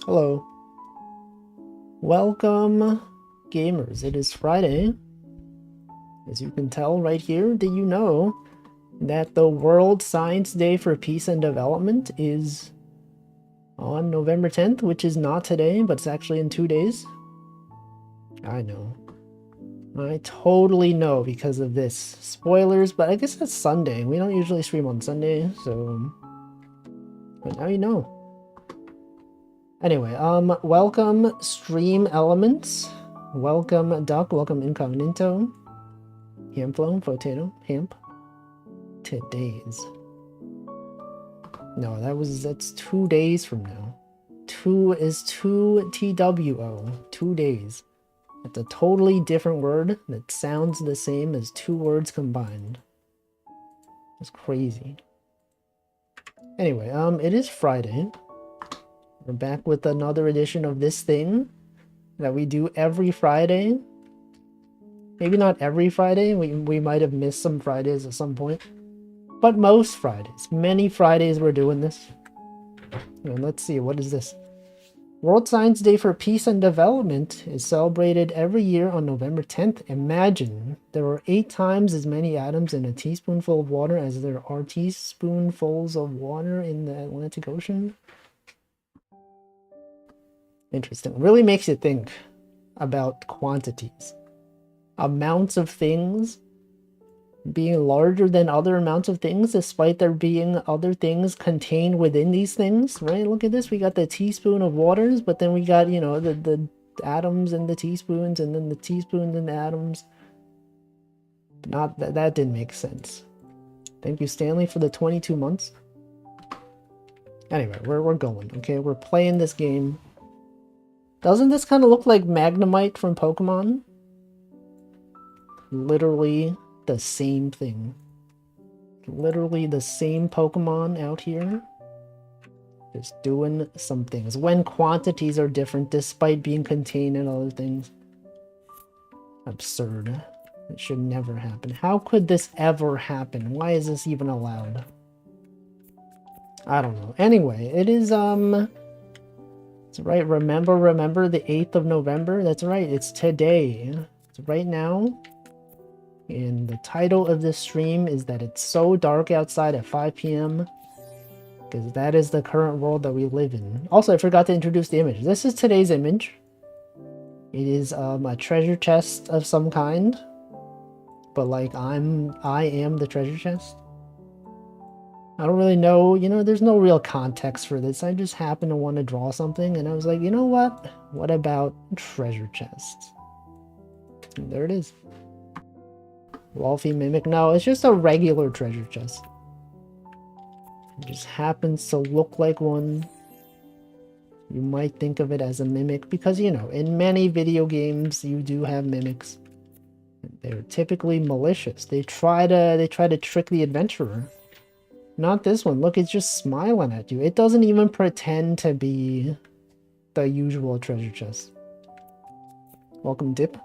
Hello. Welcome, gamers. It is Friday. As you can tell right here, did you know that the World Science Day for Peace and Development is on November 10th, which is not today, but it's actually in 2 days? I know. I totally know because of this. Spoilers, but I guess that's Sunday. We don't usually stream on Sunday, so... But now you know. Anyway, welcome Stream Elements. Welcome Duck, welcome Incognito. Hamflow, Potato, Hamp. Today's. No, that's 2 days from now. 2 is 2 TWO. 2 days. It's a totally different word that sounds the same as 2 words combined. It's crazy. Anyway, it is Friday. We're back with another edition of this thing that we do every Friday. Maybe not every Friday. We might have missed some Fridays at some point. But most Fridays. Many Fridays we're doing this. And let's see, what is this? World Science Day for Peace and Development is celebrated every year on November 10th. Imagine there are 8 times as many atoms in a teaspoonful of water as there are teaspoonfuls of water in the Atlantic Ocean. Interesting. Really makes you think about quantities. Amounts of things being larger than other amounts of things, despite there being other things contained within these things, right? Look at this. We got the teaspoon of waters, but then we got, you know, the atoms in the teaspoons, and then the teaspoons in the atoms. Not that didn't make sense. Thank you, Stanley, for the 22 months. Anyway, we're going, okay? We're playing this game. Doesn't this kind of look like Magnemite from Pokemon? Literally the same thing. Literally the same Pokemon out here. Just doing some things. When quantities are different despite being contained in other things. Absurd. It should never happen. How could this ever happen? Why is this even allowed? I don't know. Anyway, it is, that's right, remember the 8th of November? That's right, it's today. It's right now. And the title of this stream is that it's so dark outside at 5 p.m. Because that is the current world that we live in. Also, I forgot to introduce the image. This is today's image. It is a treasure chest of some kind. But like, I am the treasure chest. I don't really know, you know, there's no real context for this. I just happen to want to draw something, and I was like, you know what? What about treasure chests? And there it is. Wolfie Mimic. No, it's just a regular treasure chest. It just happens to look like one. You might think of it as a mimic, because, you know, in many video games, you do have mimics. They're typically malicious. They try to trick the adventurer. Not this one. Look, it's just smiling at you. It doesn't even pretend to be the usual treasure chest. Welcome, Dip.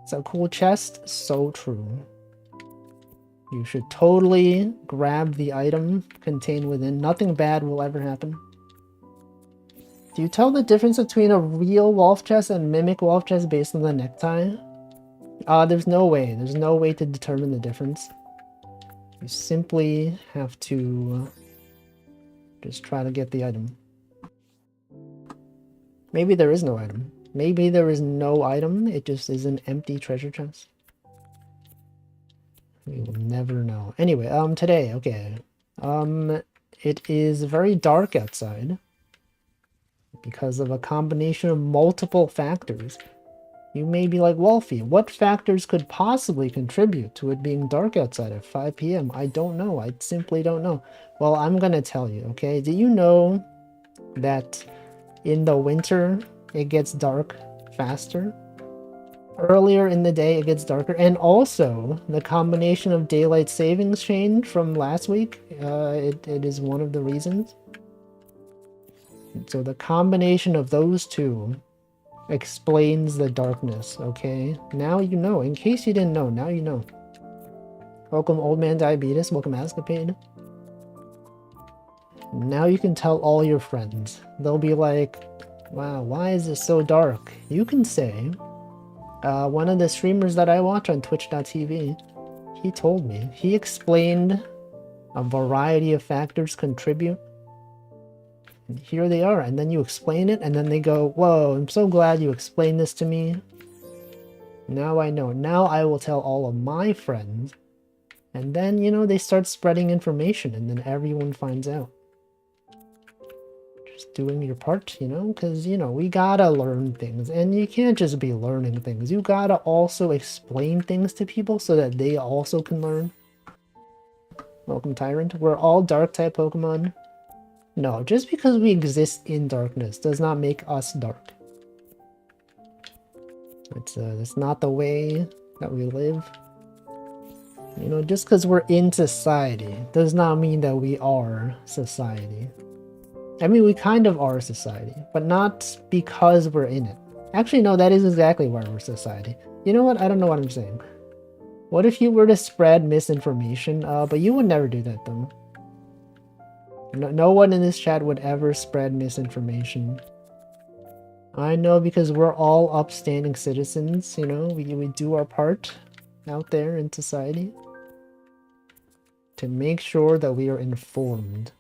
It's a cool chest. So true. You should totally grab the item contained within. Nothing bad will ever happen. Do you tell the difference between a real wolf chest and mimic wolf chest based on the necktie? There's no way. There's no way to determine the difference. You simply have to just try to get the item. Maybe there is no item. Maybe there is no item. It just is an empty treasure chest. We will never know. Anyway, today, okay. It is very dark outside because of a combination of multiple factors. You may be like, Wolfie, what factors could possibly contribute to it being dark outside at 5 p.m.? I don't know. I simply don't know. Well, I'm going to tell you, okay? Do you know that in the winter, it gets dark faster? Earlier in the day, it gets darker. And also, the combination of daylight savings change from last week, it is one of the reasons. So the combination of those two explains the darkness, okay? Now you know. In case you didn't know, now you know. Welcome Old Man Diabetes, welcome Escapade. Now you can tell all your friends. They'll be like, wow, why is it so dark? You can say, one of the streamers that I watch on twitch.tv, he told me, he explained a variety of factors contribute. And here they are, and then you explain it, and then they go, whoa, I'm so glad you explained this to me. Now I know. Now I will tell all of my friends. And then, you know, they start spreading information, and then everyone finds out. Just doing your part, you know, because, you know, we gotta learn things, and you can't just be learning things. You gotta also explain things to people so that they also can learn. Welcome, Tyrant. We're all dark-type Pokemon. No, just because we exist in darkness does not make us dark. That's not the way that we live. You know, just because we're in society does not mean that we are society. I mean, we kind of are society, but not because we're in it. Actually, no, that is exactly why we're society. You know what? I don't know what I'm saying. What if you were to spread misinformation? But you would never do that, though. No one in this chat would ever spread misinformation. I know, because we're all upstanding citizens, you know? We do our part out there in society to make sure that we are informed.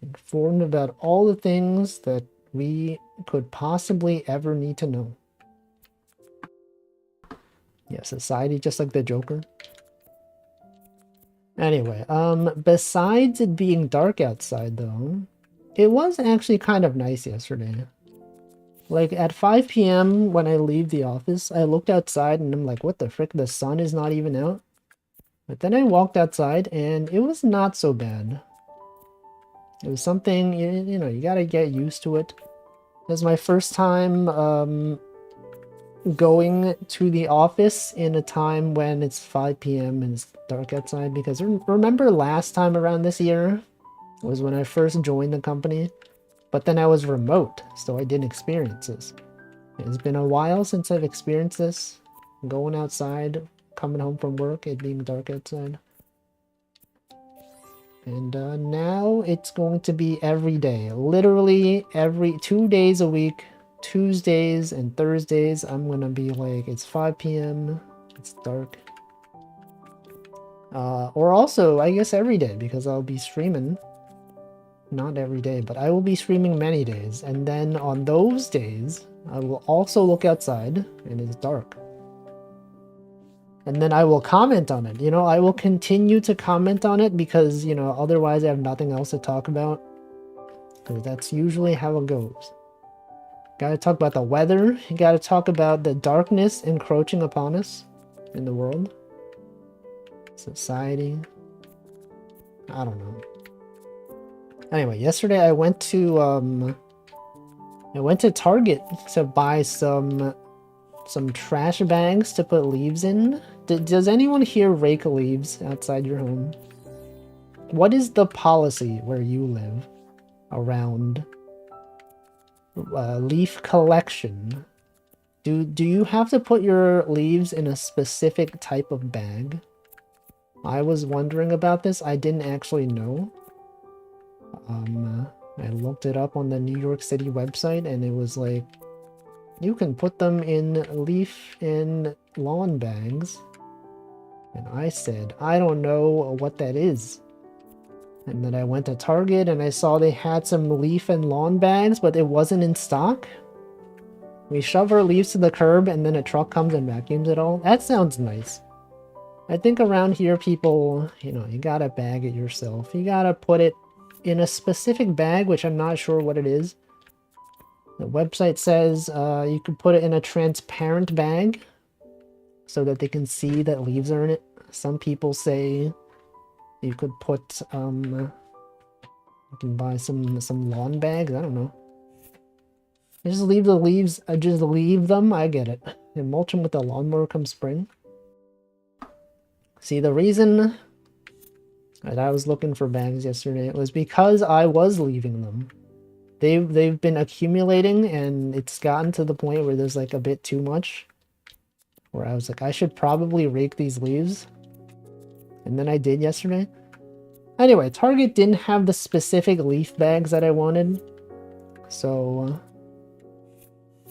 Informed about all the things that we could possibly ever need to know. Yeah, society, just like the Joker. Anyway, besides it being dark outside, though, it was actually kind of nice yesterday. Like, at 5 p.m. when I leave the office, I looked outside and I'm like, what the frick, the sun is not even out? But then I walked outside and it was not so bad. It was something, you know, you gotta get used to it. It was my first time going to the office in a time when it's 5 p.m. and it's dark outside, because remember last time around this year was when I first joined the company, but then I was remote, so I didn't experience this. It's been a while since I've experienced this, going outside, coming home from work, it being dark outside. And now it's going to be every day, literally every 2 days a week. Tuesdays and Thursdays, I'm gonna be like, it's 5 p.m, it's dark. Or also, I guess every day, because I'll be streaming. Not every day, but I will be streaming many days. And then on those days, I will also look outside, and it's dark. And then I will comment on it. You know, I will continue to comment on it because, you know, otherwise I have nothing else to talk about. Because that's usually how it goes. Gotta talk about the weather. You gotta talk about the darkness encroaching upon us in the world. Society. I don't know. Anyway, yesterday I went to Target to buy some trash bags to put leaves in. Does anyone here rake leaves outside your home? What is the policy where you live around leaf collection? Do you have to put your leaves in a specific type of bag? I was wondering about this. I didn't actually know. I looked it up on the New York City website, and it was like, you can put them in leaf and lawn bags. And I said, I don't know what that is. And then I went to Target and I saw they had some leaf and lawn bags, but it wasn't in stock. We shove our leaves to the curb and then a truck comes and vacuums it all. That sounds nice. I think around here people, you know, you gotta bag it yourself. You gotta put it in a specific bag, which I'm not sure what it is. The website says you can put it in a transparent bag so that they can see that leaves are in it. Some people say you could put, you can buy some lawn bags, I don't know. You just leave the leaves, just leave them, I get it. And mulch them with the lawnmower come spring. See, the reason that I was looking for bags yesterday was because I was leaving them. They've been accumulating, and it's gotten to the point where there's like a bit too much. Where I was like, I should probably rake these leaves. And then I did yesterday. Anyway, Target didn't have the specific leaf bags that I wanted. So,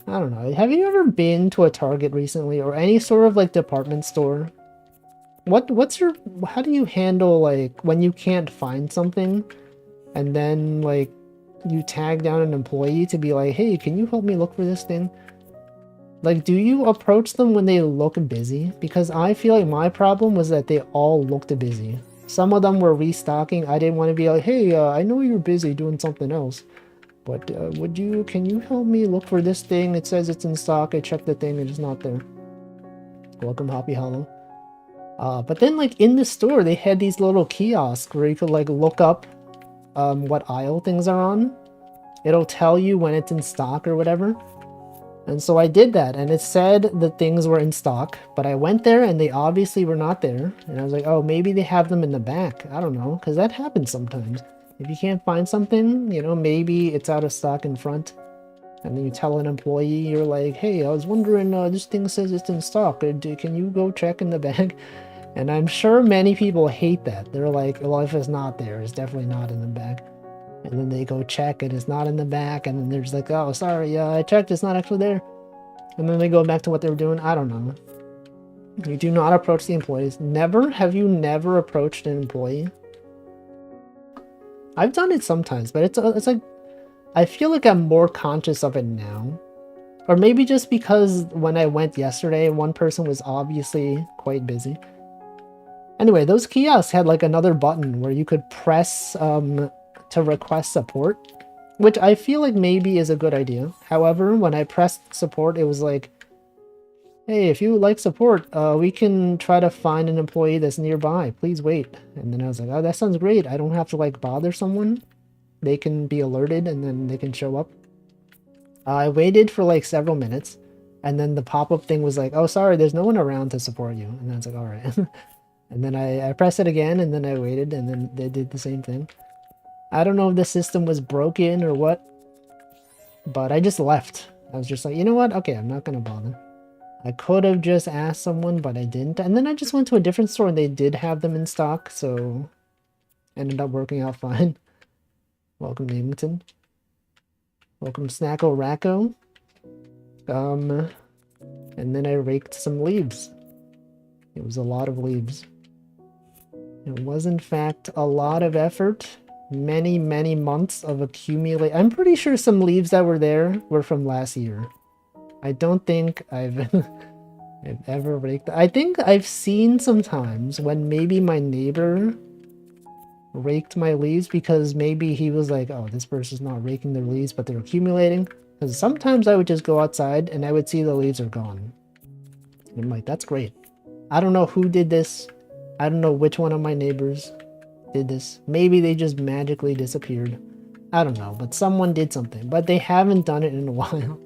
I don't know. Have you ever been to a Target recently or any sort of like department store? How do you handle like when you can't find something and then like you tag down an employee to be like, hey, can you help me look for this thing? Like, do you approach them when they look busy? Because I feel like my problem was that they all looked busy. Some of them were restocking. I didn't want to be like, hey, I know you're busy doing something else, but can you help me look for this thing? It says it's in stock. I checked the thing and it's not there. Welcome, Hoppy Hollow. But then like in the store, they had these little kiosks where you could like look up what aisle things are on. It'll tell you when it's in stock or whatever. And so I did that, and it said that things were in stock, but I went there and they obviously were not there. And I was like, oh, maybe they have them in the back. I don't know, because that happens sometimes. If you can't find something, you know, maybe it's out of stock in front. And then you tell an employee, you're like, hey, I was wondering, this thing says it's in stock. Can you go check in the bag? And I'm sure many people hate that. They're like, well, if it's not there, it's definitely not in the bag. And then they go check and it's not in the back, and then they're just like, oh, sorry, I checked, it's not actually there. And then they go back to what they were doing. I don't know. You do not approach the employees. Never? Have you never approached an employee? I've done it sometimes, but it's like, I feel like I'm more conscious of it now. Or maybe just because when I went yesterday, one person was obviously quite busy. Anyway, those kiosks had like another button where you could press to request support, which I feel like maybe is a good idea. However, when I pressed support, it was like, hey, if you would like support, we can try to find an employee that's nearby. Please wait. And then I was like, oh, that sounds great. I don't have to like bother someone. They can be alerted and then they can show up. I waited for like several minutes, and then the pop-up thing was like, oh, sorry, there's no one around to support you. And I was like, all right. And then I pressed it again, and then I waited, and then they did the same thing. I don't know if the system was broken or what, but I just left. I was just like, you know what? Okay, I'm not going to bother. I could have just asked someone, but I didn't. And then I just went to a different store, and they did have them in stock, so ended up working out fine. Welcome, Namington. Welcome, Snacko Racco. And then I raked some leaves. It was a lot of leaves. It was, in fact, a lot of effort. Many, many months of accumulate. I'm pretty sure some leaves that were there were from last year. I don't think I've I've ever raked. I think I've seen sometimes when maybe my neighbor raked my leaves because maybe he was like, oh, this person's not raking their leaves, but they're accumulating. Because sometimes I would just go outside and I would see the leaves are gone. And I'm like, that's great. I don't know who did this. I don't know which one of my neighbors did this. Maybe they just magically disappeared. I don't know, but someone did something. But they haven't done it in a while.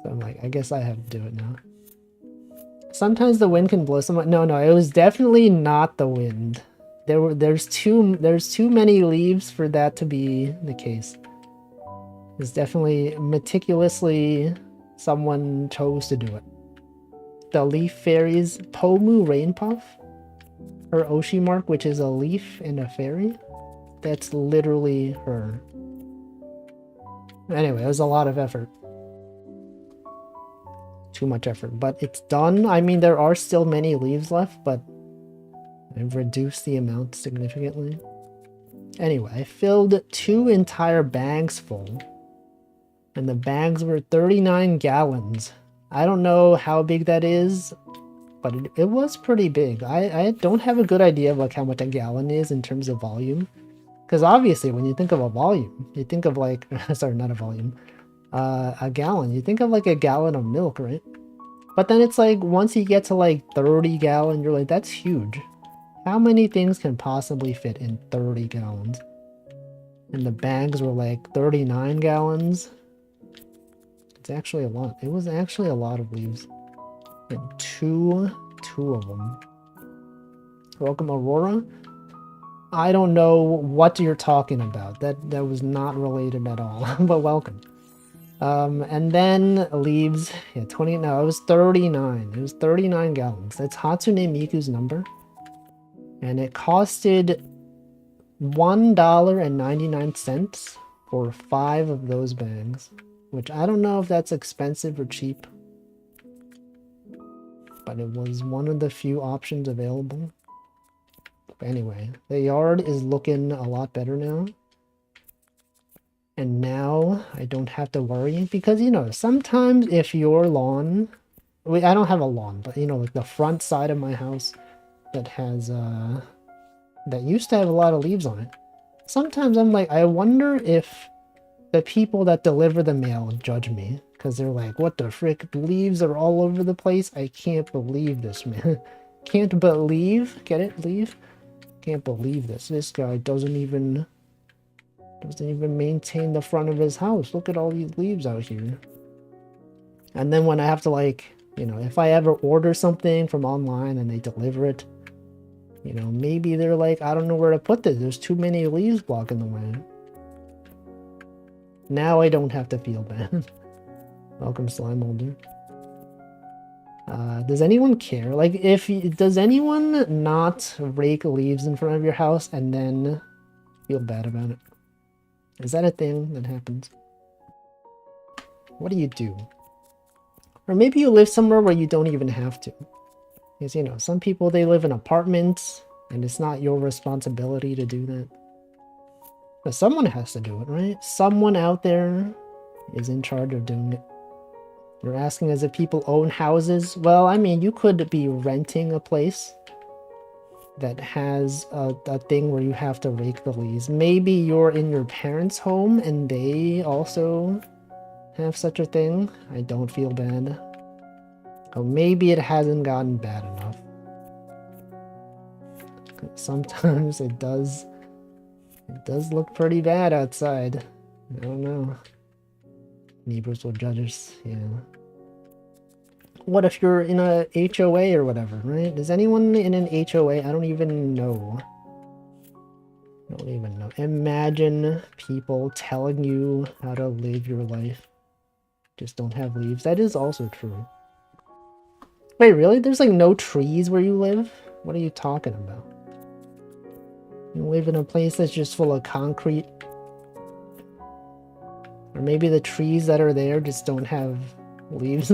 So I'm like, I guess I have to do it now. Sometimes the wind can blow someone. No, it was definitely not the wind. There's too many leaves for that to be the case. It's definitely meticulously someone chose to do it. The leaf fairies, Pomu Rainpuff, her Oshimark, which is a leaf and a fairy. That's literally her. Anyway, it was a lot of effort. Too much effort, but it's done. I mean, there are still many leaves left, but I've reduced the amount significantly. Anyway, I filled 2 entire bags full, and the bags were 39 gallons. I don't know how big that is, but it was pretty big. I don't have a good idea of like how much a gallon is in terms of volume. Because obviously when you think of a volume, you think of like, sorry, not a volume, a gallon. You think of like a gallon of milk, right? But then it's like, once you get to like 30 gallons, you're like, that's huge. How many things can possibly fit in 30 gallons? And the bags were like 39 gallons. It's actually a lot. It was actually a lot of leaves. And two of them. Welcome, Aurora. I don't know what you're talking about. That was not related at all, but welcome. And then leaves, yeah, 20, no, it was 39. It was 39 gallons. That's Hatsune Miku's number. And it costed $1.99 for 5 of those bags, which I don't know if that's expensive or cheap, but it was one of the few options available. But anyway, the yard is looking a lot better now. And now I don't have to worry because, you know, sometimes if your lawn, I don't have a lawn, but you know, like the front side of my house that has, that used to have a lot of leaves on it. Sometimes I'm like, I wonder if the people that deliver the mail judge me because they're like, what the frick, the leaves are all over the place. I can't believe this, man. Can't believe, get it, leave? Can't believe this. This guy doesn't even maintain the front of his house. Look at all these leaves out here. And then when I have to, like, you know, if I ever order something from online and they deliver it, you know, maybe they're like, I don't know where to put this. There's too many leaves blocking the way. Now I don't have to feel bad. Welcome, Slime Holder. Does anyone care? Like, does anyone not rake leaves in front of your house and then feel bad about it? Is that a thing that happens? What do you do? Or maybe you live somewhere where you don't even have to. Because, you know, some people, they live in apartments and it's not your responsibility to do that. But someone has to do it, right? Someone out there is in charge of doing it. You're asking as if people own houses? Well, I mean, you could be renting a place that has a thing where you have to rake the leaves. Maybe you're in your parents' home and they also have such a thing. I don't feel bad. Oh, maybe it hasn't gotten bad enough. Sometimes it does look pretty bad outside. I don't know. Neighbors will judge us, yeah. What if you're in a HOA or whatever, right? Is anyone in an HOA? I don't even know. I don't even know. Imagine people telling you how to live your life. Just don't have leaves. That is also true. Wait, really? There's like no trees where you live? What are you talking about? You live in a place that's just full of concrete? Or maybe the trees that are there just don't have leaves?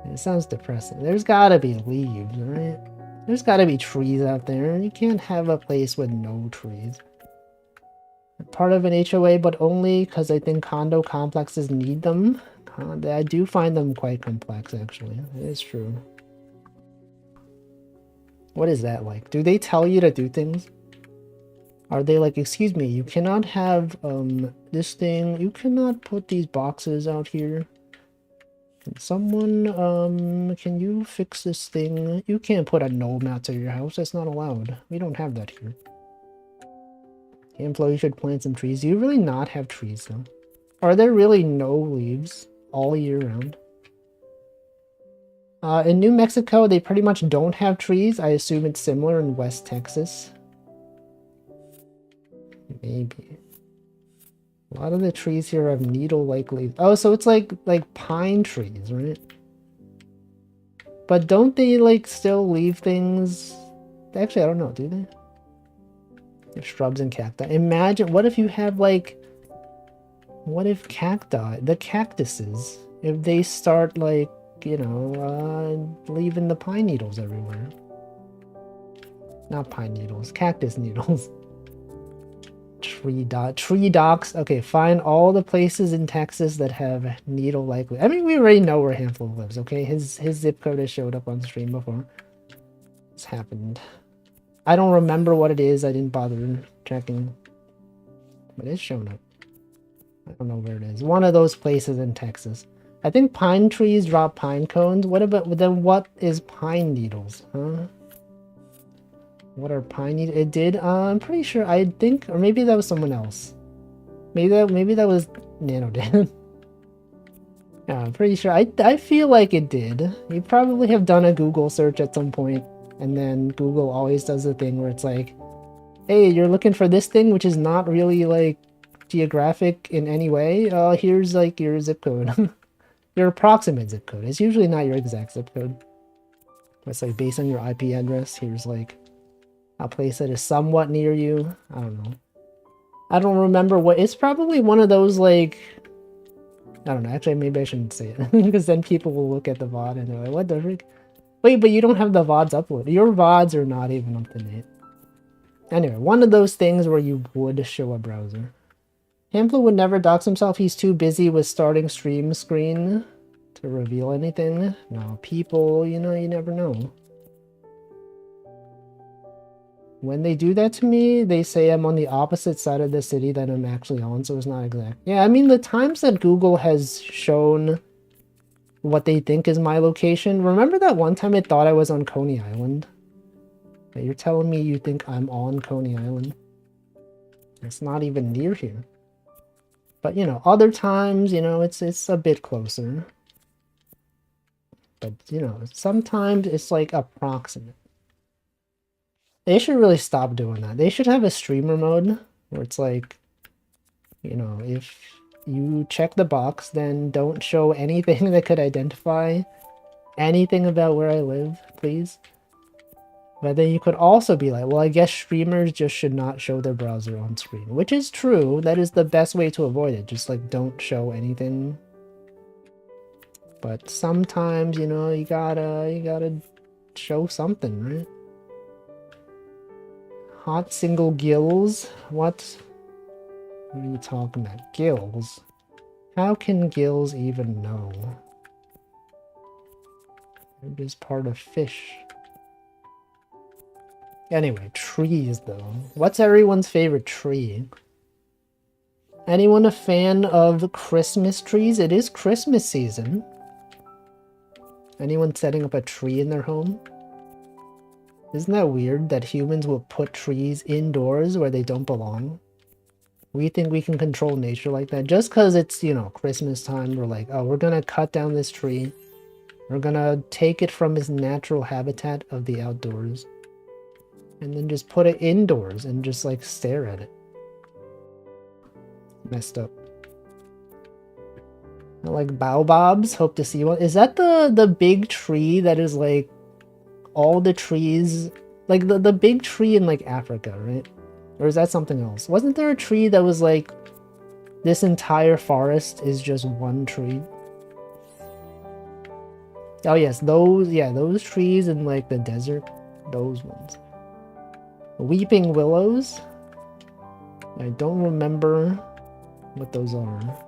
It sounds depressing. There's gotta be leaves, right? There's gotta be trees out there. You can't have a place with no trees. I'm part of an HOA, but only because I think condo complexes need them. I do find them quite complex, actually. It is true. What is that like? Do they tell you to do things? Are they like, excuse me, you cannot have this thing, you cannot put these boxes out here. Can someone, can you fix this thing? You can't put a gnome outside your house, that's not allowed. We don't have that here. The employee should plant some trees. Do you really not have trees though? Are there really no leaves all year round? In New Mexico, they pretty much don't have trees. I assume it's similar in West Texas. Maybe. A lot of the trees here have needle-like leaves. Oh, so it's like pine trees, right? But don't they like still leave things? Actually, I don't know, do they? If shrubs and cacti. Imagine, what if you have like, what if cacti, the cactuses, if they start like, you know, leaving the pine needles everywhere. Not pine needles, cactus needles. Tree docks. Okay, find all the places in Texas that have needle-like. I mean, we already know where Handful lives, okay? His zip code has showed up on stream before. It's happened. I don't remember what it is. I didn't bother checking. But it's shown up. I don't know where it is. One of those places in Texas. I think pine trees drop pine cones. What about, then what is pine needles, huh? What are pine needles? It did, I'm pretty sure, I think, or maybe that was someone else. Maybe that was Nanodad. Yeah, I'm pretty sure, I feel like it did. You probably have done a Google search at some point, and then Google always does the thing where it's like, hey, you're looking for this thing, which is not really, like, geographic in any way. Here's, like, your zip code. Your approximate zip code. It's usually not your exact zip code. It's like based on your IP address. Here's like a place that is somewhat near you. I don't know. I don't remember what. It's probably one of those like. I don't know. Actually, maybe I shouldn't say it because then people will look at the VOD and they're like, "What the frick?" Wait, but you don't have the VODs uploaded. Your VODs are not even up to date. Anyway, one of those things where you would show a browser. Hamflu would never dox himself. He's too busy with starting stream screen to reveal anything. No, people, you know, you never know. When they do that to me, they say I'm on the opposite side of the city that I'm actually on, so it's not exact. Yeah, I mean, the times that Google has shown what they think is my location. Remember that one time it thought I was on Coney Island? You're telling me you think I'm on Coney Island? It's not even near here. But, you know, other times, you know, it's a bit closer. But, you know, sometimes it's like approximate. They should really stop doing that. They should have a streamer mode where it's like, you know, if you check the box, then don't show anything that could identify anything about where I live, please. But then you could also be like, well, I guess streamers just should not show their browser on screen, which is true. That is the best way to avoid it. Just like don't show anything. But sometimes, you know, you gotta show something, right? Hot single gills? What? What are you talking about? Gills? How can gills even know? They're just part of fish. Anyway, trees though. What's everyone's favorite tree? Anyone a fan of Christmas trees? It is Christmas season. Anyone setting up a tree in their home? Isn't that weird that humans will put trees indoors where they don't belong? We think we can control nature like that. Just because it's, you know, Christmas time, we're like, oh, we're gonna cut down this tree. We're gonna take it from its natural habitat of the outdoors. And then just put it indoors and just like stare at it. Messed up. I like baobabs. Hope to see one. Is that the big tree that is like all the trees? Like the big tree in like Africa, right? Or is that something else? Wasn't there a tree that was like this entire forest is just one tree? Oh yes, those, yeah, those trees in like the desert. Those ones. Weeping willows? I don't remember what those are.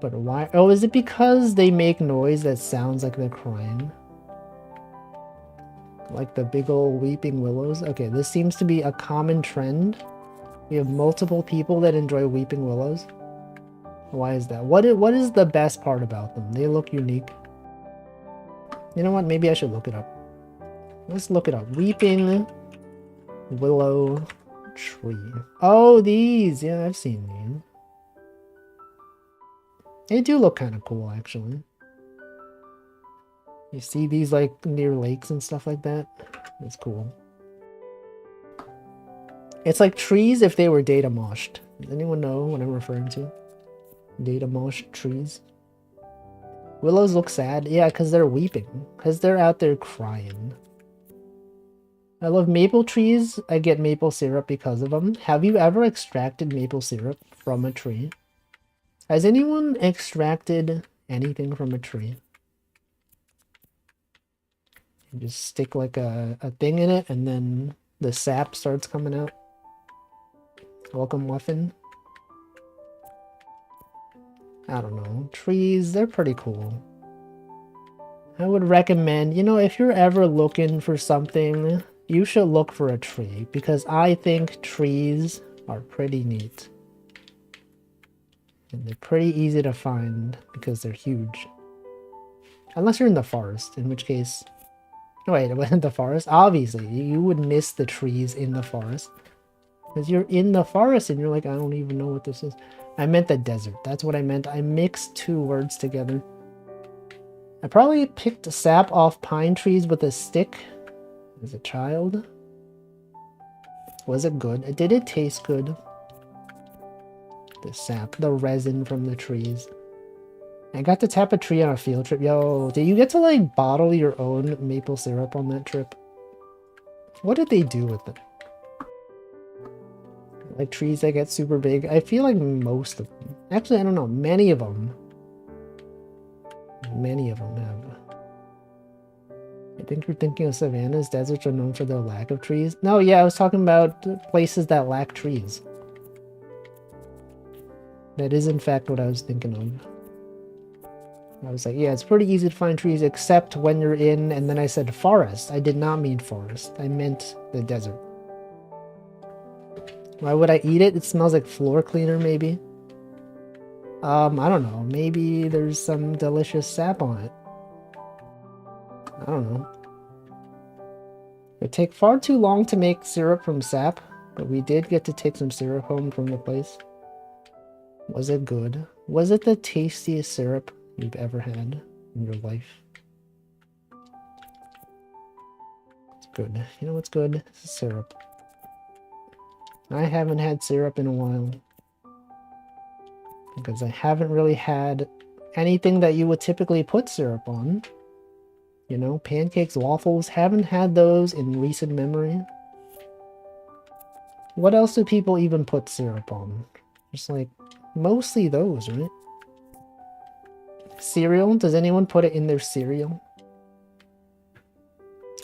But why? Oh, is it because they make noise that sounds like they're crying? Like the big old weeping willows? Okay, this seems to be a common trend. We have multiple people that enjoy weeping willows. Why is that? What is the best part about them? They look unique. You know what? Maybe I should look it up. Let's look it up. Weeping willow tree. Oh, these! Yeah, I've seen these. They do look kind of cool, actually. You see these, like, near lakes and stuff like that? It's cool. It's like trees if they were data moshed. Does anyone know what I'm referring to? Data moshed trees? Willows look sad. Yeah, because they're weeping. Because they're out there crying. I love maple trees. I get maple syrup because of them. Have you ever extracted maple syrup from a tree? Has anyone extracted anything from a tree? You just stick like a thing in it and then the sap starts coming out. Welcome, muffin. I don't know. Trees, they're pretty cool. I would recommend, you know, if you're ever looking for something, you should look for a tree because I think trees are pretty neat. And they're pretty easy to find because they're huge. Unless you're in the forest, in which case... Wait, it wasn't the forest? Obviously, you would miss the trees in the forest. Because you're in the forest and you're like, I don't even know what this is. I meant the desert. That's what I meant. I mixed two words together. I probably picked sap off pine trees with a stick as a child. Was it good? Did it taste good? The sap, the resin from the trees. I got to tap a tree on a field trip. Yo, did you get to like bottle your own maple syrup on that trip? What did they do with it? Like trees that get super big? I feel like most of them. Actually, I don't know. Many of them. Many of them have. I think you're thinking of savannas. Deserts are known for their lack of trees. No, yeah, I was talking about places that lack trees. That is in fact what I was thinking of. I was like, yeah, it's pretty easy to find trees except when you're in, and then I said forest. I did not mean forest. I meant the desert. Why would I eat it? It smells like floor cleaner, maybe. I don't know. Maybe there's some delicious sap on it. I don't know. It would take far too long to make syrup from sap, but we did get to take some syrup home from the place. Was it good? Was it the tastiest syrup you've ever had in your life? It's good. You know what's good? It's syrup. I haven't had syrup in a while. Because I haven't really had anything that you would typically put syrup on. You know, pancakes, waffles, haven't had those in recent memory. What else do people even put syrup on? Just like, mostly those, right? Cereal? Does anyone put it in their cereal?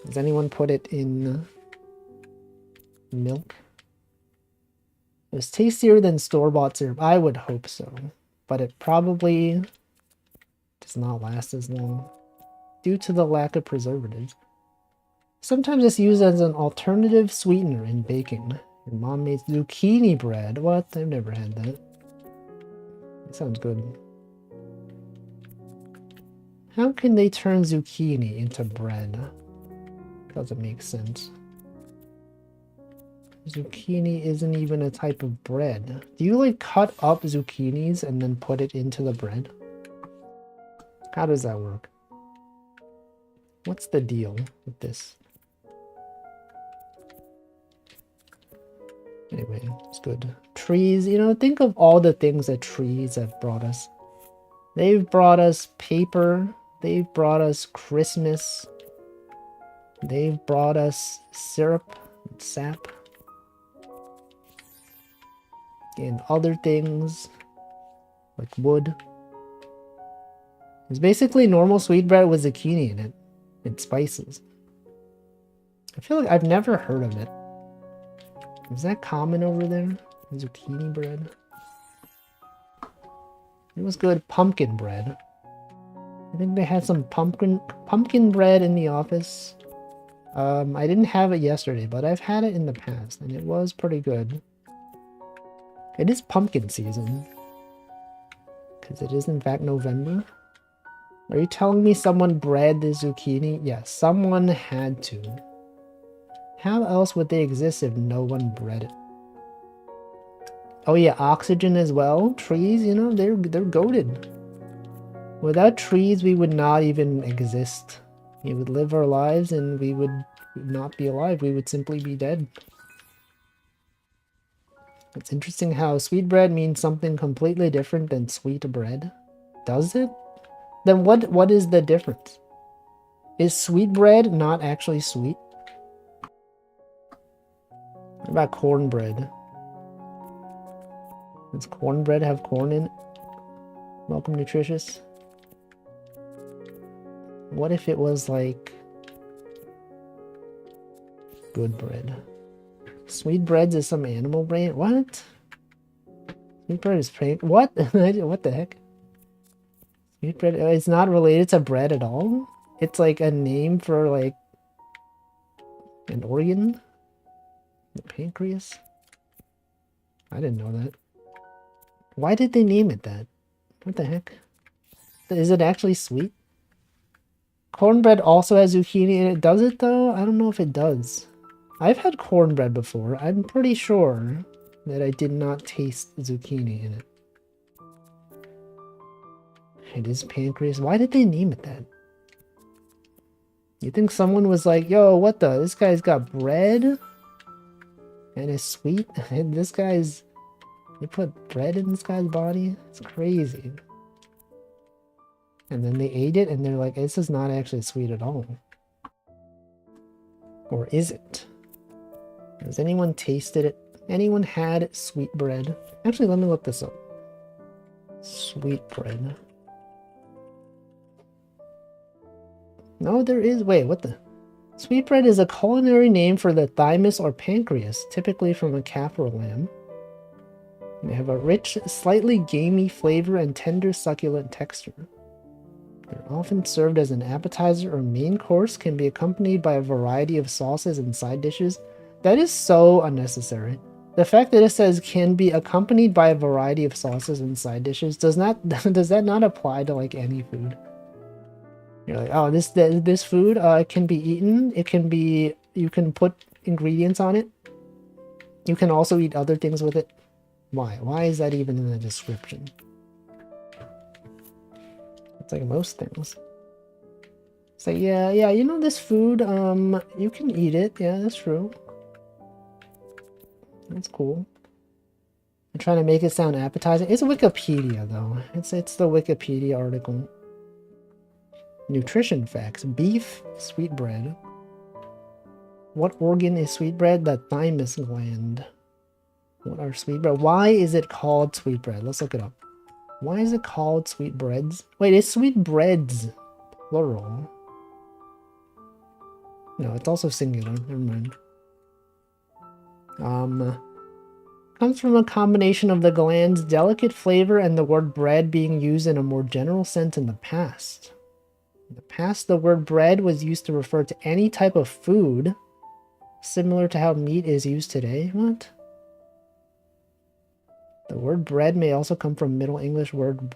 Does anyone put it in milk? It was tastier than store-bought syrup. I would hope so. But it probably does not last as long due to the lack of preservatives. Sometimes it's used as an alternative sweetener in baking. Your mom made zucchini bread. What? I've never had that. That sounds good. How can they turn zucchini into bread? Doesn't make sense. Zucchini isn't even a type of bread. Do you like cut up zucchinis and then put it into the bread? How does that work? What's the deal with this? Anyway, it's good. Trees, you know, think of all the things that trees have brought us. They've brought us paper. They've brought us Christmas. They've brought us syrup and sap. And other things like wood. It's basically normal sweetbread with zucchini in it and spices. I feel like I've never heard of it. Is that common over there? Zucchini bread? It was good. Pumpkin bread. I think they had some pumpkin bread in the office. I didn't have it yesterday, but I've had it in the past, and it was pretty good. It is pumpkin season. Because it is in fact November. Are you telling me someone bred the zucchini? Yes, someone had to. How else would they exist if no one bred it? Oh yeah, oxygen as well. Trees, you know, they're goated. Without trees, we would not even exist. We would live our lives and we would not be alive. We would simply be dead. It's interesting how sweet bread means something completely different than sweet bread. Does it? Then what is the difference? Is sweet bread not actually sweet? What about cornbread? Does cornbread have corn in it? Welcome, nutritious. What if it was like good bread? Sweet breads is some animal brain? What? Sweet bread is prank? What? What the heck? Sweet bread is not related to bread at all? It's like a name for like an organ? The pancreas? I didn't know that. Why did they name it that? What the heck? Is it actually sweet? Cornbread also has zucchini in it. Does it though? I don't know if it does. I've had cornbread before. I'm pretty sure that I did not taste zucchini in it. It is pancreas. Why did they name it that? You think someone was like, yo, what the? This guy's got bread? And it's sweet? And this guy's... You put bread in this guy's body? It's crazy. And then they ate it and they're like, this is not actually sweet at all. Or is it? Has anyone tasted it? Anyone had sweet bread? Actually, let me look this up. Sweet bread. No, there is. Wait, what the? Sweetbread is a culinary name for the thymus or pancreas, typically from a calf or lamb. They have a rich, slightly gamey flavor and tender, succulent texture. They're often served as an appetizer or main course, can be accompanied by a variety of sauces and side dishes. That is so unnecessary. The fact that it says can be accompanied by a variety of sauces and side dishes does that not apply to like any food? You're like, oh, this food can be eaten. It can be, you can put ingredients on it. You can also eat other things with it. Why? Why is that even in the description? It's like most things. It's like, yeah, you know this food, you can eat it. Yeah, that's true. That's cool. I'm trying to make it sound appetizing. It's Wikipedia though. It's the Wikipedia article. Nutrition facts. Beef, sweetbread. What organ is sweetbread? The thymus gland. What are sweetbread? Why is it called sweetbread? Let's look it up. Why is it called sweetbreads? Wait, it's sweetbreads. Plural. No, it's also singular. Never mind. Comes from a combination of the gland's delicate flavor and the word bread being used in a more general sense in the past. In the past, the word bread was used to refer to any type of food, similar to how meat is used today. What? The word bread may also come from Middle English word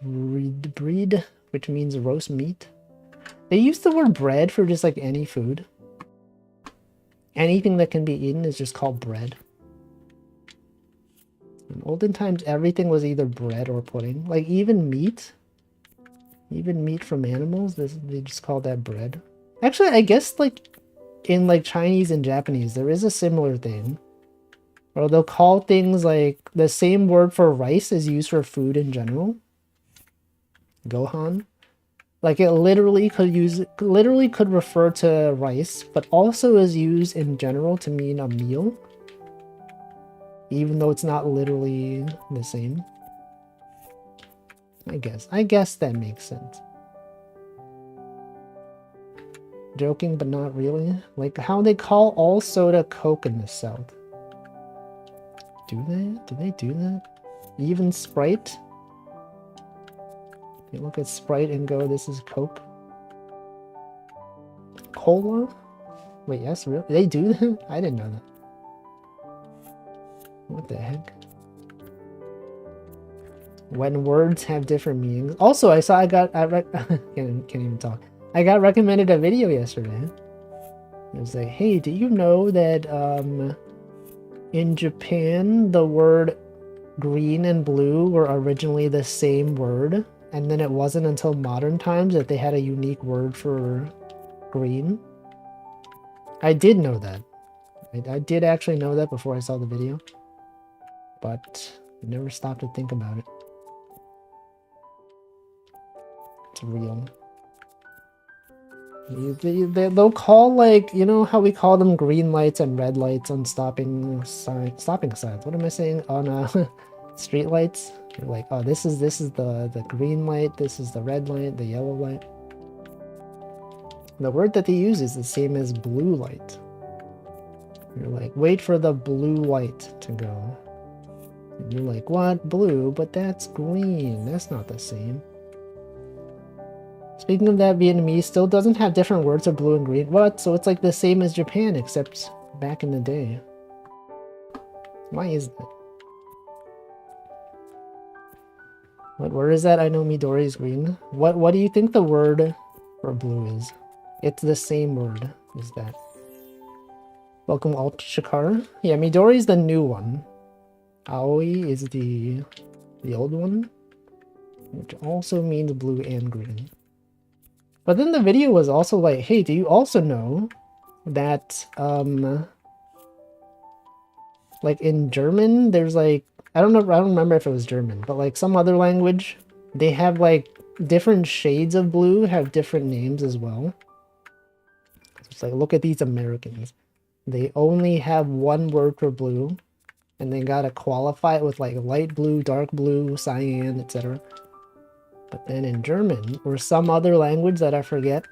breed, which means roast meat. They use the word bread for just like any food. Anything that can be eaten is just called bread. In olden times, everything was either bread or pudding. Like even meat. Even meat from animals, they just call that bread. Actually, I guess like in like Chinese and Japanese, there is a similar thing. Or they'll call things like the same word for rice is used for food in general. Gohan. Like it literally could refer to rice, but also is used in general to mean a meal. Even though it's not literally the same. I guess that makes sense. Joking, but not really. Like how they call all soda Coke in the South. Do they? Do they do that? Even Sprite? You look at Sprite and go, this is Coke. Cola? Wait, yes, really? They do that? I didn't know that. What the heck? When words have different meanings. Also, I can't even talk. I got recommended a video yesterday. It was like, hey, do you know that in Japan the word green and blue were originally the same word, and then it wasn't until modern times that they had a unique word for green? I did know that. I did actually know that before I saw the video, but I never stopped to think about it. It's real. They'll call, like, you know how we call them green lights and red lights on stopping signs. What am I saying? On street lights. You're like, oh, this is the green light. This is the red light. The yellow light. The word that they use is the same as blue light. You're like, wait for the blue light to go. And you're like, what? Blue? But that's green. That's not the same. Speaking of that, Vietnamese still doesn't have different words for blue and green. What? So it's like the same as Japan, except back in the day. Why is that? What word is that? I know Midori is green. What do you think the word for blue is? It's the same word as that. Welcome, Alt Shakar. Yeah, Midori is the new one. Aoi is the old one, which also means blue and green. But then the video was also like, hey, do you also know that, like in German, there's like, I don't remember if it was German, but like some other language, they have like different shades of blue have different names as well. It's like, look at these Americans. They only have one word for blue, and they gotta qualify it with like light blue, dark blue, cyan, etc. But then in German, or some other language that I forget,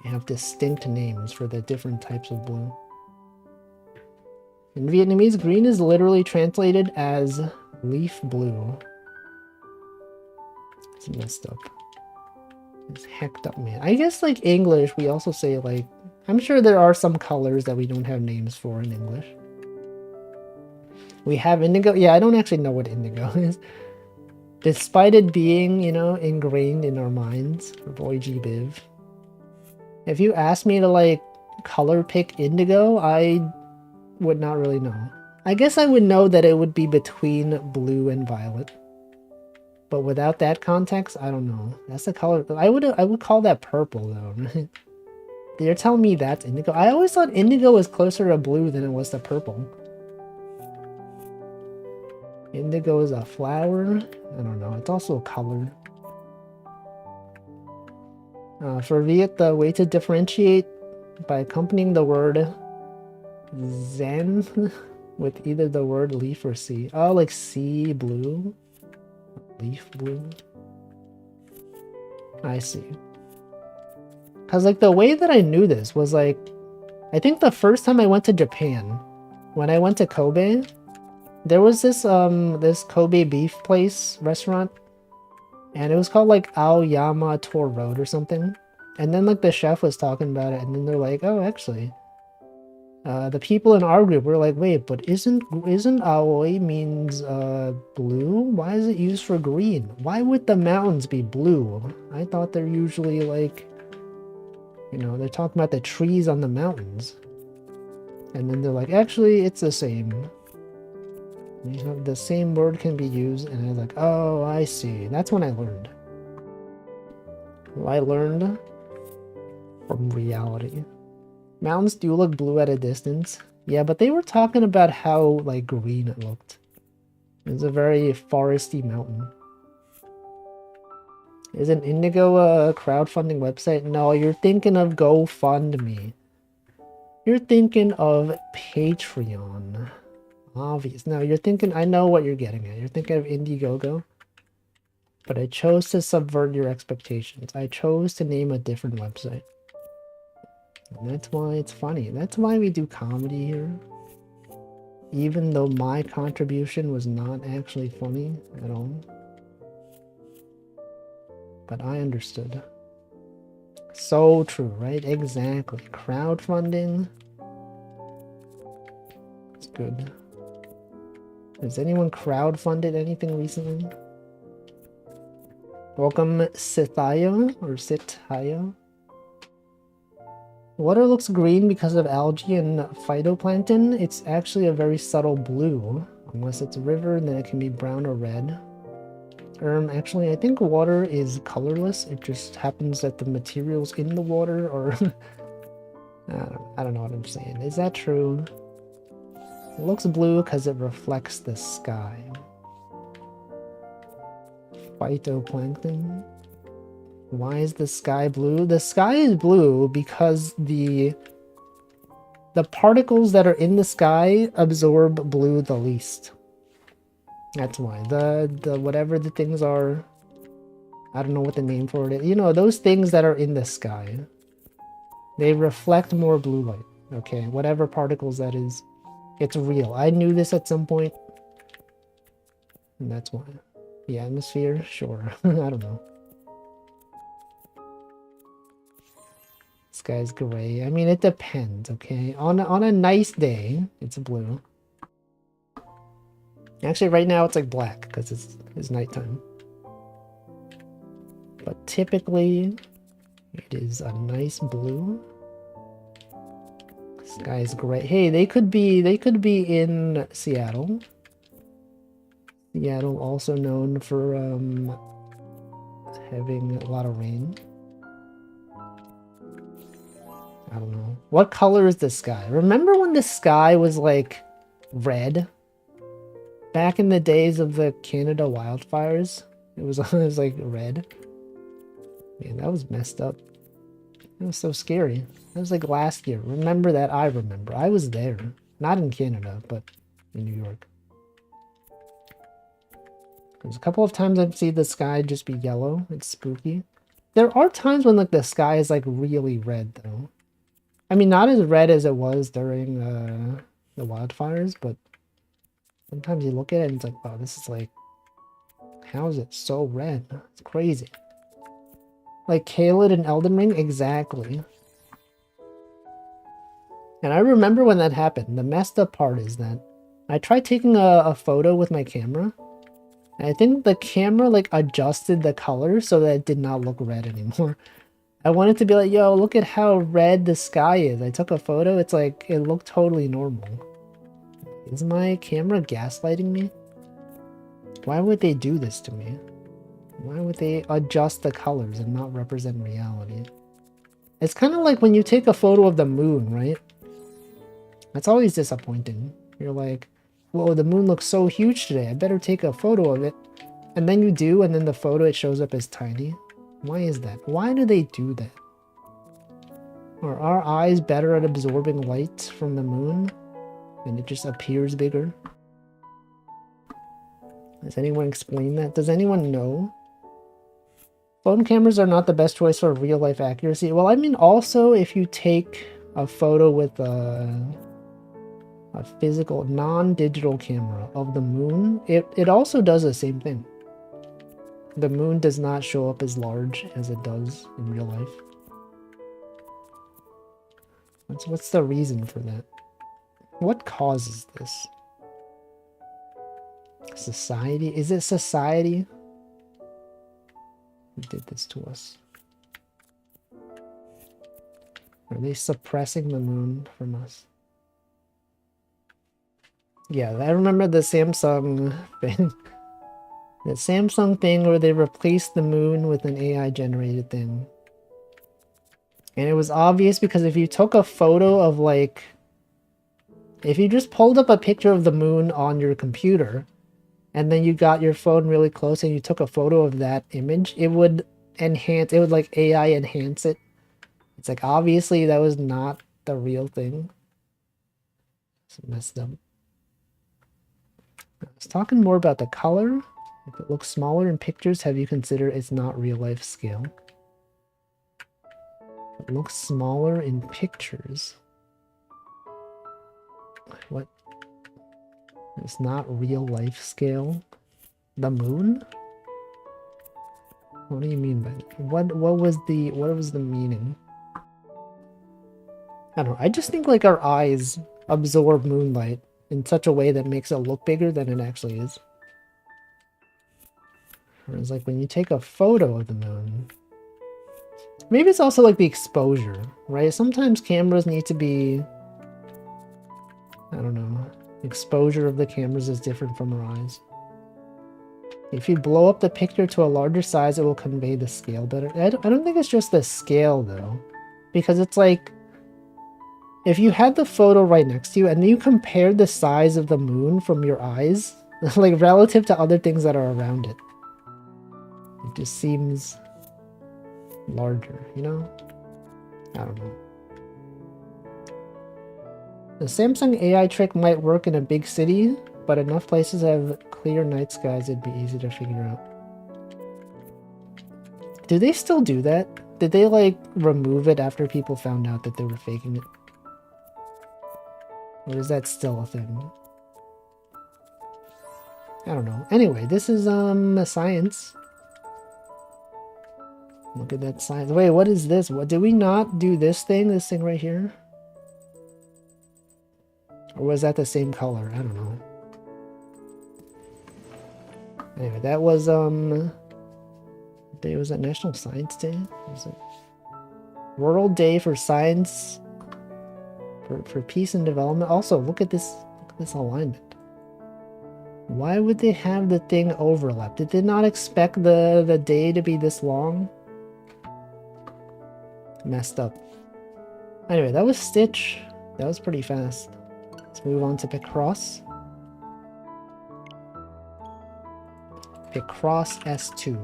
you have distinct names for the different types of blue. In Vietnamese, green is literally translated as leaf blue. It's messed up. It's hecked up, man. I guess like English, we also say like, I'm sure there are some colors that we don't have names for in English. We have indigo. Yeah, I don't actually know what indigo is. Despite it being, you know, ingrained in our minds, boy G Biv. If you asked me to like color pick indigo, I would not really know. I guess I would know that it would be between blue and violet. But without that context, I don't know. That's the color. I would call that purple though. You're telling me that's indigo? I always thought indigo was closer to blue than it was to purple. Indigo is a flower? I don't know. It's also a color. For Viet, the way to differentiate by accompanying the word Zen with either the word leaf or sea. Oh, like sea blue? Leaf blue? I see. Because like the way that I knew this was like, I think the first time I went to Japan, when I went to Kobe, there was this this Kobe beef place, restaurant, and it was called like Aoyama Tor Road or something. And then like the chef was talking about it, and then they're like, oh, actually, the people in our group were like, wait, but isn't Aoi means blue? Why is it used for green? Why would the mountains be blue? I thought they're usually like, you know, they're talking about the trees on the mountains. And then they're like, actually, it's the same. You know, the same word can be used, and I was like, oh, I see. That's when I learned. Well, I learned from reality. Mountains do look blue at a distance. Yeah, but they were talking about how, like, green it looked. It's a very foresty mountain. Isn't Indigo a crowdfunding website? No, you're thinking of GoFundMe. You're thinking of Patreon. Obvious. No, you're thinking, I know what you're getting at. You're thinking of Indiegogo. But I chose to subvert your expectations. I chose to name a different website. And that's why it's funny. That's why we do comedy here. Even though my contribution was not actually funny at all. But I understood. So true, right? Exactly. Crowdfunding. It's good. Has anyone crowdfunded anything recently? Welcome, Sithayo, or Sithayo. Water looks green because of algae and phytoplankton. It's actually a very subtle blue. Unless it's a river, then it can be brown or red. Actually, I think water is colorless. It just happens that the materials in the water are... I don't know what I'm saying. Is that true? It looks blue because it reflects the sky. Phytoplankton. Why is the sky blue? The sky is blue because the particles that are in the sky absorb blue the least. That's why. The whatever the things are, I don't know what the name for it is. You know, those things that are in the sky, they reflect more blue light. Okay, whatever particles that is. It's real. I knew this at some point. And that's why. The atmosphere? Sure. I don't know. Sky's gray. I mean, it depends, okay? On a nice day, it's blue. Actually, right now it's like black because it's nighttime. But typically, it is a nice blue. Sky's gray. Hey, they could be in Seattle. Seattle, also known for having a lot of rain. I don't know. What color is the sky? Remember when the sky was like red? Back in the days of the Canada wildfires? It was like red. Man, that was messed up. That was so scary. That was like last year. Remember that? I remember. I was there. Not in Canada, but in New York. There's a couple of times I've seen the sky just be yellow. It's spooky. There are times when like the sky is like really red though. I mean, not as red as it was during the wildfires, but sometimes you look at it and it's like, wow, this is like, how is it so red? It's crazy. Like Caelid and Elden Ring, exactly. And I remember when that happened. The messed up part is that I tried taking a photo with my camera. And I think the camera like adjusted the color so that it did not look red anymore. I wanted to be like, yo, look at how red the sky is. I took a photo. It's like, it looked totally normal. Is my camera gaslighting me? Why would they do this to me? Why would they adjust the colors and not represent reality? It's kind of like when you take a photo of the moon, right? That's always disappointing. You're like, whoa, the moon looks so huge today. I better take a photo of it. And then you do, and then the photo, it shows up as tiny. Why is that? Why do they do that? Are our eyes better at absorbing light from the moon? And it just appears bigger? Does anyone explain that? Does anyone know? Phone cameras are not the best choice for real-life accuracy. Well, I mean, also, if you take a photo with a physical, non-digital camera of the moon, it also does the same thing. The moon does not show up as large as it does in real life. What's the reason for that? What causes this? Society? Is it society? Who did this to us? Are they suppressing the moon from us? Yeah, I remember the Samsung thing. The Samsung thing where they replaced the moon with an AI generated thing. And it was obvious because if you took a photo of like, if you just pulled up a picture of the moon on your computer and then you got your phone really close and you took a photo of that image, it would enhance, it would like AI enhance it. It's like, obviously that was not the real thing. It's messed up. I was talking more about the color. If it looks smaller in pictures, have you considered it's not real life scale? It looks smaller in pictures. What? It's not real life scale? The moon? What do you mean by that? What was the meaning? I don't know. I just think like our eyes absorb moonlight in such a way that makes it look bigger than it actually is. Whereas like when you take a photo of the moon, maybe it's also like the exposure, right? Sometimes cameras need to be, I don't know, exposure of the cameras is different from our eyes. If you blow up the picture to a larger size, it will convey the scale better. I don't think it's just the scale though, because it's like, if you had the photo right next to you and you compared the size of the moon from your eyes, like relative to other things that are around it, it just seems larger, you know? I don't know. The Samsung AI trick might work in a big city, but enough places have clear night skies, it'd be easy to figure out. Do they still do that? Did they like remove it after people found out that they were faking it? Or is that still a thing? I don't know. Anyway, this is science. Look at that science. Wait, what is this? What did we not do this thing? This thing right here? Or was that the same color? I don't know. Anyway, that was day was it National Science Day? Was it World Day for Science for Peace and Development? Also, look at this alignment. Why would they have the thing overlap? Did they not expect the day to be this long? Messed up. Anyway, that was Stitch. That was pretty fast. Let's move on to Picross. Picross S2.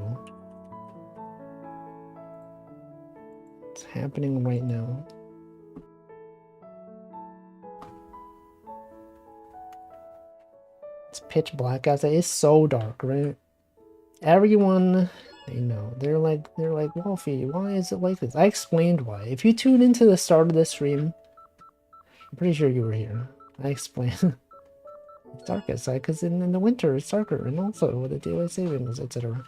happening right now. It's pitch black outside. It's so dark, right? Everyone, they know. They're like, Wolfie, why is it like this? I explained why. If you tune into the start of the stream, I'm pretty sure you were here. I explained. It's dark outside because in the winter it's darker, and also with the daylight savings, etc.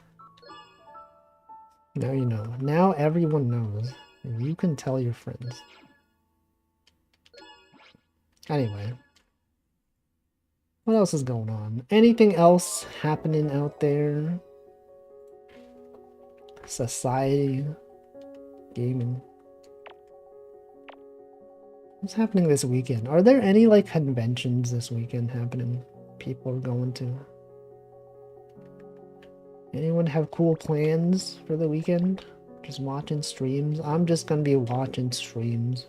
Now you know. Now everyone knows, and you can tell your friends. Anyway. What else is going on? Anything else happening out there? Society, gaming. What's happening this weekend? Are there any like conventions this weekend happening? People are going to? Anyone have cool plans for the weekend? Just watching streams? I'm just gonna be watching streams.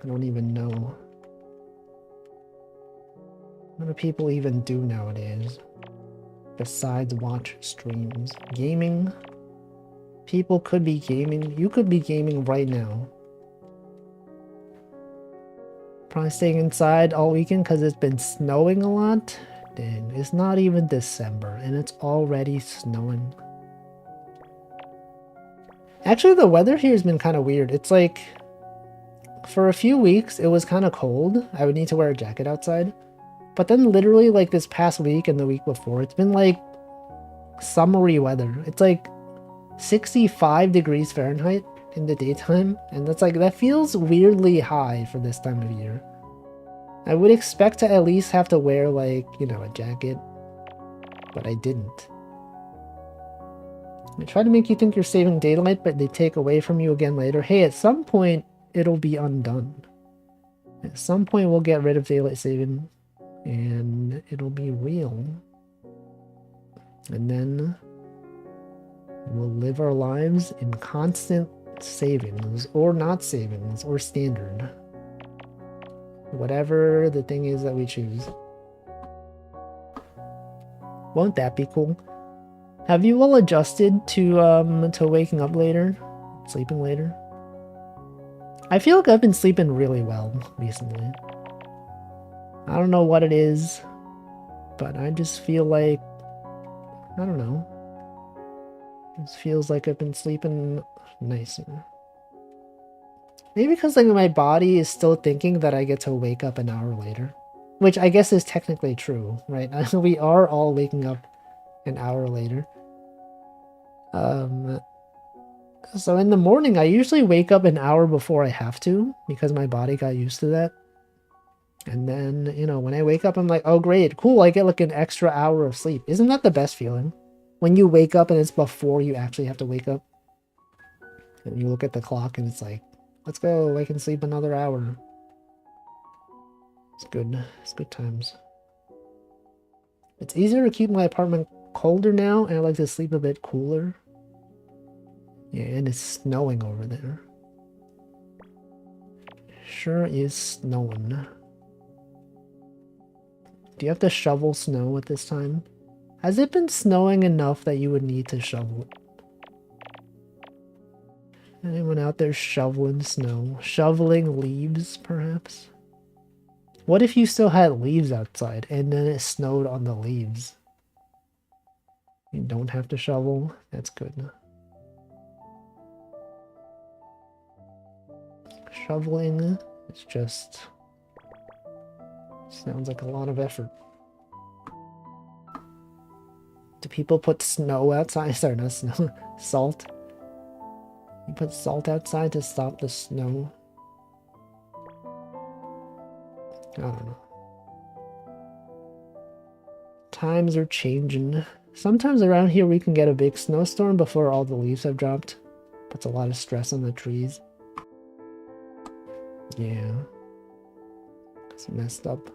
I don't even know. What do people even do nowadays? Besides watch streams. Gaming? People could be gaming. You could be gaming right now. Probably staying inside all weekend because it's been snowing a lot. Dang, it's not even December and it's already snowing. Actually, the weather here has been kind of weird. It's like, for a few weeks, it was kind of cold. I would need to wear a jacket outside. But then literally like this past week and the week before, it's been like summery weather. It's like 65 degrees Fahrenheit in the daytime. And that's like, that feels weirdly high for this time of year. I would expect to at least have to wear like, you know, a jacket. But I didn't. They try to make you think you're saving daylight, but they take away from you again later. Hey, at some point, it'll be undone. At some point, we'll get rid of daylight saving. And it'll be real. And then we'll live our lives in constant savings, or not savings, or standard. Whatever the thing is that we choose. Won't that be cool? Have you all adjusted to waking up later? Sleeping later? I feel like I've been sleeping really well recently. I don't know what it is, but I just feel like, I don't know. It feels like I've been sleeping nicer. Maybe because like my body is still thinking that I get to wake up an hour later. Which I guess is technically true, right? We are all waking up an hour later. So in the morning, I usually wake up an hour before I have to, because my body got used to that. And then, you know, when I wake up, I'm like, oh, great, cool, I get like an extra hour of sleep. Isn't that the best feeling? When you wake up and it's before you actually have to wake up. And you look at the clock and it's like, let's go, I can sleep another hour. It's good. It's good times. It's easier to keep my apartment colder now, and I like to sleep a bit cooler. Yeah, and it's snowing over there. Sure is snowing. Do you have to shovel snow at this time? Has it been snowing enough that you would need to shovel it? Anyone out there shoveling snow? Shoveling leaves, perhaps? What if you still had leaves outside and then it snowed on the leaves? You don't have to shovel? That's good. Shoveling is just... sounds like a lot of effort. Do people put snow outside? Sorry, not snow. Salt. You put salt outside to stop the snow? I don't know. Times are changing. Sometimes around here we can get a big snowstorm before all the leaves have dropped. Puts a lot of stress on the trees. Yeah. It's messed up.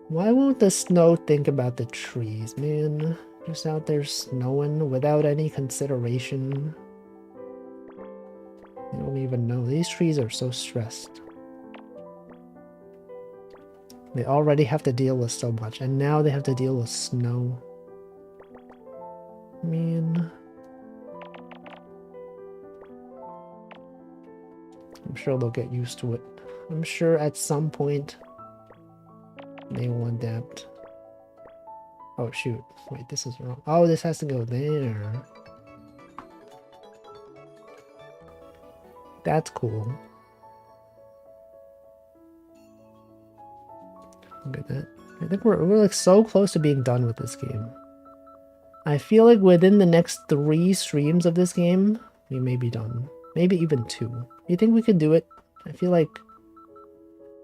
Why won't the snow think about the trees, man? Just out there snowing without any consideration. They don't even know. These trees are so stressed. They already have to deal with so much, and now they have to deal with snow. Man. I'm sure they'll get used to it. I'm sure at some point they will adapt. Oh shoot, wait, this is wrong. Oh, this has to go there. That's cool. Look at that. I think we're like so close to being done with this game. I feel like within the next 3 streams of this game, we may be done. Maybe even 2. You think we could do it? I feel like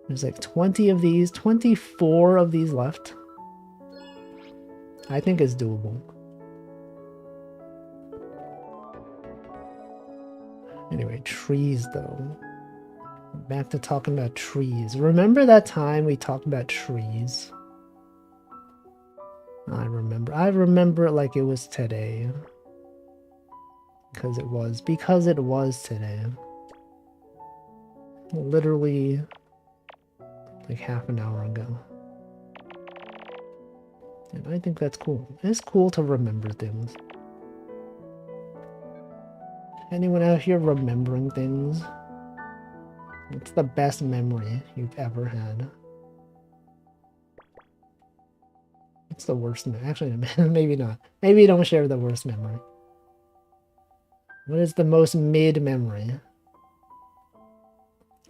there's like 20 of these, 24 of these left. I think it's doable. Anyway, trees though. Back to talking about trees. Remember that time we talked about trees? I remember it like it was today. Because it was today. Literally like half an hour ago. And I think that's cool. It's cool to remember things. Anyone out here remembering things? What's the best memory you've ever had? What's the worst memory? Actually, maybe not. Maybe don't share the worst memory. What is the most mid memory?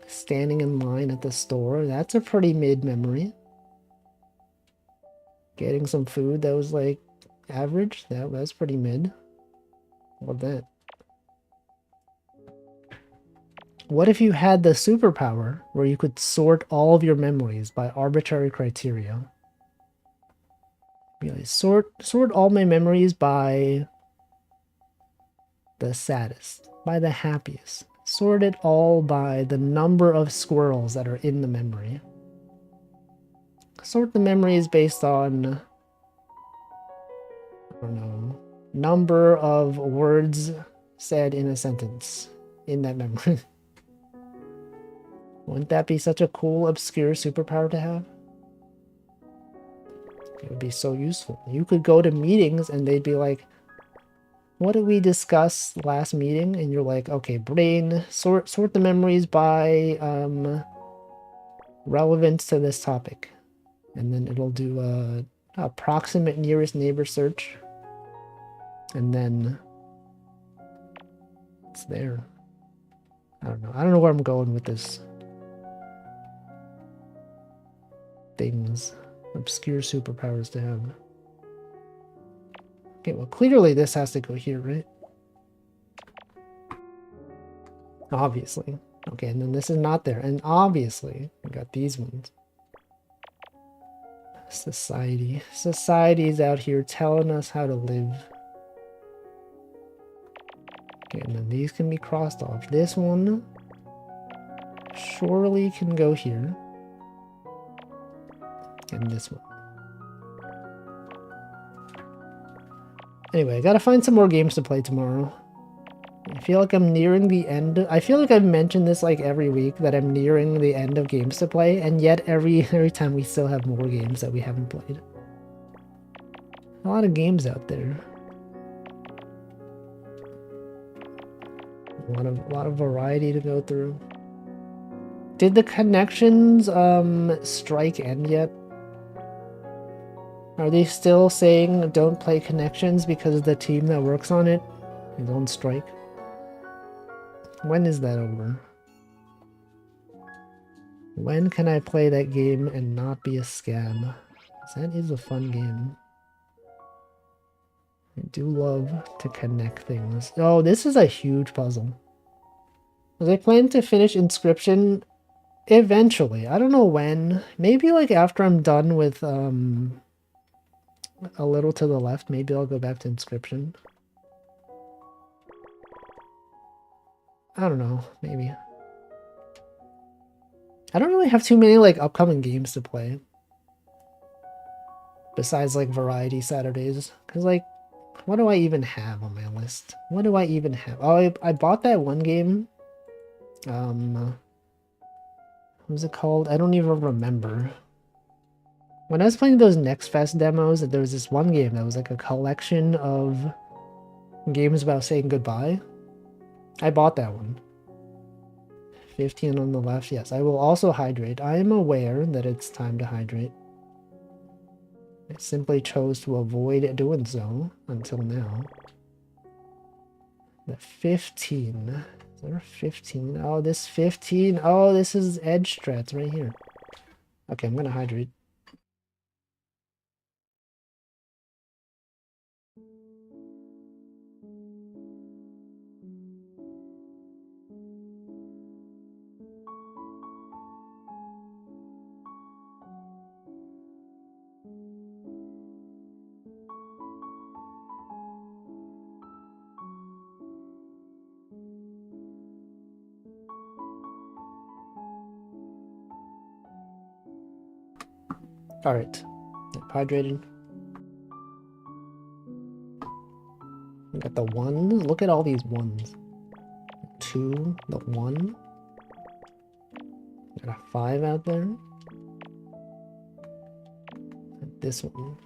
Standing in line at the store. That's a pretty mid memory. Getting some food that was like average. That's pretty mid. Love that. What if you had the superpower where you could sort all of your memories by arbitrary criteria? Really, sort all my memories by the saddest, by the happiest. Sort it all by the number of squirrels that are in the memory. Sort the memories based on, I don't know, number of words said in a sentence in that memory. Wouldn't that be such a cool, obscure superpower to have? It would be so useful. You could go to meetings and they'd be like, what did we discuss last meeting? And you're like, okay, brain, sort the memories by relevance to this topic. And then it'll do a approximate nearest neighbor search. And then it's there. I don't know where I'm going with this. Things. Obscure superpowers to have. Okay, well clearly this has to go here, right? Obviously. Okay, and then this is not there. And obviously, we got these ones. Society. Society's out here telling us how to live. Okay, and then these can be crossed off. This one surely can go here. And this one. Anyway, I gotta find some more games to play tomorrow. I feel like I'm nearing the end. I feel like I've mentioned this like every week, that I'm nearing the end of games to play, and yet every time we still have more games that we haven't played. A lot of games out there. A lot of variety to go through. Did the connections strike end yet? Are they still saying don't play connections because the team that works on it is on strike? When is that over? When can I play that game and not be a scab? That is a fun game. I do love to connect things. Oh, this is a huge puzzle. I plan to finish Inscription eventually. I don't know when. Maybe like after I'm done with A Little to the Left, maybe I'll go back to Inscription. I don't know, maybe. I don't really have too many like upcoming games to play. Besides like variety Saturdays. Because like, what do I even have on my list? What do I even have? Oh, I bought that one game. What was it called? I don't even remember. When I was playing those Next Fest demos, there was this one game that was like a collection of games about saying goodbye. I bought that one. 15 on the left. Yes, I will also hydrate. I am aware that it's time to hydrate. I simply chose to avoid doing so until now. The 15. Is there a 15? Oh, this 15. Oh, this is edge strats right here. Okay, I'm gonna hydrate. Alright. Hydrated. We got the ones. Look at all these ones. 2, the 1. Got a 5 out there. This one.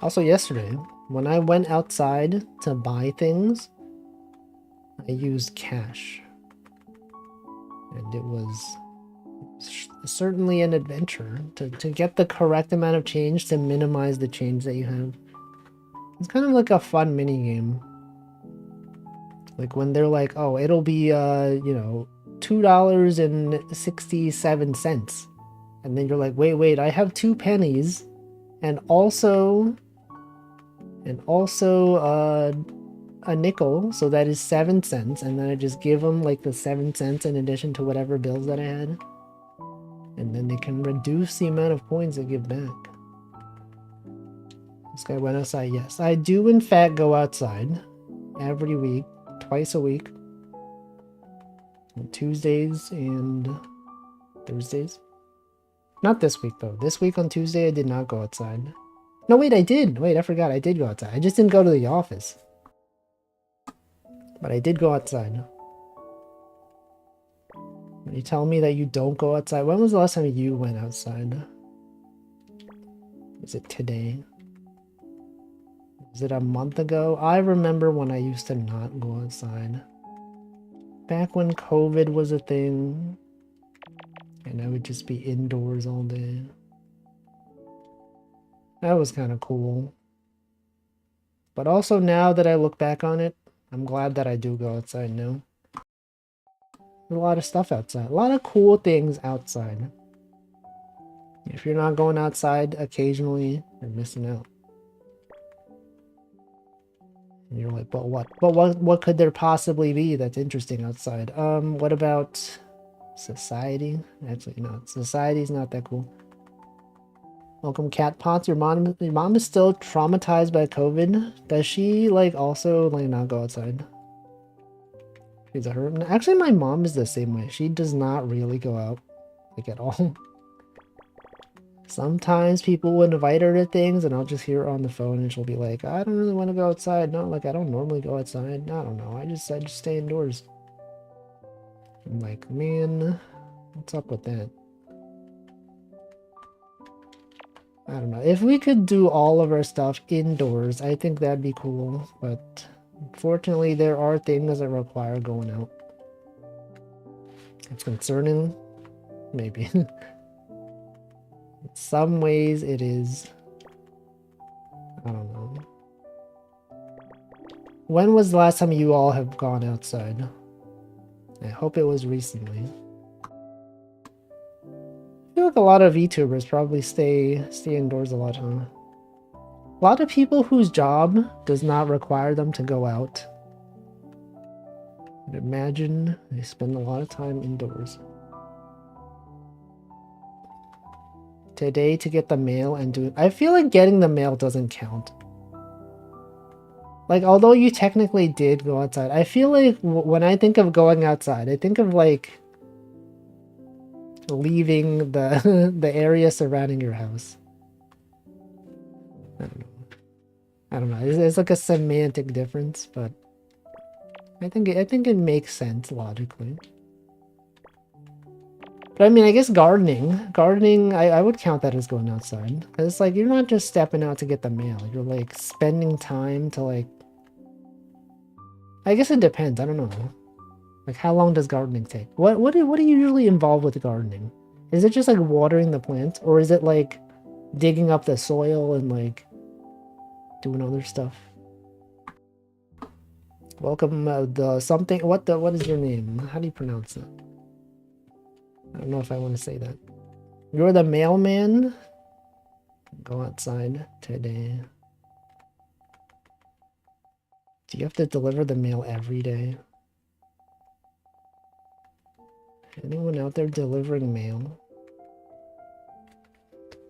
Also yesterday, when I went outside to buy things, I used cash. And it was certainly an adventure to get the correct amount of change to minimize the change that you have. It's kind of like a fun mini game. Like when they're like, oh, it'll be, you know, $2.67. And then you're like, wait, I have 2 pennies and also a nickel, so that is 7 cents. And then I just give them like the 7 cents in addition to whatever bills that I had. And then they can reduce the amount of coins they give back. This guy went outside. Yes, I do in fact go outside every week, twice a week. On Tuesdays and Thursdays. Not this week though. This week on Tuesday I did not go outside. No, wait, I did. Wait, I forgot. I did go outside. I just didn't go to the office. But I did go outside. When you tell me that you don't go outside, when was the last time you went outside? Is it today? Is it a month ago? I remember when I used to not go outside. Back when COVID was a thing. And I would just be indoors all day. That was kind of cool. But also now that I look back on it, I'm glad that I do go outside now. There's a lot of stuff outside. A lot of cool things outside. If you're not going outside occasionally, you're missing out. And you're like, but what? But what could there possibly be that's interesting outside? What about society? Actually, no. Society's not that cool. Welcome, Cat Pots. Your mom is still traumatized by COVID. Does she like also like not go outside? Is it her? Actually, my mom is the same way. She does not really go out like at all. Sometimes people will invite her to things and I'll just hear her on the phone and she'll be like, I don't really want to go outside. No, like I don't normally go outside. I don't know. I just stay indoors. I'm like, man, what's up with that? I don't know. If we could do all of our stuff indoors, I think that'd be cool. But unfortunately, there are things that require going out. It's concerning. Maybe. In some ways, it is. I don't know. When was the last time you all have gone outside? I hope it was recently. I feel like a lot of VTubers probably stay indoors a lot, huh? A lot of people whose job does not require them to go out. But imagine they spend a lot of time indoors. Today to get the mail and do it. I feel like getting the mail doesn't count. Like, although you technically did go outside, I feel like when I think of going outside, I think of like leaving the area surrounding your house. I don't know. It's like a semantic difference, but I think it makes sense logically. But I mean, I guess gardening, I would count that as going outside. Because it's like, you're not just stepping out to get the mail. You're like spending time to like, I guess it depends. I don't know. Like, how long does gardening take? What do you usually involve with gardening? Is it just like watering the plants, or is it like digging up the soil and like doing other stuff? Welcome, the something. What is your name? How do you pronounce that? I don't know if I want to say that. You're the mailman? Go outside today. Do you have to deliver the mail every day? Anyone out there delivering mail?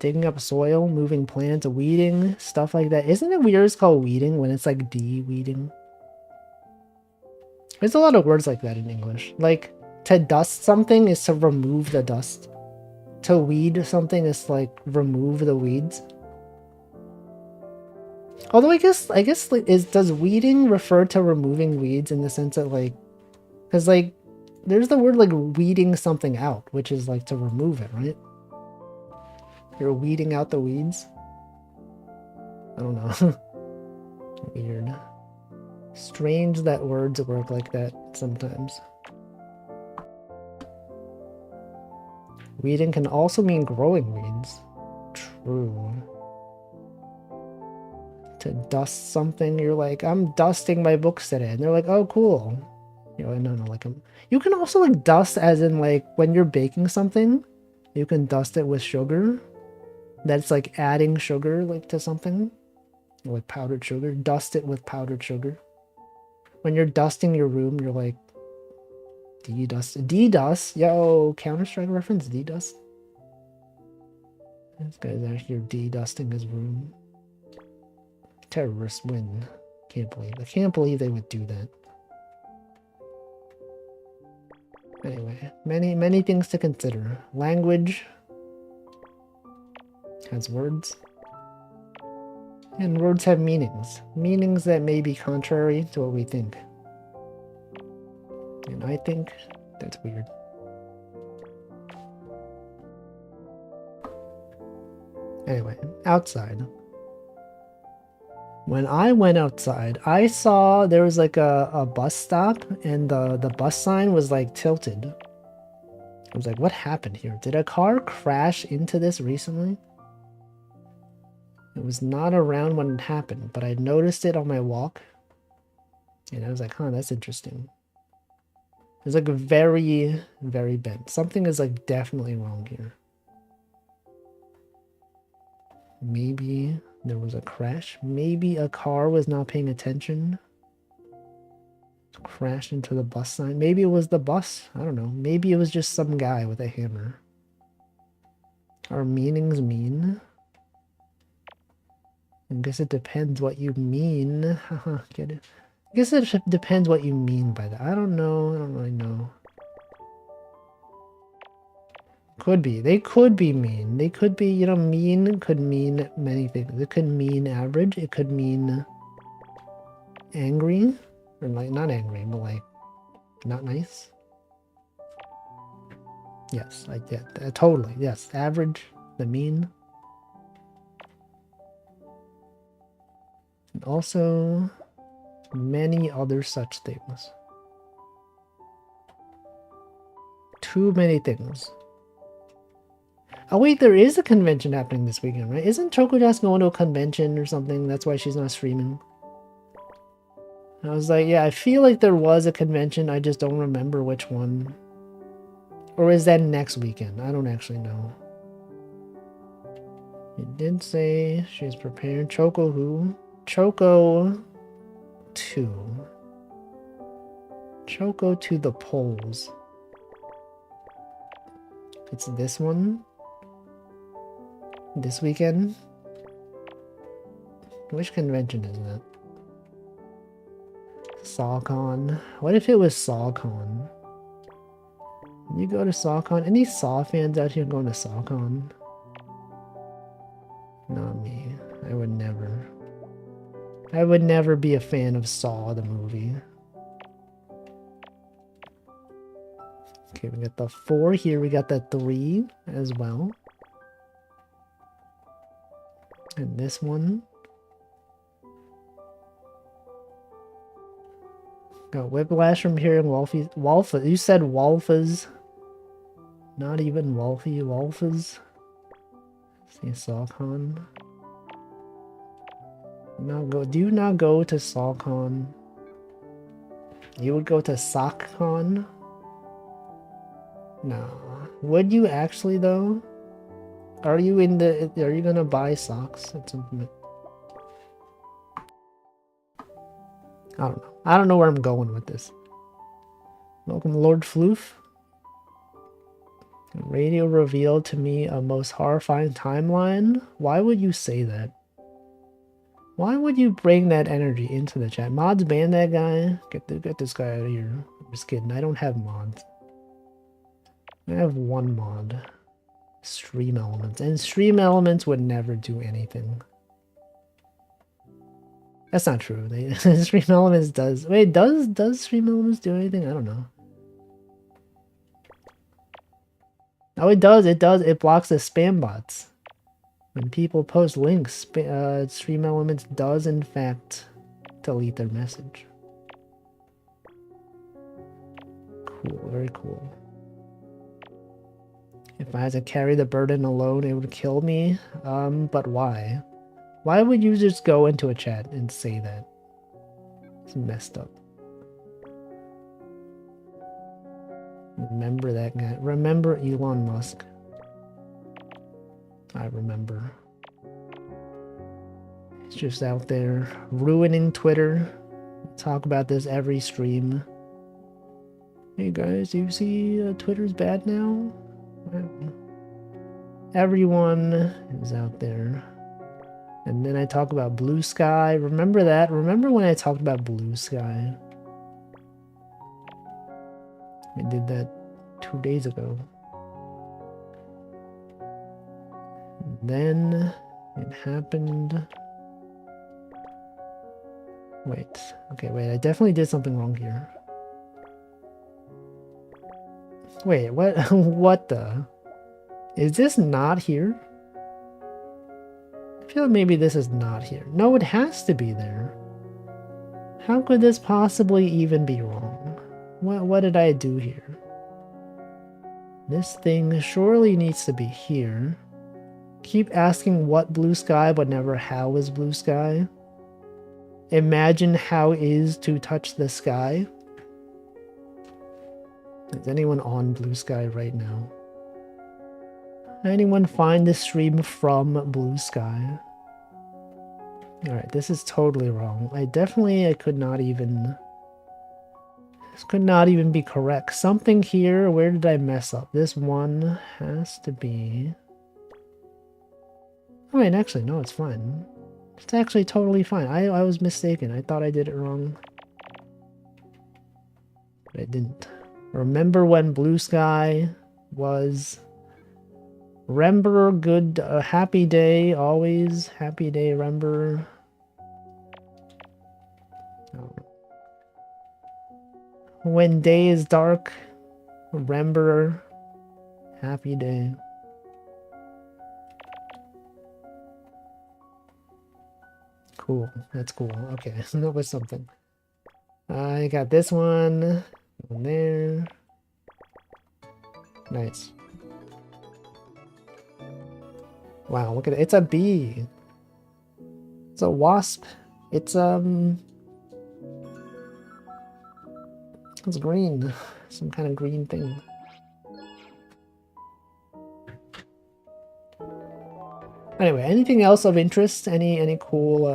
Digging up soil, moving plants, weeding, stuff like that. Isn't it weird it's called weeding when it's like de-weeding? There's a lot of words like that in English. Like, to dust something is to remove the dust. To weed something is like remove the weeds. Although I guess like, does weeding refer to removing weeds in the sense that like, because like there's the word like weeding something out, which is like to remove it, right? You're weeding out the weeds. I don't know. Weird. Strange that words work like that sometimes. Weeding can also mean growing weeds. True. To dust something, you're like, I'm dusting my books today. And they're like, oh, cool. You know, no, like, you can also like dust as in like when you're baking something, you can dust it with sugar. That's like adding sugar like to something. Like powdered sugar. Dust it with powdered sugar. When you're dusting your room, you're like, de-dust. De-dust? Yo, Counter-Strike reference? De-dust? This guy's out here de-dusting his room. Terrorists win. I can't believe they would do that. Anyway, many things to consider. Language has words. And words have meanings. Meanings that may be contrary to what we think. And I think that's weird. Anyway, outside. When I went outside, I saw there was like a bus stop and the bus sign was like tilted. I was like, what happened here? Did a car crash into this recently? It was not around when it happened, but I noticed it on my walk. And I was like, huh, that's interesting. It's like very, very bent. Something is like definitely wrong here. Maybe there was a crash. Maybe a car was not paying attention. Crashed into the bus sign. Maybe it was the bus. I don't know. Maybe it was just some guy with a hammer. Are meanings mean? I guess it depends what you mean. Get it? I guess it depends what you mean by that. I don't know. I don't really know. Could be. They could be mean. They could be, you know, mean could mean many things. It could mean average. It could mean angry. Or like, not angry, but like, not nice. Yes, I get that. Totally. Yes. Average, the mean. And also many other such things. Too many things. Oh wait, there is a convention happening this weekend, right? Isn't Chocojas going to a convention or something? That's why she's not streaming. I was like, yeah, I feel like there was a convention. I just don't remember which one. Or is that next weekend? I don't actually know. It did say she's prepared. Choco who? Choco 2. Choco to the polls. It's this one. This weekend? Which convention is that? SawCon. What if it was SawCon? You go to SawCon? Any Saw fans out here going to SawCon? Not me. I would never. I would never be a fan of Saw, the movie. Okay, we got the 4 here. We got the 3 as well. And this one. Got whiplash from hearing Wolfie. Wolfa. You said Wolfas. Not even Wolfie. Wolfas. See Salcon. Not go. Do you not go to Salcon? You would go to SockCon? No. Would you actually though? Are you in the? Are you gonna buy socks at some point? I don't know. I don't know where I'm going with this. Welcome, Lord Floof. Radio revealed to me a most horrifying timeline. Why would you say that? Why would you bring that energy into the chat? Mods ban that guy. Get this guy out of here. I'm just kidding. I don't have mods. I have one mod. Stream Elements. And Stream Elements would never do anything. That's not true. Stream Elements does. Wait, does Stream Elements do anything? I don't know. Oh, it does. It does. It blocks the spam bots. When people post links, Stream Elements does in fact delete their message. Cool. Very cool. If I had to carry the burden alone, it would kill me. But why? Why would you just go into a chat and say that? It's messed up. Remember that guy. Remember Elon Musk. I remember. He's just out there ruining Twitter. Talk about this every stream. Hey guys, do you see Twitter's bad now? Everyone is out there. And then I talk about Blue Sky. Remember that? Remember when I talked about Blue Sky? I did that 2 days ago. And then it happened. Wait. Okay, wait. I definitely did something wrong here. Wait, what? What the? Is this not here? I feel like maybe this is not here. No, it has to be there. How could this possibly even be wrong? What did I do here? This thing surely needs to be here. Keep asking what Blue Sky, but never how is Blue Sky. Imagine how is to touch the sky. Is anyone on Blue Sky right now? Anyone find the stream from Blue Sky? Alright, this is totally wrong. I could not even... This could not even be correct. Something here, where did I mess up? This one has to be... Oh wait, actually, no, it's fine. It's actually totally fine. I was mistaken. I thought I did it wrong. But I didn't. Remember when Blue Sky was... Remember, good, happy day, always. Happy day, remember. Oh. When day is dark, remember, happy day. Cool, that's cool. Okay, that was something. I got this one there. Nice. Wow, look at it. It's a bee. It's a wasp. It's green. Some kind of green thing. Anyway, anything else of interest? Any cool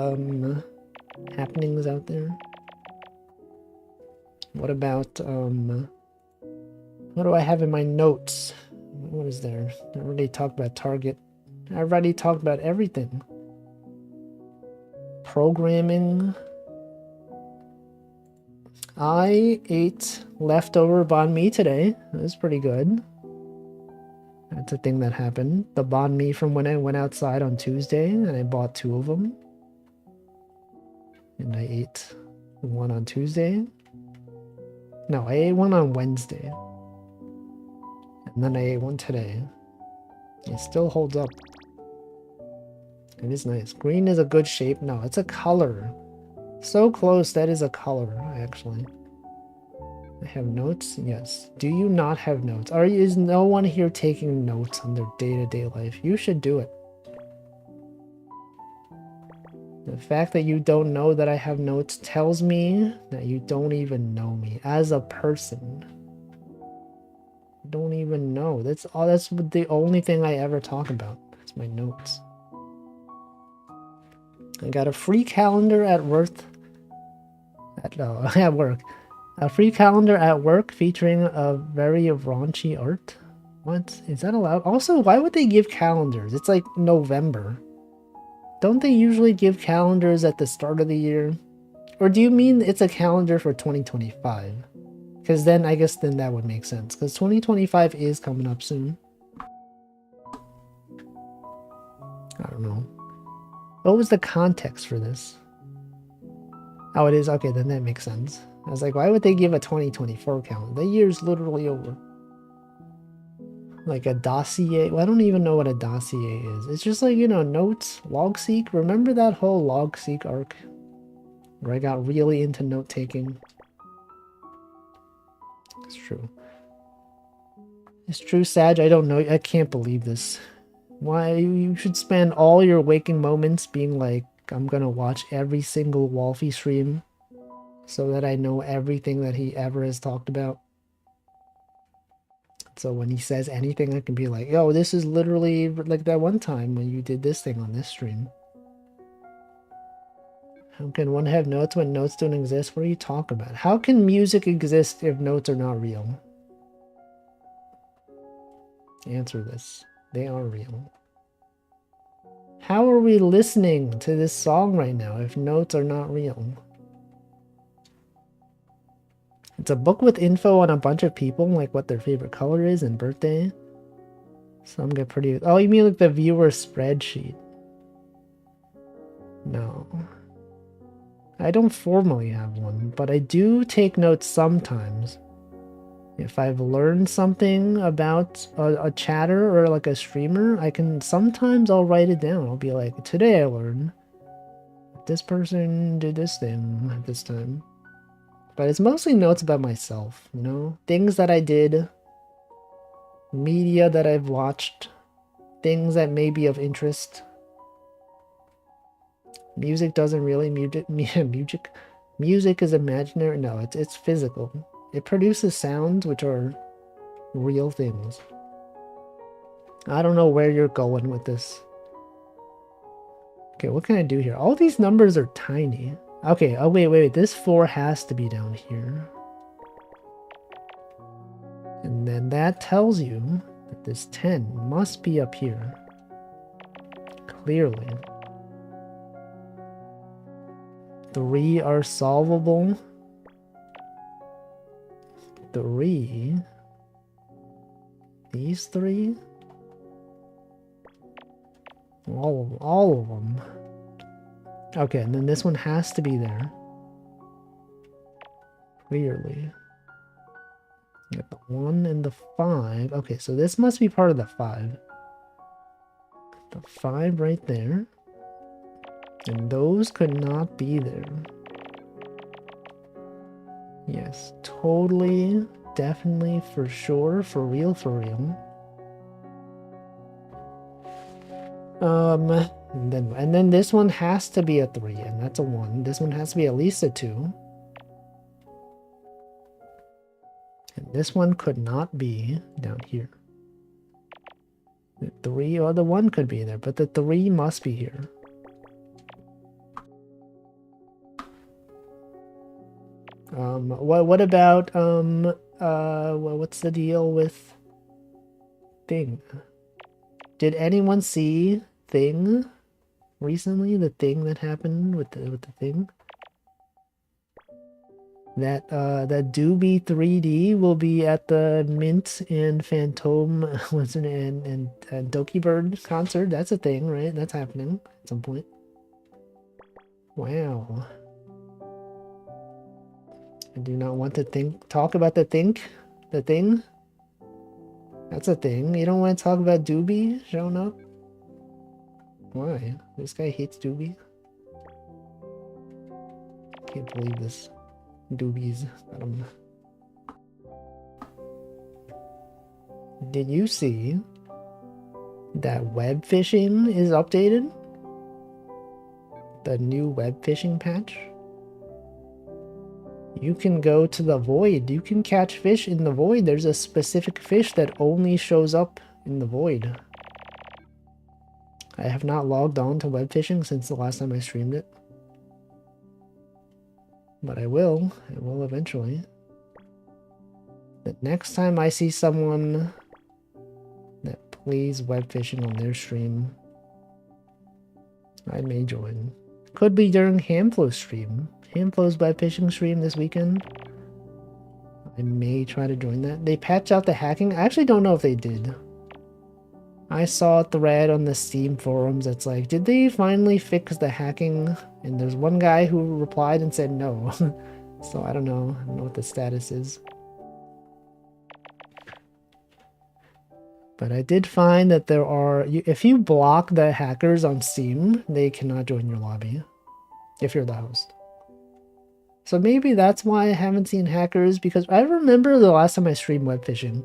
happenings out there? What about what do I have in my notes? What is there? I already talked about Target. I already talked about everything. Programming. I ate leftover banh mi today. It was pretty good. That's a thing that happened. The banh mi from when I went outside on Tuesday, and I bought 2 of them. And I ate one on Tuesday. No, I ate one on Wednesday. And then I ate one today. It still holds up. It is nice. Green is a good shape. No, it's a color. So close, that is a color, actually. I have notes? Yes. Do you not have notes? Is no one here taking notes on their day-to-day life? You should do it. The fact that you don't know that I have notes tells me that you don't even know me as a person. You don't even know. That's the only thing I ever talk about. That's my notes. I got a free calendar at work. At work. A free calendar at work featuring a very raunchy art. What? Is that allowed? Also, why would they give calendars? It's like November. Don't they usually give calendars at the start of the year? Or do you mean it's a calendar for 2025? Because then, I guess then that would make sense. Because 2025 is coming up soon. I don't know. What was the context for this? Oh, it is? Okay, then that makes sense. I was like, why would they give a 2024 calendar? The year's literally over. Like a dossier. Well, I don't even know what a dossier is. It's just like, you know, notes, log seek. Remember that whole log seek arc? Where I got really into note taking. It's true. It's true, Sag. I don't know. I can't believe this. Why? You should spend all your waking moments being like, I'm gonna watch every single Wolfie stream so that I know everything that he ever has talked about. So when he says anything, I can be like, yo, this is literally like that one time when you did this thing on this stream. How can one have notes when notes don't exist? What are you talking about? How can music exist if notes are not real? Answer this. They are real. How are we listening to this song right now if notes are not real? It's a book with info on a bunch of people, like what their favorite color is and birthday. Some get pretty... Oh, you mean like the viewer spreadsheet? No. I don't formally have one, but I do take notes sometimes. If I've learned something about a chatter or like a streamer, sometimes I'll write it down. I'll be like, today I learned this person did this thing at this time. But it's mostly notes about myself, you know? Things that I did, media that I've watched, things that may be of interest. Music doesn't really... Music is imaginary. No, it's physical. It produces sounds which are real things. I don't know where you're going with this. Okay, what can I do here? All these numbers are tiny. Okay, oh wait. This 4 has to be down here. And then that tells you that this 10 must be up here. Clearly. 3 are solvable. 3. These 3? All of them. Okay, and then this one has to be there. Clearly. You got the 1 and the 5. Okay, so this must be part of the 5. The 5 right there. And those could not be there. Yes, totally, definitely, for sure, for real, for real. And then this one has to be a 3, and that's a 1. This one has to be at least a 2. And this one could not be down here. The 3 or the 1 could be there, but the 3 must be here. What about, what's the deal with Thing? Did anyone see Thing recently? The thing that happened with the Thing? That Doobie 3D will be at the Mint and Phantom and Doki Bird concert. That's a thing, right? That's happening at some point. Wow. I do not want to talk about the thing. That's a thing. You don't want to talk about Doobie showing up? Why? This guy hates Doobie? Can't believe this. Doobies. Did you see that web fishing is updated? The new web fishing patch? You can go to the void. You can catch fish in the void. There's a specific fish that only shows up in the void. I have not logged on to web fishing since the last time I streamed it. But I will. I will eventually. The next time I see someone that plays web fishing on their stream, I may join. Could be during Hamflow's stream. Hamflow's web fishing stream this weekend. I may try to join that. They patched out the hacking. I actually don't know if they did. I saw a thread on the Steam forums that's like, did they finally fix the hacking? And there's one guy who replied and said no. So I don't know. I don't know what the status is. But I did find that there are... if you block the hackers on Steam, they cannot join your lobby. If you're the host. So maybe that's why I haven't seen hackers, because I remember the last time I streamed web fishing,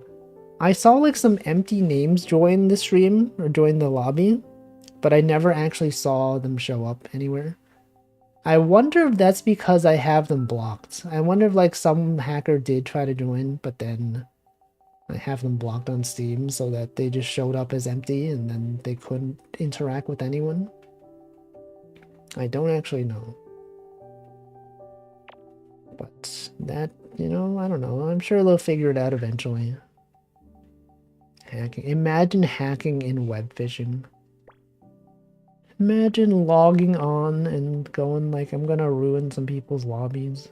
I saw like some empty names join the stream or join the lobby, but I never actually saw them show up anywhere. I wonder if that's because I have them blocked. I wonder if like some hacker did try to join, but then I have them blocked on Steam so that they just showed up as empty and then they couldn't interact with anyone. I don't actually know. But that, you know, I don't know. I'm sure they'll figure it out eventually. Hacking. Imagine hacking in web fishing. Imagine logging on and going like, I'm gonna ruin some people's lobbies.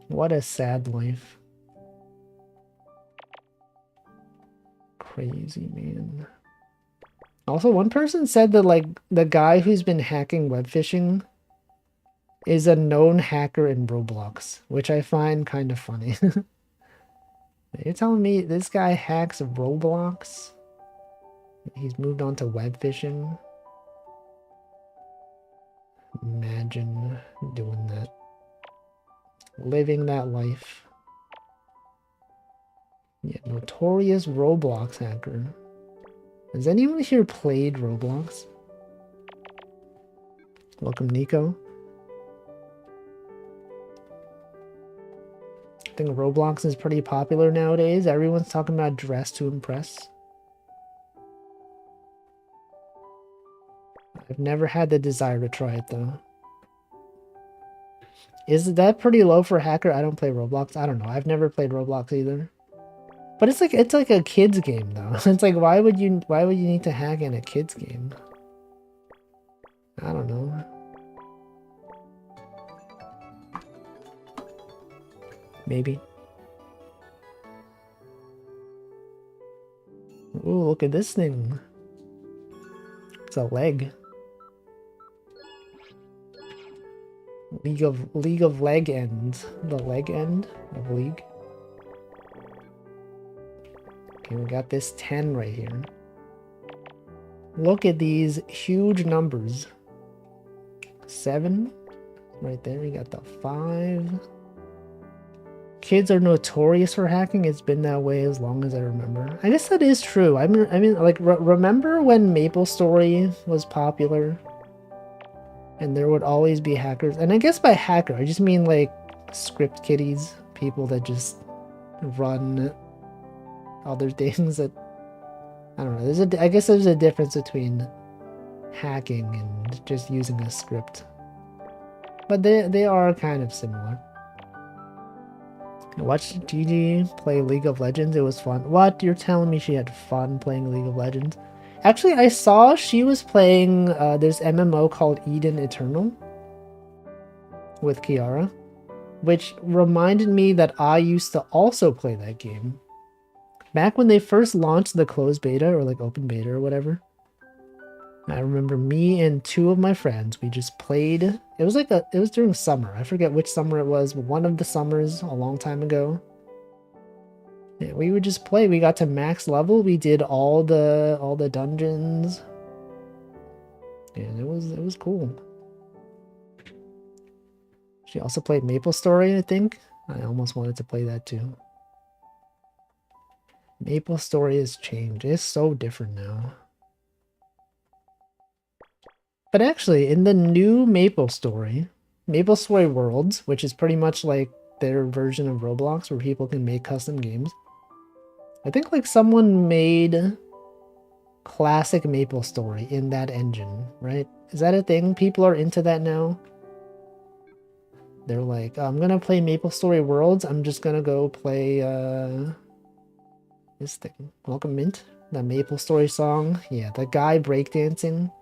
What a sad life. Crazy, man. Also, one person said that like the guy who's been hacking web fishing is a known hacker in Roblox, which I find kind of funny. You're telling me this guy hacks Roblox? He's moved on to web fishing? Imagine doing that. Living that life. Yeah, notorious Roblox hacker. Has anyone here played Roblox? Welcome, Nico. I think Roblox is pretty popular nowadays. Everyone's talking about dress to impress. I've never had the desire to try it though. Is that pretty low for a hacker? I don't play Roblox. I don't know. I've never played Roblox either. But it's like a kid's game though. It's like why would you need to hack in a kid's game? I don't know. Maybe. Ooh, look at this thing. It's a leg. League of leg ends. The leg end of League. Okay, we got this 10 right here. Look at these huge numbers. 7 right there. We got the 5. Kids are notorious for hacking. It's been that way as long as I remember. I guess that is true. I mean, like, remember when MapleStory was popular? And there would always be hackers. And I guess by hacker, I just mean, like, script kiddies. People that just run other things that... I don't know. I guess there's a difference between hacking and just using a script. But they are kind of similar. I watched Gigi play League of Legends. It was fun. What? You're telling me she had fun playing League of Legends? Actually, I saw she was playing this MMO called Eden Eternal with Kiara, which reminded me that I used to also play that game. Back when they first launched the closed beta or like open beta or whatever. I remember me and 2 of my friends, we just played. It was during summer. I forget which summer it was, but one of the summers a long time ago. Yeah, we would just play. We got to max level. We did all the dungeons. And it was cool. She also played MapleStory, I think. I almost wanted to play that too. Maple Story has changed. It's so different now. But actually, in the new Maple Story Worlds, which is pretty much like their version of Roblox where people can make custom games, I think like someone made classic Maple Story in that engine, right? Is that a thing? People are into that now? They're like, I'm gonna play Maple Story Worlds, I'm just gonna go play this thing. Welcome Mint? The Maple Story song. Yeah, the guy breakdancing.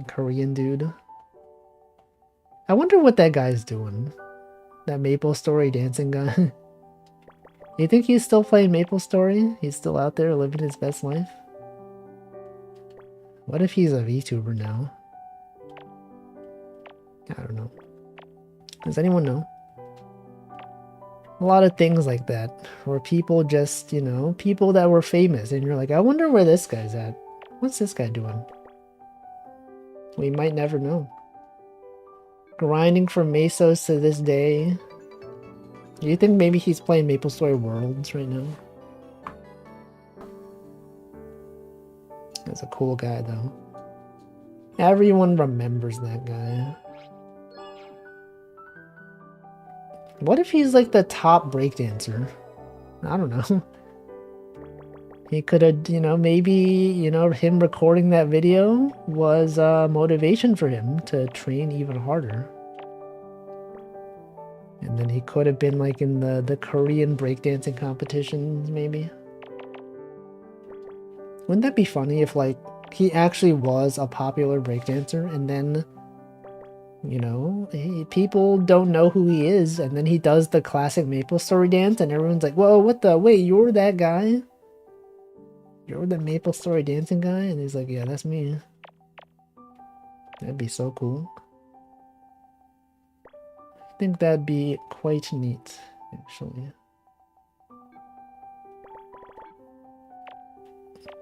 Korean dude. I wonder what that guy's doing. That Maple Story dancing guy. You think he's still playing Maple Story? He's still out there living his best life? What if he's a VTuber now? I don't know. Does anyone know? A lot of things like that, where people just, you know, people that were famous, and you're like, I wonder where this guy's at. What's this guy doing? We might never know. Grinding for Mesos to this day. Do you think maybe he's playing Maple Story Worlds right now? That's a cool guy, though. Everyone remembers that guy. What if he's like the top breakdancer? I don't know. He could have, you know, maybe, you know, him recording that video was motivation for him to train even harder. And then he could have been like in the Korean breakdancing competitions, maybe. Wouldn't that be funny if like he actually was a popular breakdancer and then, you know, people don't know who he is, and then he does the classic Maple Story dance and everyone's like, whoa, what the, wait, you're that guy? You're the Maple Story dancing guy? And he's like, yeah, that's me. That'd be so cool. I think that'd be quite neat, actually.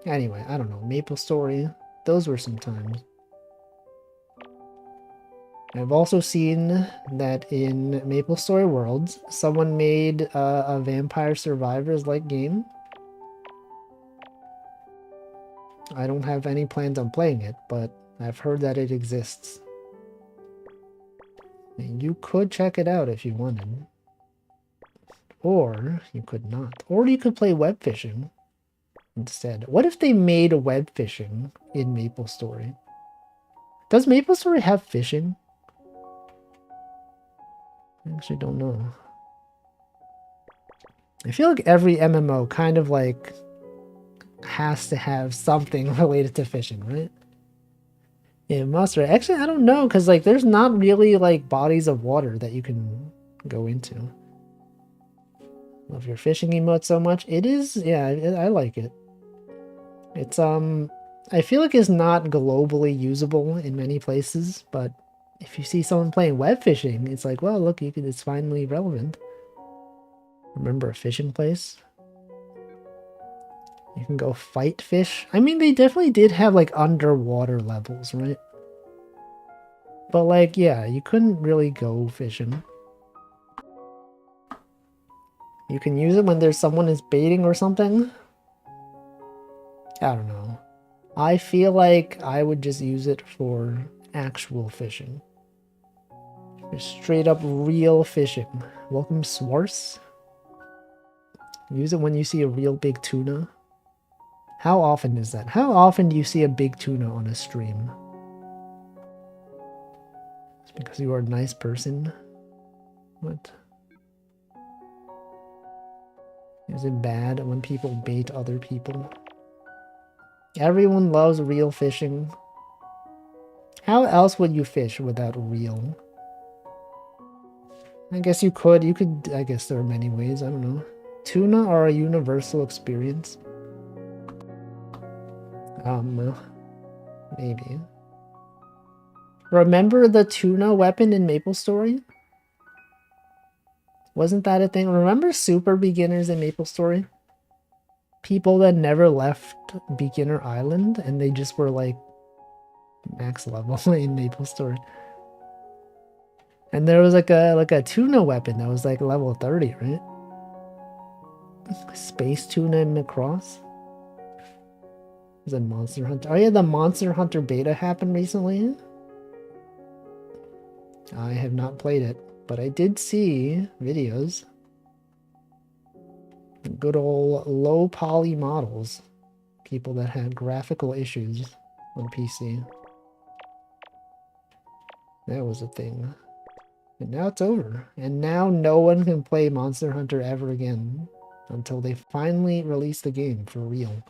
Anyway, I don't know. Maple Story. Those were some times. I've also seen that in Maple Story Worlds, someone made a Vampire Survivors-like game. I don't have any plans on playing it, but I've heard that it exists. And you could check it out if you wanted. Or you could not. Or you could play web fishing instead. What if they made web fishing in Maple Story? Does Maple Story have fishing? I actually don't know. I feel like every MMO kind of like has to have something related to fishing, right? It must, right? Actually, I don't know, because like there's not really like bodies of water that you can go into. Love your fishing emote so much. It is, yeah, I like it. It's I feel like it's not globally usable in many places, but if you see someone playing web fishing, it's like, well, look, you can, it's finally relevant. Remember a fishing place? You can go fight fish. I mean, they definitely did have like underwater levels, right? But like, yeah, you couldn't really go fishing. You can use it when there's someone is baiting or something. I don't know. I feel like I would just use it for actual fishing. Just straight up real fishing. Welcome, Swarce. Use it when you see a real big tuna. How often is that? How often do you see a big tuna on a stream? It's because you are a nice person? What? Is it bad when people bait other people? Everyone loves real fishing. How else would you fish without real? I guess you could, I guess there are many ways, I don't know. Tuna are a universal experience. Maybe. Remember the tuna weapon in Maple Story? Wasn't that a thing? Remember super beginners in Maple Story? People that never left Beginner Island and they just were like max level in Maple Story. And there was like a tuna weapon that was like level 30, right? Space Tuna and Macross? Is it Monster Hunter? Oh yeah, the Monster Hunter beta happened recently. I have not played it, but I did see videos. Good old low poly models. People that had graphical issues on PC. That was a thing. And now it's over. And now no one can play Monster Hunter ever again until they finally release the game for real.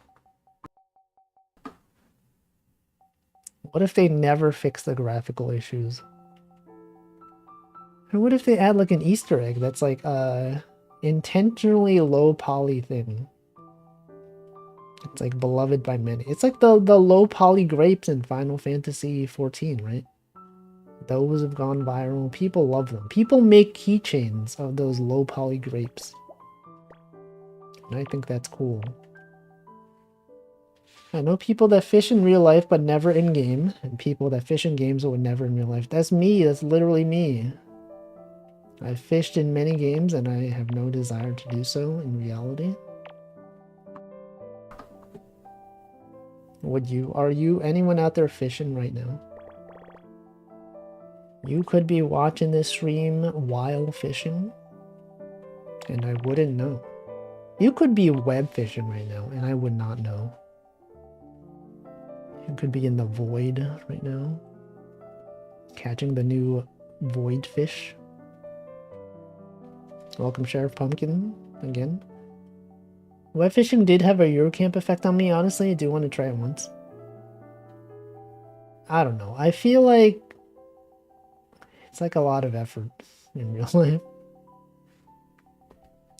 What if they never fix the graphical issues? Or what if they add like an Easter egg that's like a intentionally low poly thing? It's like beloved by many. It's like the low poly grapes in Final Fantasy XIV, right? Those have gone viral. People love them. People make keychains of those low poly grapes. And I think that's cool. I know people that fish in real life but never in game, and people that fish in games but would never in real life. That's me. That's literally me. I've fished in many games and I have no desire to do so in reality. Would you? Are you anyone out there fishing right now? You could be watching this stream while fishing, and I wouldn't know. You could be web fishing right now, and I would not know. You could be in the void right now, catching the new void fish. Welcome, Sheriff Pumpkin, again. Web fishing did have a Eurocamp effect on me, honestly. I do want to try it once. I don't know. I feel like it's like a lot of effort in real life.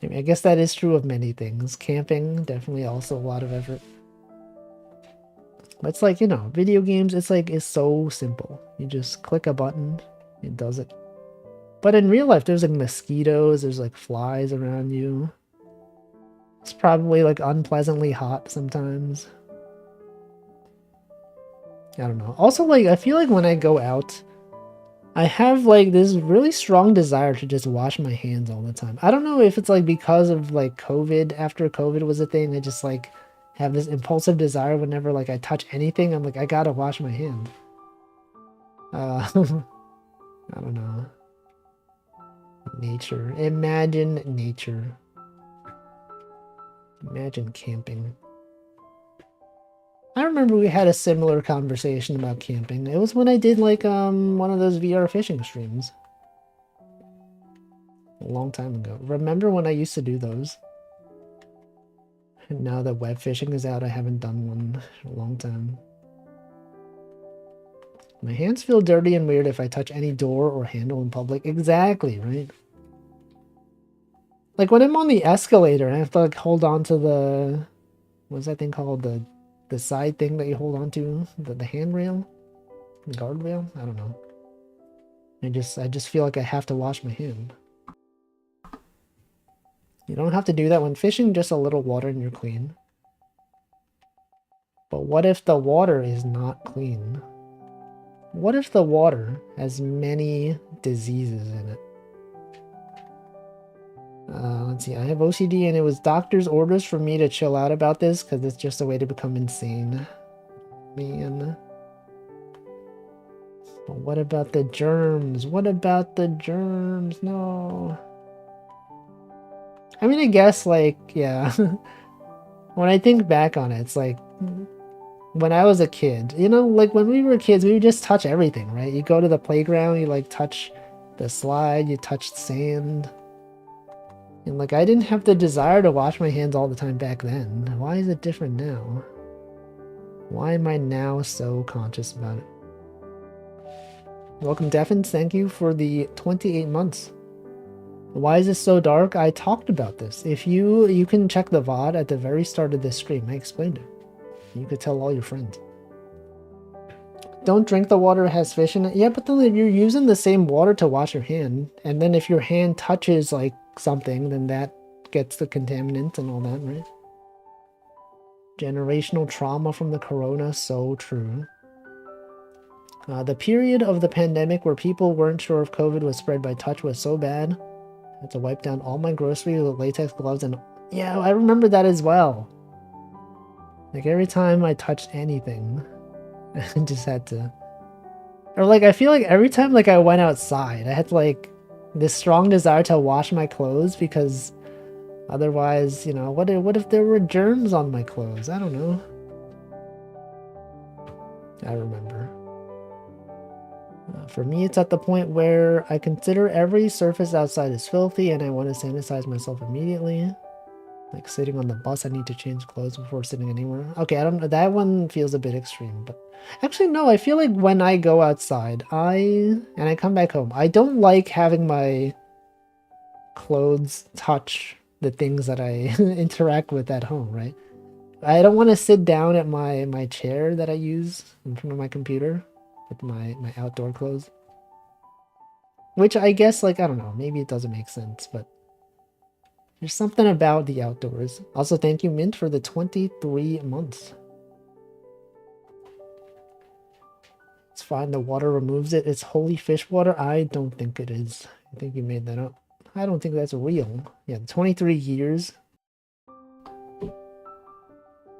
I mean, I guess that is true of many things. Camping, definitely also a lot of effort. But it's like, you know, video games, it's so simple. You just click a button, it does it. But in real life, there's like mosquitoes, there's like flies around you. It's probably like unpleasantly hot sometimes. I don't know. Also, like, I feel like when I go out, I have like this really strong desire to just wash my hands all the time. I don't know if it's like because of like COVID, after COVID was a thing, I just like have this impulsive desire whenever like I touch anything, I'm like, I gotta wash my hand. I don't know. Nature. Imagine nature. Imagine camping. I remember we had a similar conversation about camping. It was when I did like one of those VR fishing streams. A long time ago. Remember when I used to do those? And now that web fishing is out, I haven't done one in a long time. My hands feel dirty and weird if I touch any door or handle in public. Exactly, right? Like when I'm on the escalator and I have to like hold on to the... What's that thing called? The side thing that you hold on to? The handrail? The guardrail? I don't know. I just feel like I have to wash my hand. You don't have to do that when fishing, just a little water and you're clean. But what if the water is not clean? What if the water has many diseases in it? Let's see, I have OCD and it was doctor's orders for me to chill out about this because it's just a way to become insane. Man. But what about the germs? What about the germs? No. I mean, I guess, like, yeah. When I think back on it, it's like, when I was a kid, you know, like when we were kids, we would just touch everything, right? You go to the playground, you like touch the slide, you touch sand. And like, I didn't have the desire to wash my hands all the time back then. Why is it different now? Why am I now so conscious about it? Welcome, Devin. Thank you for the 28 months. Why is this so dark? I talked about this. If you can check the VOD at the very start of this stream. I explained it. You could tell all your friends. Don't drink the water that has fish in it. Yeah, but then if you're using the same water to wash your hand, and then if your hand touches like something, then that gets the contaminants and all that, right? Generational trauma from the corona, so true. The period of the pandemic where people weren't sure if COVID was spread by touch was so bad. I had to wipe down all my groceries with latex gloves and Yeah, I remember that as well. Like every time I touched anything, I just had to. Or like I feel like every time like I went outside, I had like this strong desire to wash my clothes because otherwise, you know, what if there were germs on my clothes? I don't know. I remember. For me, it's at the point where I consider every surface outside is filthy and I want to sanitize myself immediately. Like sitting on the bus, I need to change clothes before sitting anywhere. Okay, I don't know. That one feels a bit extreme, but actually, no, I feel like when I go outside, and I come back home, I don't like having my clothes touch the things that I interact with at home, right? I don't want to sit down at my chair that I use in front of my computer with my outdoor clothes. Which I guess, like, I don't know, maybe it doesn't make sense, but there's something about the outdoors. Also, thank you, Mint, for the 23 months. It's fine, the water removes it. It's holy fish water? I don't think it is. I think you made that up. I don't think that's real. Yeah, 23 years.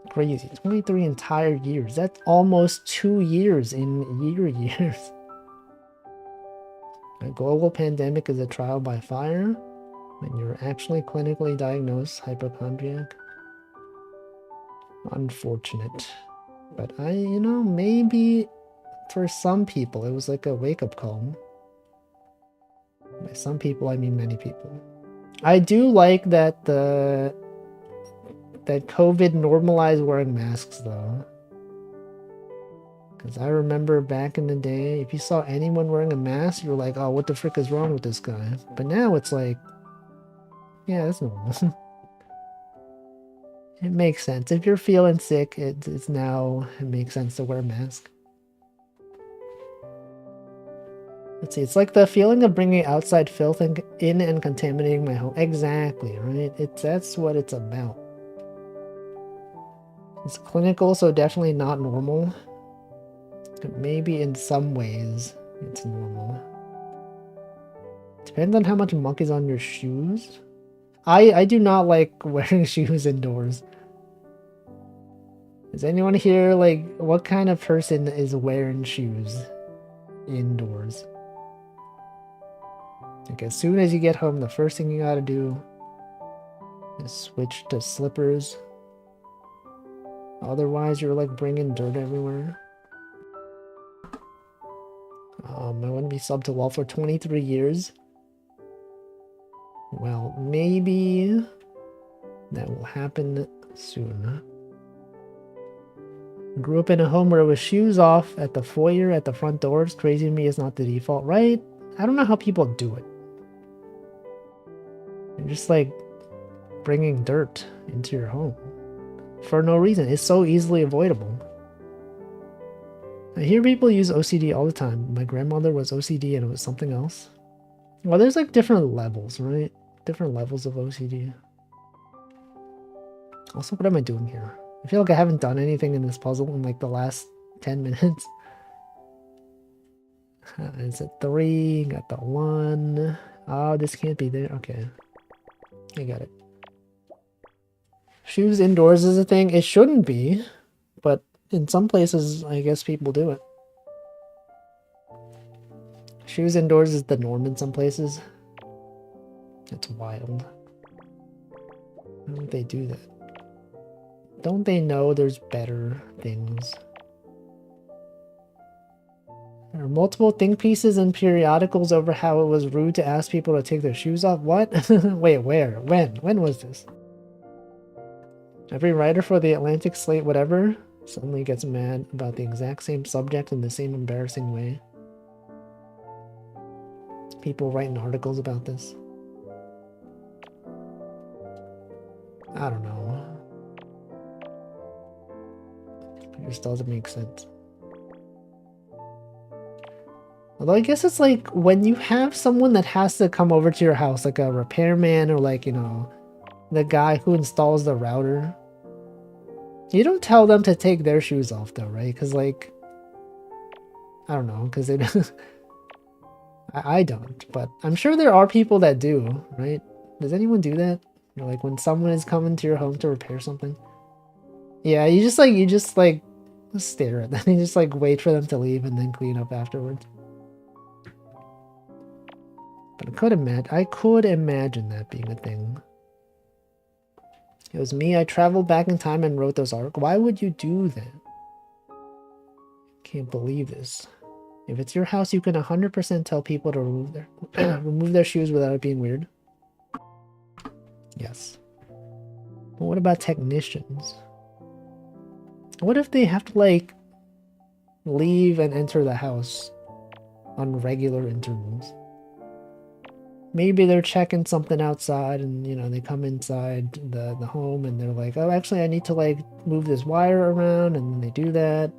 Crazy. 23 entire years. That's almost 2 years in years. A global pandemic is a trial by fire when you're actually clinically diagnosed hypochondriac. Unfortunate. But you know, maybe for some people it was like a wake-up call. By some people, I mean many people. I do like that that COVID normalized wearing masks, though. Because I remember back in the day, if you saw anyone wearing a mask, you were like, oh, what the frick is wrong with this guy? But now it's like, yeah, that's normal. It makes sense. If you're feeling sick, it makes sense to wear a mask. Let's see, it's like the feeling of bringing outside filth in and contaminating my home. Exactly, right? That's what it's about. It's clinical, so definitely not normal. Maybe in some ways it's normal. Depends on how much muck is on your shoes. I do not like wearing shoes indoors. Is anyone here, like, what kind of person is wearing shoes indoors? Like, as soon as you get home, the first thing you gotta do is switch to slippers. Otherwise, you're, like, bringing dirt everywhere. I wouldn't be subbed to WoW for 23 years. Well, maybe that will happen soon. Grew up in a home where it was shoes off at the foyer, at the front doors. Crazy to me is not the default, right? I don't know how people do it. You're just like bringing dirt into your home for no reason. It's so easily avoidable. I hear people use OCD all the time. My grandmother was OCD and it was something else. Well, there's like different levels, right? Different levels of OCD. Also, what am I doing here? I feel like I haven't done anything in this puzzle in like the last 10 minutes. Is it 3? Got the 1. Oh, this can't be there. Okay. I got it. Shoes indoors is a thing. It shouldn't be, but in some places, I guess people do it. Shoes indoors is the norm in some places. It's wild. Why would they do that? Don't they know there's better things? There are multiple think pieces and periodicals over how it was rude to ask people to take their shoes off. What? Wait, where? When? When was this? Every writer for the Atlantic, Slate, whatever, suddenly gets mad about the exact same subject in the same embarrassing way. People writing articles about this. I don't know. It just doesn't make sense. Although I guess it's like when you have someone that has to come over to your house, like a repairman or like, you know, the guy who installs the router. You don't tell them to take their shoes off though, right? Because like, I don't know, because they I don't, but I'm sure there are people that do, right? Does anyone do that? Or like when someone is coming to your home to repair something. Yeah, you just like stare at them. You just like wait for them to leave and then clean up afterwards. But I could imagine that being a thing. It was me. I traveled back in time and wrote those articles. Why would you do that? Can't believe this. If it's your house, you can 100% tell people to remove their shoes without it being weird. Yes. But what about technicians? What if they have to like leave and enter the house on regular intervals? Maybe they're checking something outside and, you know, they come inside the home and they're like, oh, actually, I need to, like, move this wire around, and then they do that,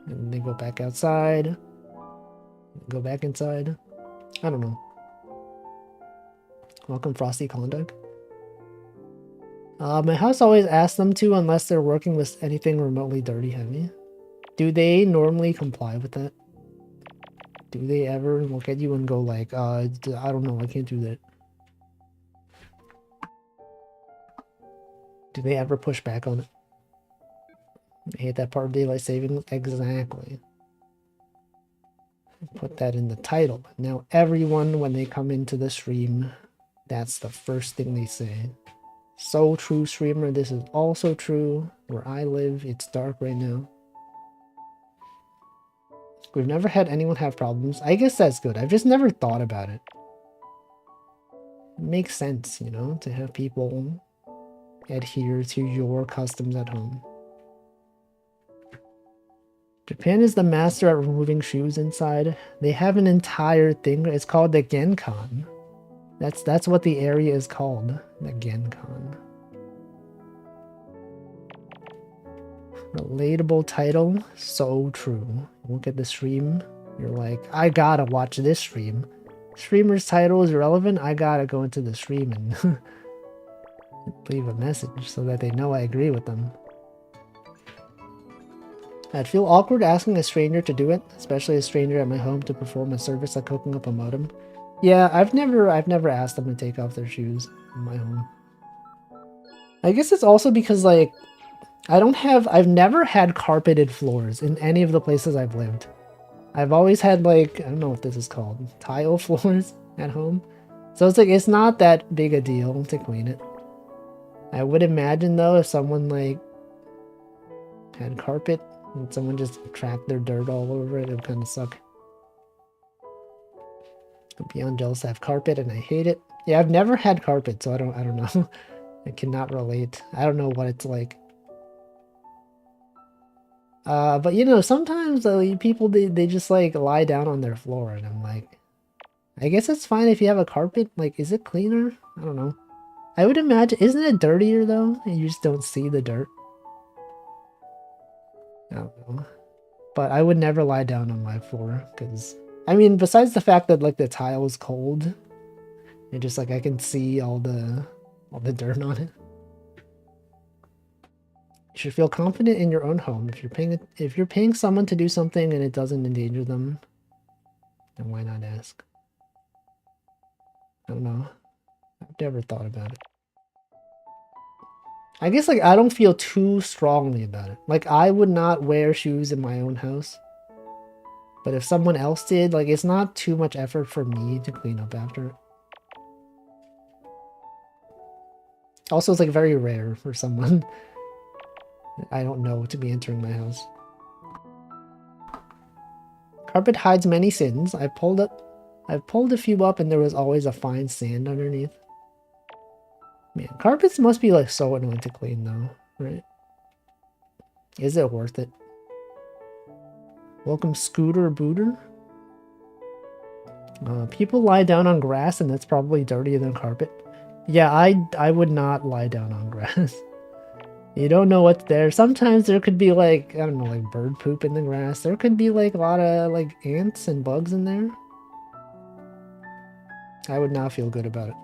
and they go back outside, go back inside. I don't know. Welcome, Frosty Klondike. My house always asks them to unless they're working with anything remotely dirty heavy. Do they normally comply with that? Do they ever look at you and go like, I don't know, I can't do that? Do they ever push back on it? I hate that part of daylight saving. Exactly. Put that in the title. Now everyone, when they come into the stream, that's the first thing they say. So true, streamer. This is also true. Where I live, it's dark right now. We've never had anyone have problems. I guess that's good. I've just never thought about it. It makes sense, you know, to have people adhere to your customs at home. Japan is the master at removing shoes inside. They have an entire thing. It's called the Genkan. That's what the area is called. The Genkan. Relatable title. So true. Look at the stream. You're like, I gotta watch this stream. Streamer's title is irrelevant. I gotta go into the stream and leave a message so that they know I agree with them. I'd feel awkward asking a stranger to do it, especially a stranger at my home to perform a service like hooking up a modem. Yeah, I've never asked them to take off their shoes in my home. I guess it's also because, like, I've never had carpeted floors in any of the places I've lived. I've always had, like, I don't know what this is called, tile floors at home. So it's like, it's not that big a deal to clean it. I would imagine, though, if someone, like, had carpet and someone just tracked their dirt all over it, it would kind of suck. I'm beyond jealous I have carpet and I hate it. Yeah, I've never had carpet, so I don't know. I cannot relate. I don't know what it's like. But you know, sometimes people, they just like lie down on their floor and I'm like, I guess it's fine if you have a carpet. Like, is it cleaner? I don't know. I would imagine, isn't it dirtier though? And you just don't see the dirt. I don't know. But I would never lie down on my floor because, I mean, besides the fact that like the tile is cold, and just like I can see all the dirt on it. You should feel confident in your own home. If you're paying someone to do something and it doesn't endanger them, then why not ask? I don't know. I've never thought about it. I guess like I don't feel too strongly about it. Like I would not wear shoes in my own house. But if someone else did, like it's not too much effort for me to clean up after it. Also, it's like very rare for someone I don't know to be entering my house. Carpet hides many sins. I've pulled a few up and there was always a fine sand underneath. Man, carpets must be like so annoying to clean though, right? Is it worth it? Welcome, Scooter Booter. People lie down on grass and that's probably dirtier than carpet. Yeah, I would not lie down on grass. You don't know what's there. Sometimes there could be like, I don't know, like bird poop in the grass. There could be like a lot of like ants and bugs in there. I would not feel good about it.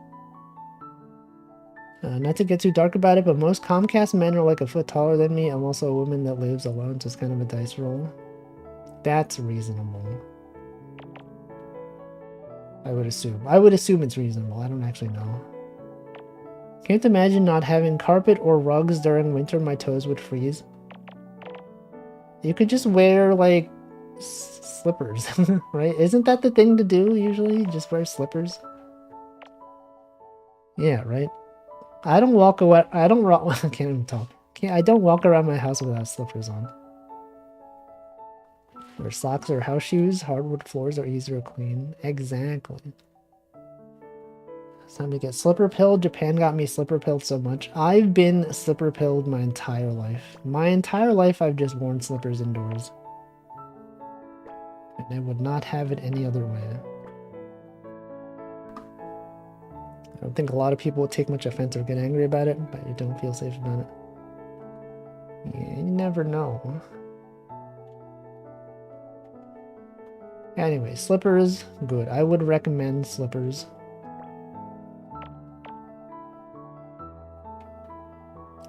Not to get too dark about it, but most Comcast men are like a foot taller than me. I'm also a woman that lives alone, so it's kind of a dice roll. That's reasonable. I would assume. I would assume it's reasonable. I don't actually know. Can't imagine not having carpet or rugs during winter. My toes would freeze. You could just wear, like, slippers, right? Isn't that the thing to do usually? Just wear slippers? Yeah, right? I don't walk away. I don't I can't even talk. I don't walk around my house without slippers on. Wear socks or house shoes. Hardwood floors are easier to clean. Exactly. It's time to get slipper pilled. Japan got me slipper pilled so much. I've been slipper pilled my entire life. My entire life I've just worn slippers indoors. And I would not have it any other way. I don't think a lot of people would take much offense or get angry about it, but you don't feel safe about it. Yeah, you never know. Anyway, slippers, good. I would recommend slippers.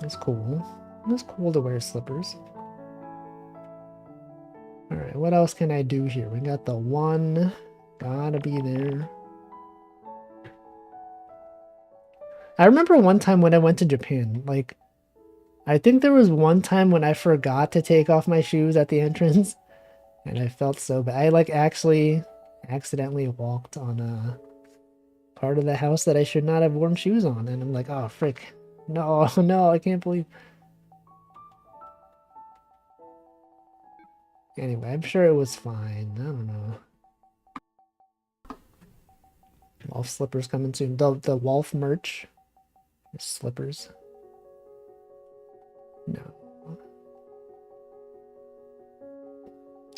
It's cool. It's cool to wear slippers. Alright, what else can I do here? We got the one. Gotta be there. I remember one time when I went to Japan, like, I think there was one time when I forgot to take off my shoes at the entrance, and I felt so bad. I, like, actually accidentally walked on a part of the house that I should not have worn shoes on, and I'm like, oh, frick. No, no, I can't believe... Anyway, I'm sure it was fine. I don't know. Wolf slippers coming soon. The Wolf merch. Slippers. No.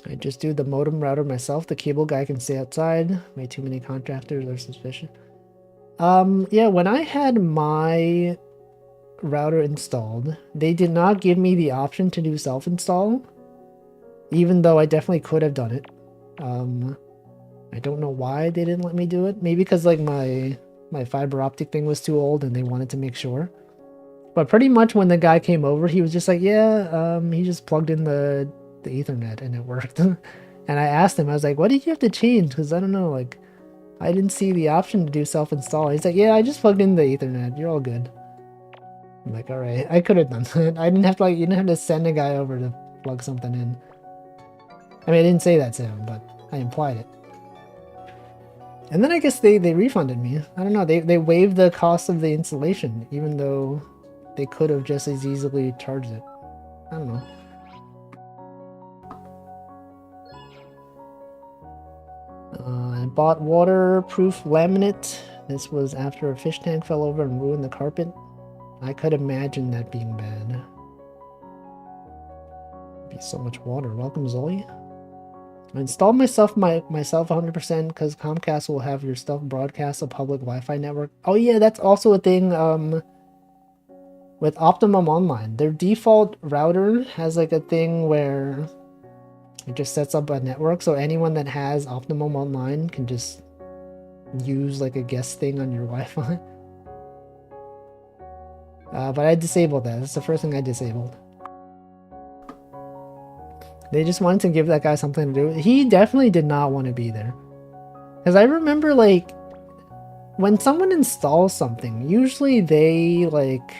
I just do the modem router myself. The cable guy can stay outside. Way too many contractors are suspicious. Yeah, when I had my router installed, they did not give me the option to do self-install, even though I definitely could have done it. I don't know why they didn't let me do it. Maybe because, like, my fiber optic thing was too old and they wanted to make sure. But pretty much when the guy came over, he was just like, yeah, he just plugged in the Ethernet and it worked. And I asked him, I was like, what did you have to change? Because I don't know, like, I didn't see the option to do self-install. He's like, yeah, I just plugged in the Ethernet. You're all good. I'm like, all right, I could have done that. I didn't have to, like, you didn't have to send a guy over to plug something in. I mean, I didn't say that to him, but I implied it. And then I guess they refunded me. I don't know, they waived the cost of the installation, even though they could have just as easily charged it. I don't know. I bought waterproof laminate. This was after a fish tank fell over and ruined the carpet. I could imagine that being bad. Be so much water. Welcome, Zoe. I installed myself 100% because Comcast will have your stuff broadcast a public Wi-Fi network. Oh yeah, that's also a thing with Optimum Online. Their default router has, like, a thing where it just sets up a network, so anyone that has Optimum Online can just use, like, a guest thing on your Wi-Fi. But I disabled that. That's the first thing I disabled. They just wanted to give that guy something to do. He definitely did not want to be there. Because I remember, like, when someone installs something, usually they, like,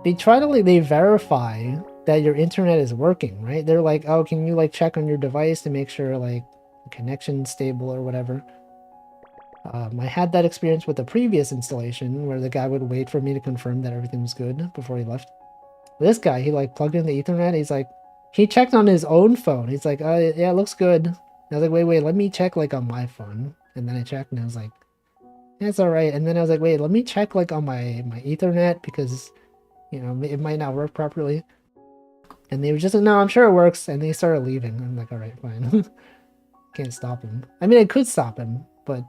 they try to, like, they verify that your internet is working, right? They're like, oh, can you, like, check on your device to make sure, like, the connection's stable or whatever. I had that experience with the previous installation where the guy would wait for me to confirm that everything was good before he left. This guy, he, like, plugged in the Ethernet. He's like, he checked on his own phone. He's like, oh, yeah, it looks good. And I was like, wait, let me check, like, on my phone. And then I checked and I was like, yeah, it's all right. And then I was like, wait, let me check, like, on my Ethernet because, you know, it might not work properly. And they were just like, no, I'm sure it works. And they started leaving. I'm like, all right, fine. Can't stop him. I mean, I could stop him, but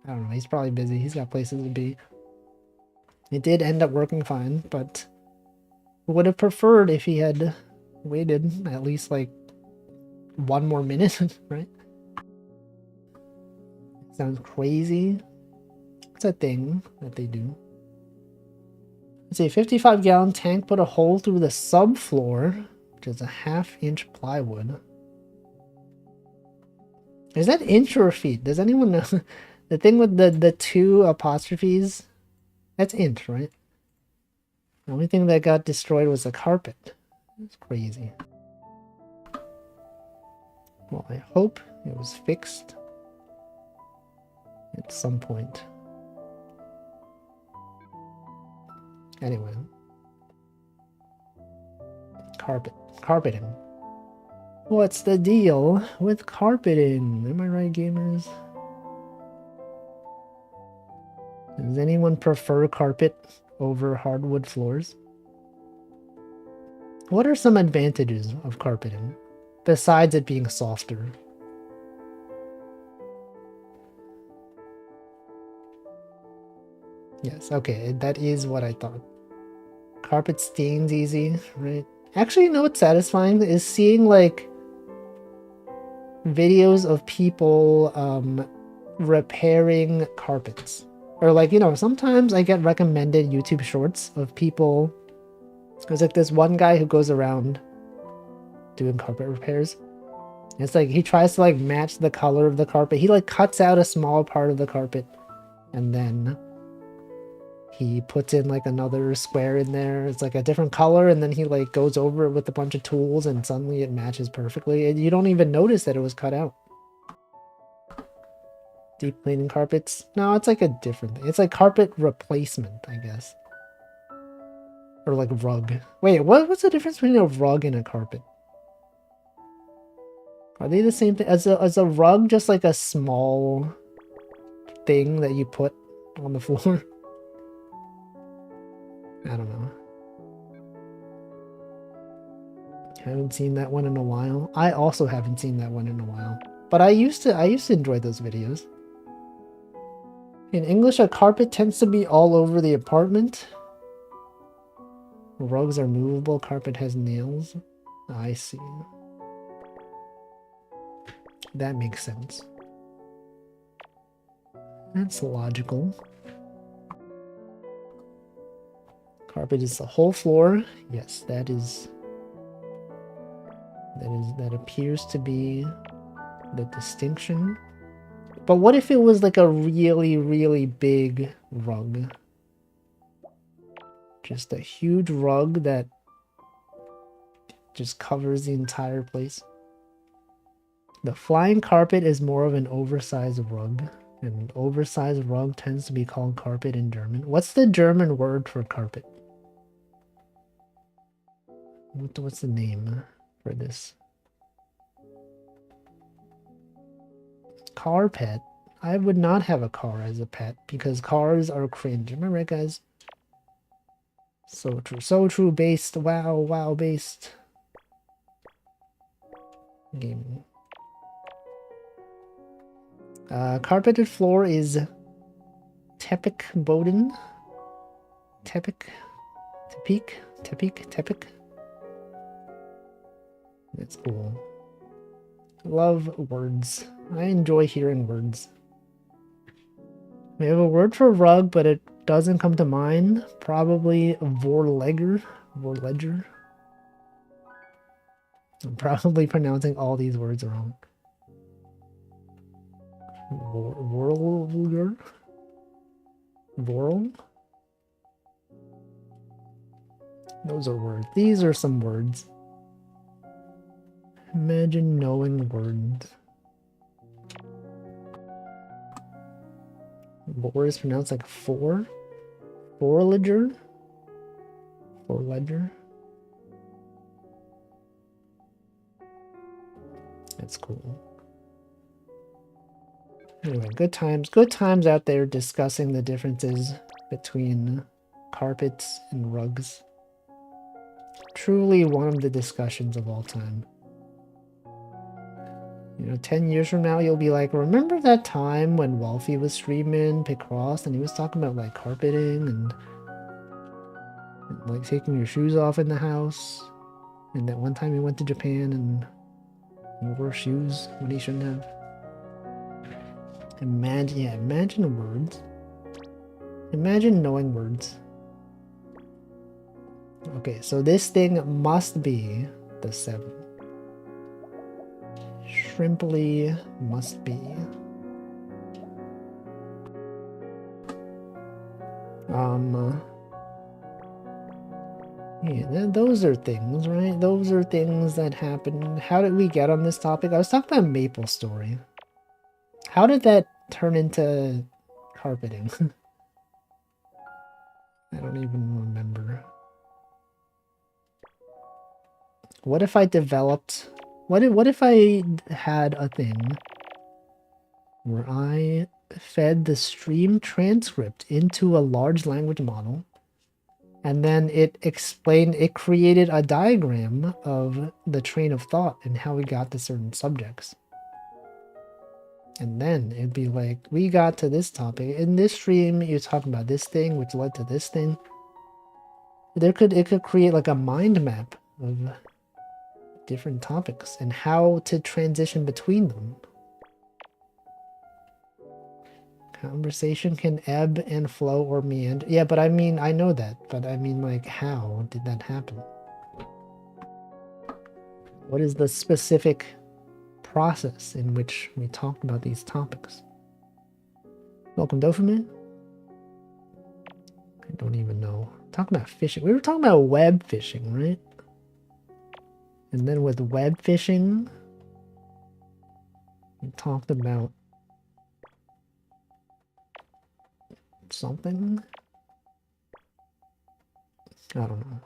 I don't know. He's probably busy. He's got places to be. It did end up working fine, but would have preferred if he had waited at least, like, 1 more minute, right? Sounds crazy. It's a thing that they do. It's a 55-gallon tank put a hole through the subfloor, which is a 1/2-inch plywood. Is that inch or feet? Does anyone know? The thing with the two apostrophes, that's int, right? The only thing that got destroyed was the carpet. It's crazy. Well, I hope it was fixed at some point. Anyway. Carpeting. What's the deal with carpeting? Am I right, gamers? Does anyone prefer carpet over hardwood floors? What are some advantages of carpeting, besides it being softer? Yes, okay, that is what I thought. Carpet stains easy, right? Actually, you know what's satisfying is seeing like videos of people repairing carpets. Or like, you know, sometimes I get recommended YouTube shorts of people. There's like this one guy who goes around doing carpet repairs. It's like he tries to like match the color of the carpet. He like cuts out a small part of the carpet and then he puts in like another square in there. It's like a different color, and then he like goes over it with a bunch of tools and suddenly it matches perfectly. And you don't even notice that it was cut out. Deep cleaning carpets? No, it's like a different thing. It's like carpet replacement, I guess. Or like rug. Wait, what's the difference between a rug and a carpet? Are they the same thing? Is a rug just like a small thing that you put on the floor? I don't know. Haven't seen that one in a while. I also haven't seen that one in a while. But I used to enjoy those videos. In English, a carpet tends to be all over the apartment. Rugs are movable, carpet has nails. I see. That makes sense. That's logical. Carpet is the whole floor. Yes, that appears to be the distinction. But what if it was like a really, really big rug? Just a huge rug that just covers the entire place. The flying carpet is more of an oversized rug. An oversized rug tends to be called carpet in German. What's the German word for carpet? What's the name for this? Car pet? I would not have a car as a pet because cars are cringe. Am I right, guys? So true. So true. Based. Wow. Wow. Based. Gaming. Carpeted floor is Teppich Boden. Teppich. That's cool. Love words. I enjoy hearing words. We have a word for rug, but it doesn't come to mind. Probably Vorlegger. I'm probably pronouncing all these words wrong. Vorl? Those are words. These are some words. Imagine knowing words. Vor is pronounced like four. Forledger. That's cool. Anyway, good times out there discussing the differences between carpets and rugs. Truly one of the discussions of all time. You know, 10 years from now, you'll be like, remember that time when Wolfie was streaming Picross and he was talking about like carpeting and like taking your shoes off in the house? And that one time he went to Japan and he wore shoes when he shouldn't have. Imagine words. Imagine knowing words. Okay, so this thing must be the 7. Shrimply must be. Yeah, those are things, right? Those are things that happen. How did we get on this topic? I was talking about Maple Story. How did that turn into carpeting? I don't even remember. What if I developed... What if I had a thing where I fed the stream transcript into a large language model, and then it created a diagram of the train of thought and how we got to certain subjects. And then it'd be like, we got to this topic. In this stream, you're talking about this thing, which led to this thing. It could create like a mind map of different topics and how to transition between them. Conversation can ebb and flow or meander. Yeah, but I mean, I know that, but I mean, like, how did that happen? What is the specific process in which we talk about these topics? Welcome, Dopamine. I don't even know. Talking about fishing. We were talking about web fishing, right? And then with web fishing, we talked about something. I don't know.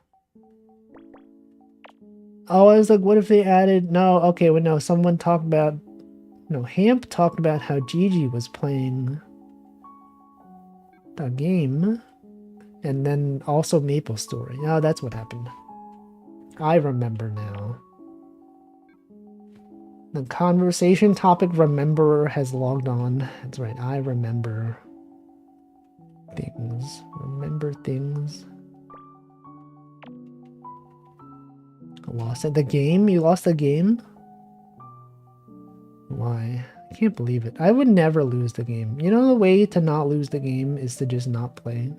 Oh, I was like, what if they added... No, okay, well, no, someone talked about... No, Hamp talked about how Gigi was playing a game, and then also Maple Story. Oh, that's what happened. I remember now. The conversation topic rememberer has logged on. That's right, I remember things. Remember things. I lost it. The game? You lost the game? Why? I can't believe it. I would never lose the game. You know the way to not lose the game is to just not play.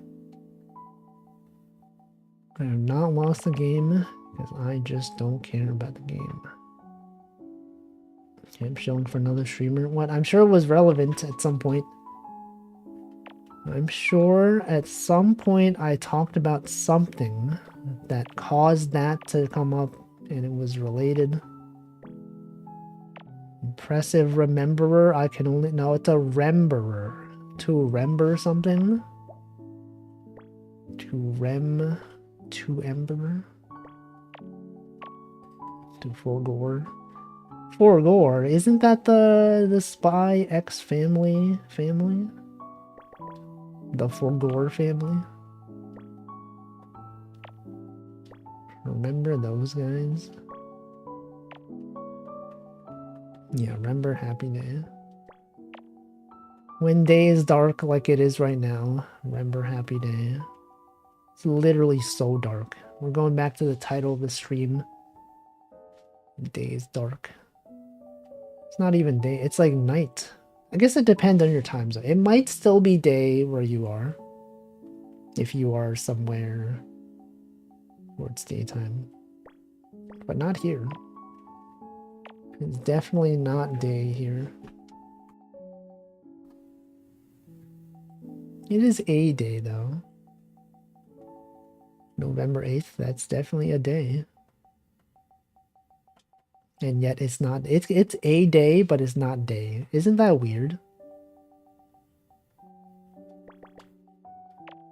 I have not lost the game because I just don't care about the game. Okay, I'm showing for another streamer. What? I'm sure it was relevant at some point. I'm sure at some point I talked about something that caused that to come up and it was related. Impressive rememberer. I can only... No, it's a rememberer. To remember something. To ember. To forgore. Forgore. Isn't that the Spy X family? The Forgore family? Remember those guys? Yeah, remember Happy Day. When day is dark like it is right now, remember Happy Day. It's literally so dark. We're going back to the title of the stream. Day is dark. It's not even day, it's like night. I guess it depends on your time zone. It might still be day where you are. If you are somewhere where it's daytime. But not here. It's definitely not day here. It is a day though. November 8th, that's definitely a day. And yet it's not, it's a day, but it's not day. Isn't that weird?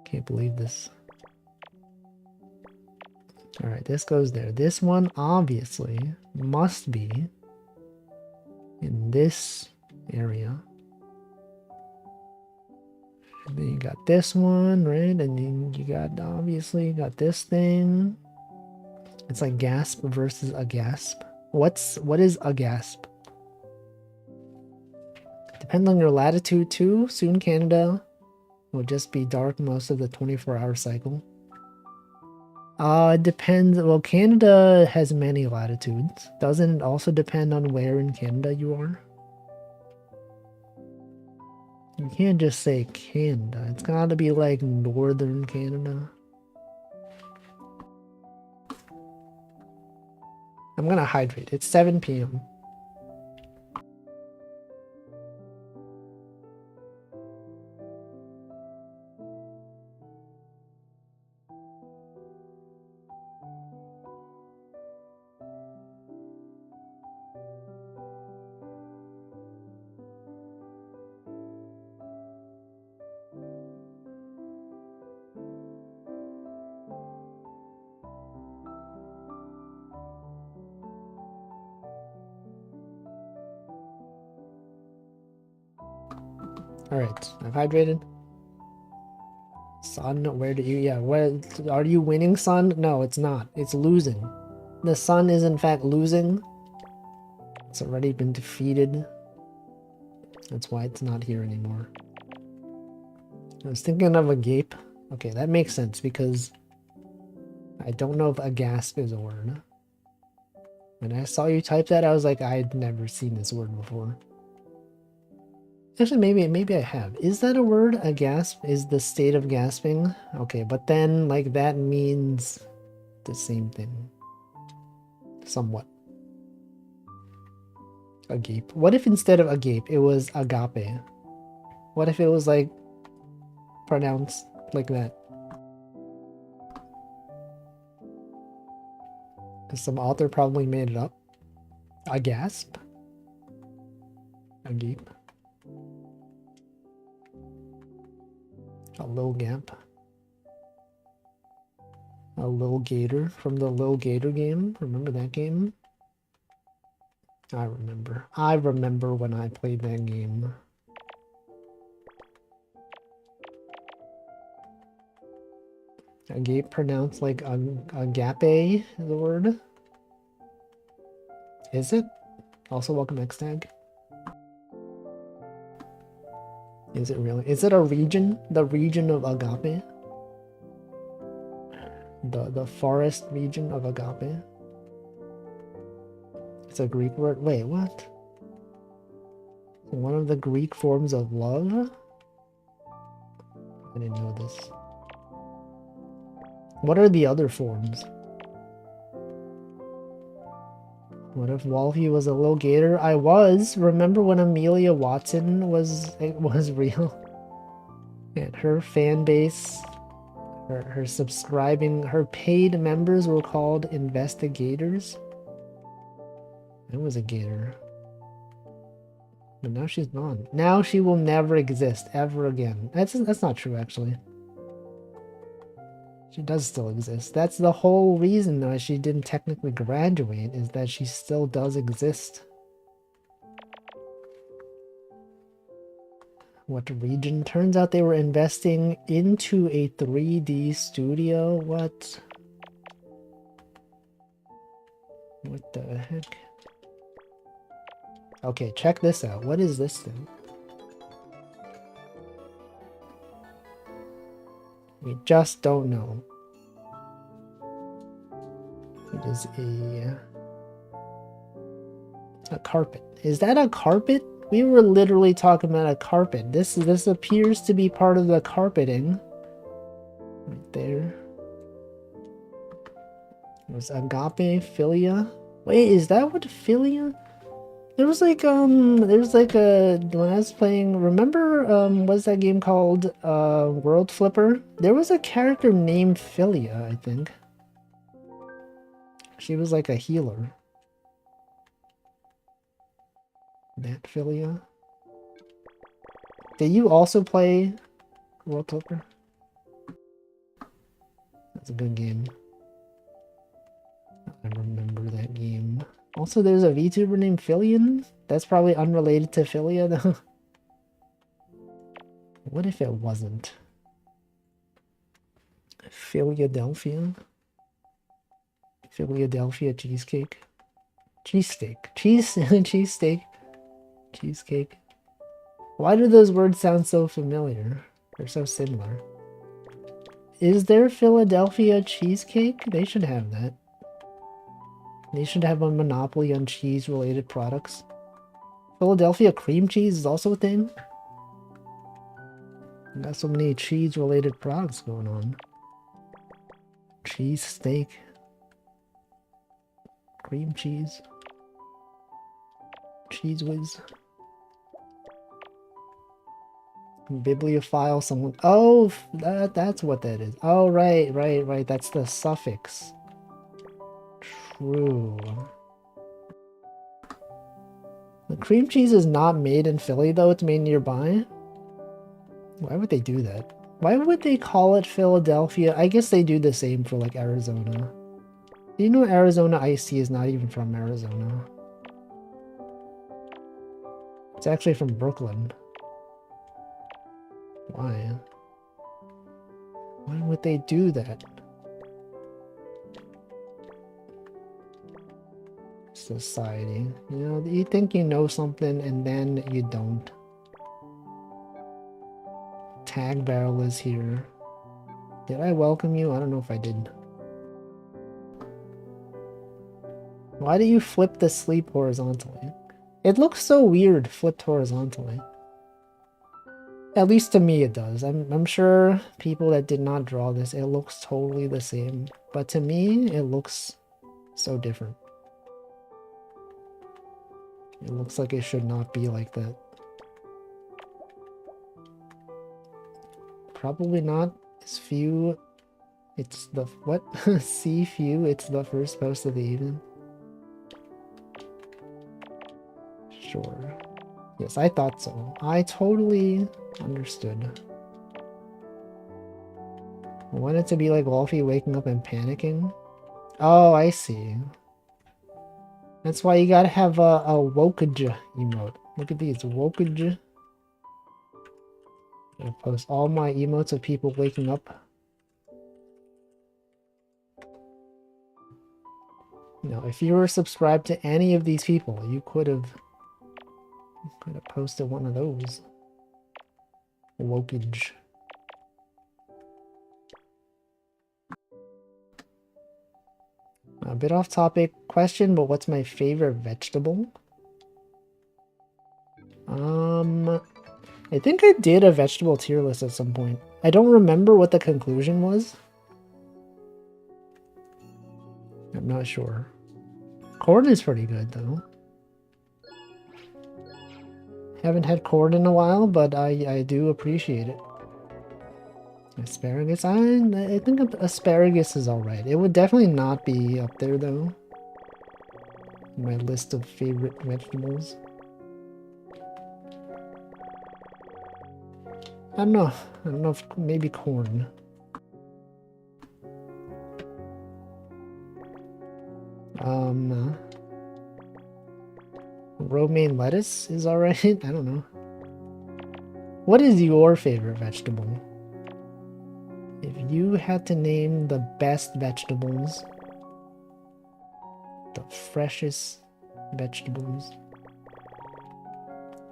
Can't believe this. Alright, this goes there. This one obviously must be in this area. And then you got this one, right? And then you got, obviously, you got this thing. It's like gasp versus a gasp. What is a gasp? Depends on your latitude too. Soon Canada will just be dark most of the 24-hour cycle. It depends. Well, Canada has many latitudes. Doesn't it also depend on where in Canada you are? You can't just say Canada. It's gotta be like northern Canada. I'm gonna hydrate. It's 7 p.m. Alright, I've hydrated. Sun, where do you... Yeah, where... Are you winning, Sun? No, it's not. It's losing. The Sun is in fact losing. It's already been defeated. That's why it's not here anymore. I was thinking of a gape. Okay, that makes sense because I don't know if a gasp is a word. When I saw you type that, I was like, I'd never seen this word before. Actually, maybe I have. Is that a word? A gasp is the state of gasping? Okay, but then, like, that means the same thing. Somewhat. Agape. What if instead of agape, it was agape? What if it was, like, pronounced like that? Because some author probably made it up. A gasp? Agape. A little gap. A little gator from the Little Gator game. Remember that game? I remember. I remember when I played that game. Agape pronounced like agape is the word. Is it? Also welcome X-Tag. Is it really? Is it a region? The region of agape? The forest region of agape? It's a Greek word. Wait, what? One of the Greek forms of love? I didn't know this. What are the other forms? What if Wolfie was a little gator? I was. Remember when Amelia Watson was real? And her fan base, her subscribing, her paid members were called investigators. I was a gator. But now she's gone. Now she will never exist ever again. That's not true, actually. She does still exist. That's the whole reason why she didn't technically graduate, is that she still does exist. What region? Turns out they were investing into a 3D studio. What? What the heck? Okay, check this out. What is this thing? We just don't know. It is a carpet. Is that a carpet? We were literally talking about a carpet. This appears to be part of the carpeting. Right there. It was agape, philia. Wait, is that what philia? There's like a, when I was playing, remember, what's that game called, World Flipper? There was a character named Philia, I think. She was like a healer. That Philia? Did you also play World Flipper? That's a good game. I remember that game. Also, there's a VTuber named Philian. That's probably unrelated to Philia, though. What if it wasn't? Philadelphia? Philadelphia cheesecake? Cheesesteak. Cheesesteak. Cheesecake. Why do those words sound so familiar? They're so similar. Is there Philadelphia cheesecake? They should have that. They should have a monopoly on cheese-related products. Philadelphia cream cheese is also a thing. Got so many cheese-related products going on. Cheese steak. Cream cheese. Cheese whiz. Bibliophile, someone... Oh, that's what that is. Oh, right. That's the suffix. True. The cream cheese is not made in Philly, though. It's made nearby. Why would they do that? Why would they call it Philadelphia? I guess they do the same for, like, Arizona. You know Arizona iced tea is not even from Arizona. It's actually from Brooklyn. Why? Why would they do that? Society. You know, you think you know something and then you don't. Tag barrel is here. Did I welcome you? I don't know if I did. Why do you flip the sleep horizontally? It looks so weird flipped horizontally. At least to me it does. I'm sure people that did not draw this, it looks totally the same. But to me, it looks so different. It looks like it should not be like that. Probably not. It's few. It's the what? See few. It's the first post of the evening. Sure. Yes, I thought so. I totally understood. I want it to be like Wolfie waking up and panicking. Oh, I see. That's why you gotta have a wokage emote. Look at these wokage. I post all my emotes of people waking up. Now, if you were subscribed to any of these people, you could have posted one of those. Wokage. A bit off topic question, but what's my favorite vegetable? I think I did a vegetable tier list at some point. I don't remember what the conclusion was. I'm not sure. Corn is pretty good, though. Haven't had corn in a while, but I do appreciate it. Asparagus? I think asparagus is alright. It would definitely not be up there, though. My list of favorite vegetables. I don't know. I don't know if maybe corn. Romaine lettuce is alright. I don't know. What is your favorite vegetable? If you had to name the best vegetables, the freshest vegetables,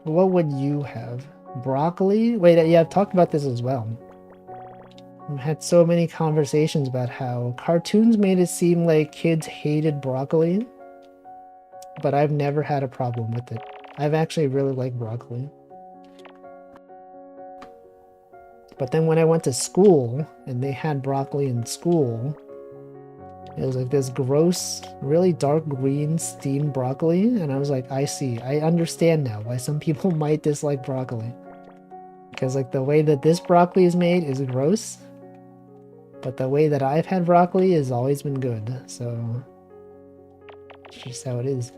what would you have? Broccoli? Wait, yeah, I've talked about this as well. I've had so many conversations about how cartoons made it seem like kids hated broccoli, but I've never had a problem with it. I've actually really liked broccoli. But then when I went to school and they had broccoli in school, it was like this gross, really dark green steamed broccoli, and I was like, I see, I understand now why some people might dislike broccoli. Because like the way that this broccoli is made is gross, but the way that I've had broccoli has always been good, so it's just how it is.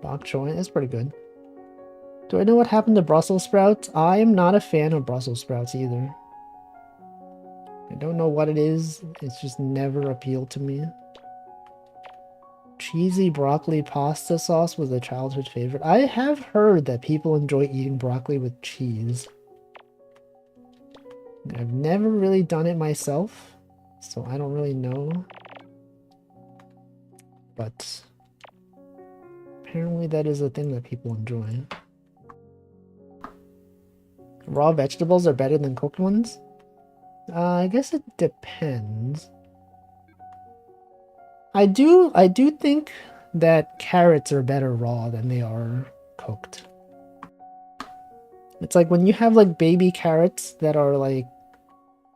Bok choy, that's pretty good. Do I know what happened to Brussels sprouts? I am not a fan of Brussels sprouts either. I don't know what it is, it's just never appealed to me. Cheesy broccoli pasta sauce was a childhood favorite. I have heard that people enjoy eating broccoli with cheese. I've never really done it myself, so I don't really know. But apparently that is a thing that people enjoy. Raw vegetables are better than cooked ones? I guess it depends. I do think that carrots are better raw than they are cooked. It's like when you have like baby carrots that are like,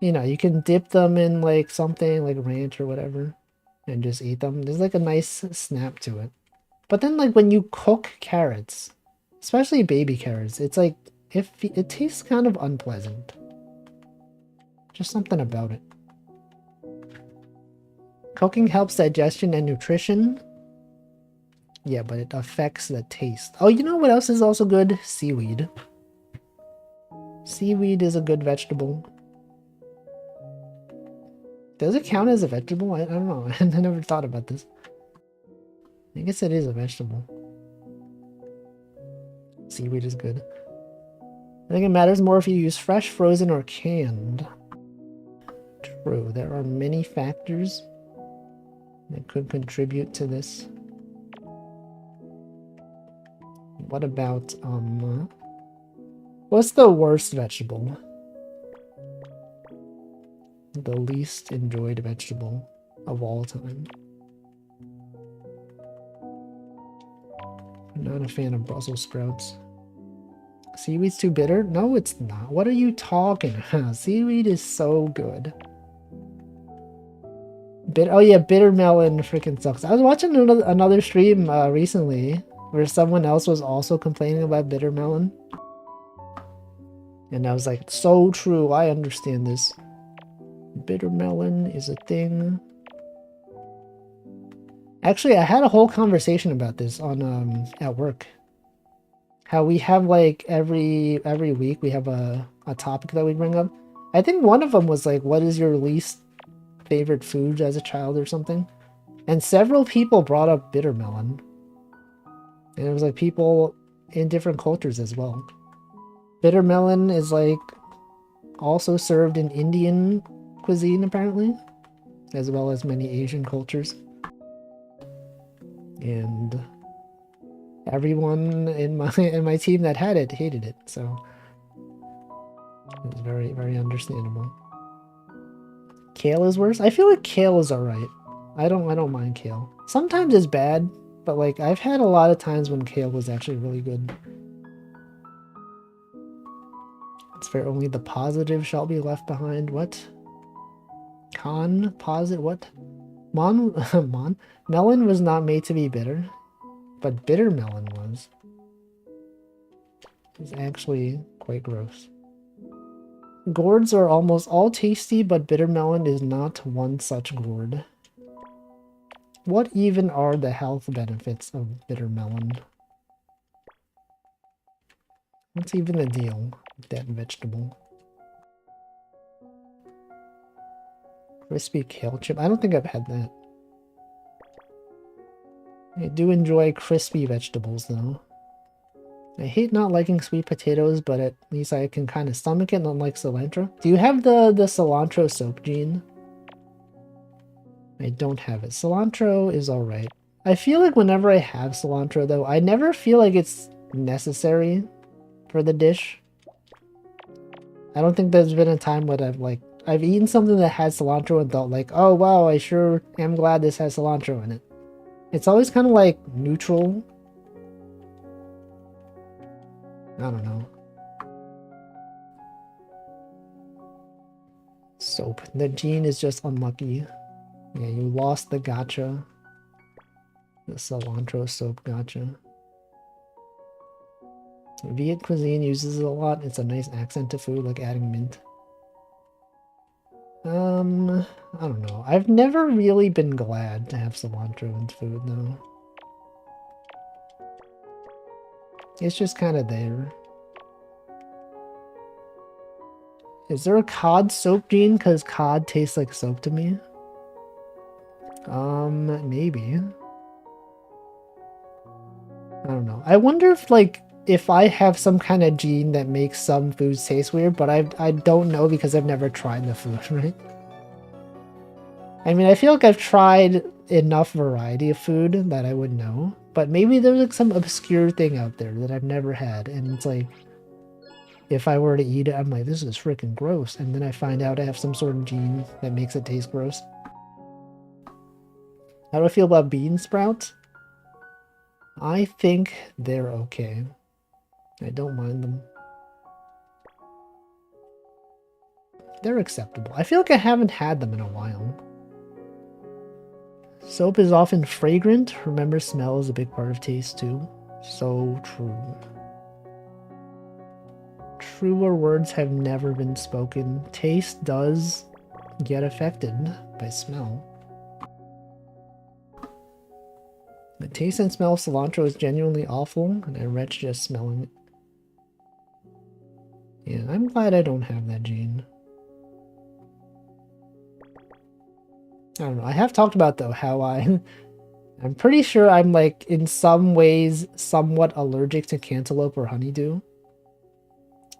you know, you can dip them in like something like ranch or whatever and just eat them. There's like a nice snap to it. But then like when you cook carrots, especially baby carrots, it's like it tastes kind of unpleasant. Just something about it. Cooking helps digestion and nutrition. Yeah, but it affects the taste. Oh, you know what else is also good? Seaweed. Seaweed is a good vegetable. Does it count as a vegetable? I don't know. I never thought about this. I guess it is a vegetable. Seaweed is good. I think it matters more if you use fresh, frozen, or canned. True, there are many factors that could contribute to this. What about, what's the worst vegetable? The least enjoyed vegetable of all time. I'm not a fan of Brussels sprouts. Seaweed's too bitter? No, it's not. What are you talking about? Seaweed is so good. Oh yeah, bitter melon freaking sucks. I was watching another stream recently where someone else was also complaining about bitter melon. And I was like, so true, I understand this. Bitter melon is a thing. Actually, I had a whole conversation about this on at work. How we have like every week we have a topic that we bring up. I think one of them was like, what is your least favorite food as a child or something? And several people brought up bitter melon. And it was like people in different cultures as well. Bitter melon is like also served in Indian cuisine apparently, as well as many Asian cultures. And everyone in my team that had it hated it, so it was very, very understandable. Kale is worse? I feel like kale is alright. I don't mind kale. Sometimes it's bad, but like I've had a lot of times when kale was actually really good. It's fair, only the positive shall be left behind. What? What? Melon was not made to be bitter, but bitter melon was. It's actually quite gross. Gourds are almost all tasty, but bitter melon is not one such gourd. What even are the health benefits of bitter melon? What's even the deal with that vegetable? Crispy kale chip? I don't think I've had that. I do enjoy crispy vegetables though. I hate not liking sweet potatoes, but at least I can kind of stomach it, unlike cilantro. Do you have the cilantro soap gene? I don't have it. Cilantro is alright. I feel like whenever I have cilantro though, I never feel like it's necessary for the dish. I don't think there's been a time when I've eaten something that has cilantro and thought like, oh wow, I sure am glad this has cilantro in it. It's always kind of like neutral. I don't know. Soap. The gene is just unlucky. Yeah, you lost the gotcha. The cilantro soap gotcha. Viet cuisine uses it a lot. It's a nice accent to food, like adding mint. I don't know. I've never really been glad to have cilantro in food, though. It's just kind of there. Is there a cod soap gene? Because cod tastes like soap to me. Maybe. I don't know. I wonder if, like, if I have some kind of gene that makes some foods taste weird, but I don't know because I've never tried the food, right? I mean, I feel like I've tried enough variety of food that I would know, but maybe there's like some obscure thing out there that I've never had, and it's like, if I were to eat it, I'm like, this is freaking gross, and then I find out I have some sort of gene that makes it taste gross. How do I feel about bean sprouts? I think they're okay. I don't mind them. They're acceptable. I feel like I haven't had them in a while. Soap is often fragrant. Remember, smell is a big part of taste too. So true. Truer words have never been spoken. Taste does get affected by smell. The taste and smell of cilantro is genuinely awful, and I retch just smelling it. Yeah, I'm glad I don't have that gene. I don't know. I have talked about, though, how I I'm pretty sure I'm like in some ways somewhat allergic to cantaloupe or honeydew.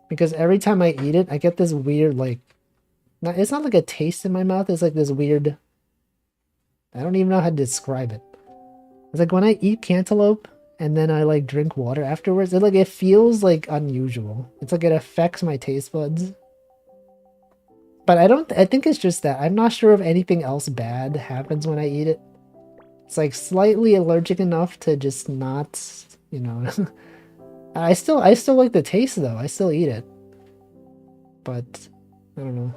Because every time I eat it, I get this weird like it's not like a taste in my mouth, it's like this weird, I don't even know how to describe it. It's like when I eat cantaloupe and then I like drink water afterwards, it feels like unusual. It's like it affects my taste buds. But I think it's just that. I'm not sure if anything else bad happens when I eat it. It's like slightly allergic enough to just not, you know. I still like the taste though. I still eat it. But I don't know.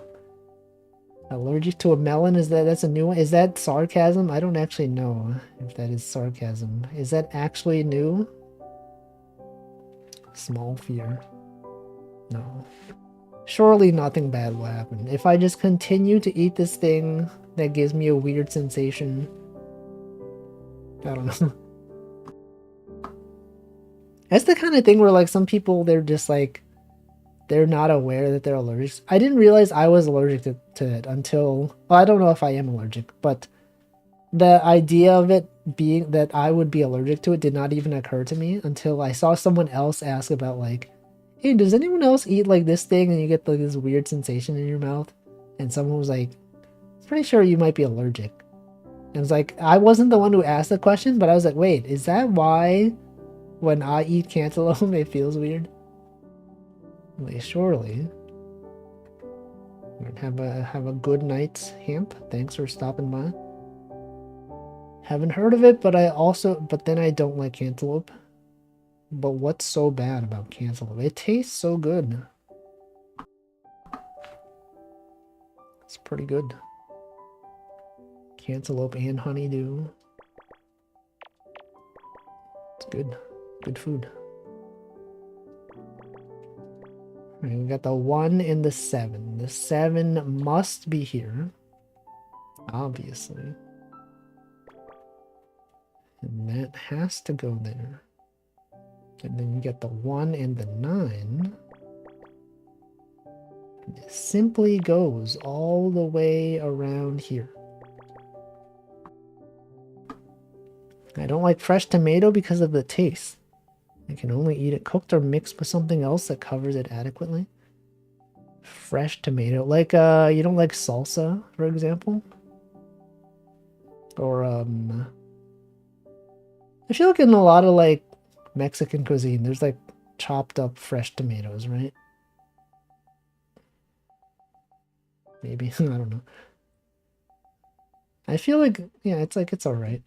Allergic to a melon, that's a new one? Is that sarcasm? I don't actually know if that is sarcasm. Is that actually new? Small fear. No. Surely nothing bad will happen. If I just continue to eat this thing that gives me a weird sensation. I don't know. That's the kind of thing where like some people, they're just like, they're not aware that they're allergic. I didn't realize I was allergic to it until, well, I don't know if I am allergic, but the idea of it being that I would be allergic to it did not even occur to me until I saw someone else ask about like, hey, does anyone else eat like this thing and you get like this weird sensation in your mouth? And someone was like, pretty sure you might be allergic. And it's like, I wasn't the one who asked the question, but I was like, wait, is that why when I eat cantaloupe it feels weird? Like, surely. Have a good night, Hamp. Thanks for stopping by. Haven't heard of it, but then I don't like cantaloupe. But what's so bad about cantaloupe? It tastes so good. It's pretty good. Cantaloupe and honeydew. It's good. Good food. Right, we got the 1 and the 7. The 7 must be here. Obviously. And that has to go there. And then you get the 1 and the 9. And it simply goes all the way around here. I don't like fresh tomato because of the taste. I can only eat it cooked or mixed with something else that covers it adequately. Fresh tomato. Like, you don't like salsa, for example? Or, I feel like in a lot of, like, Mexican cuisine, there's, like, chopped up fresh tomatoes, right? Maybe. I don't know. I feel like, yeah, it's like, it's alright.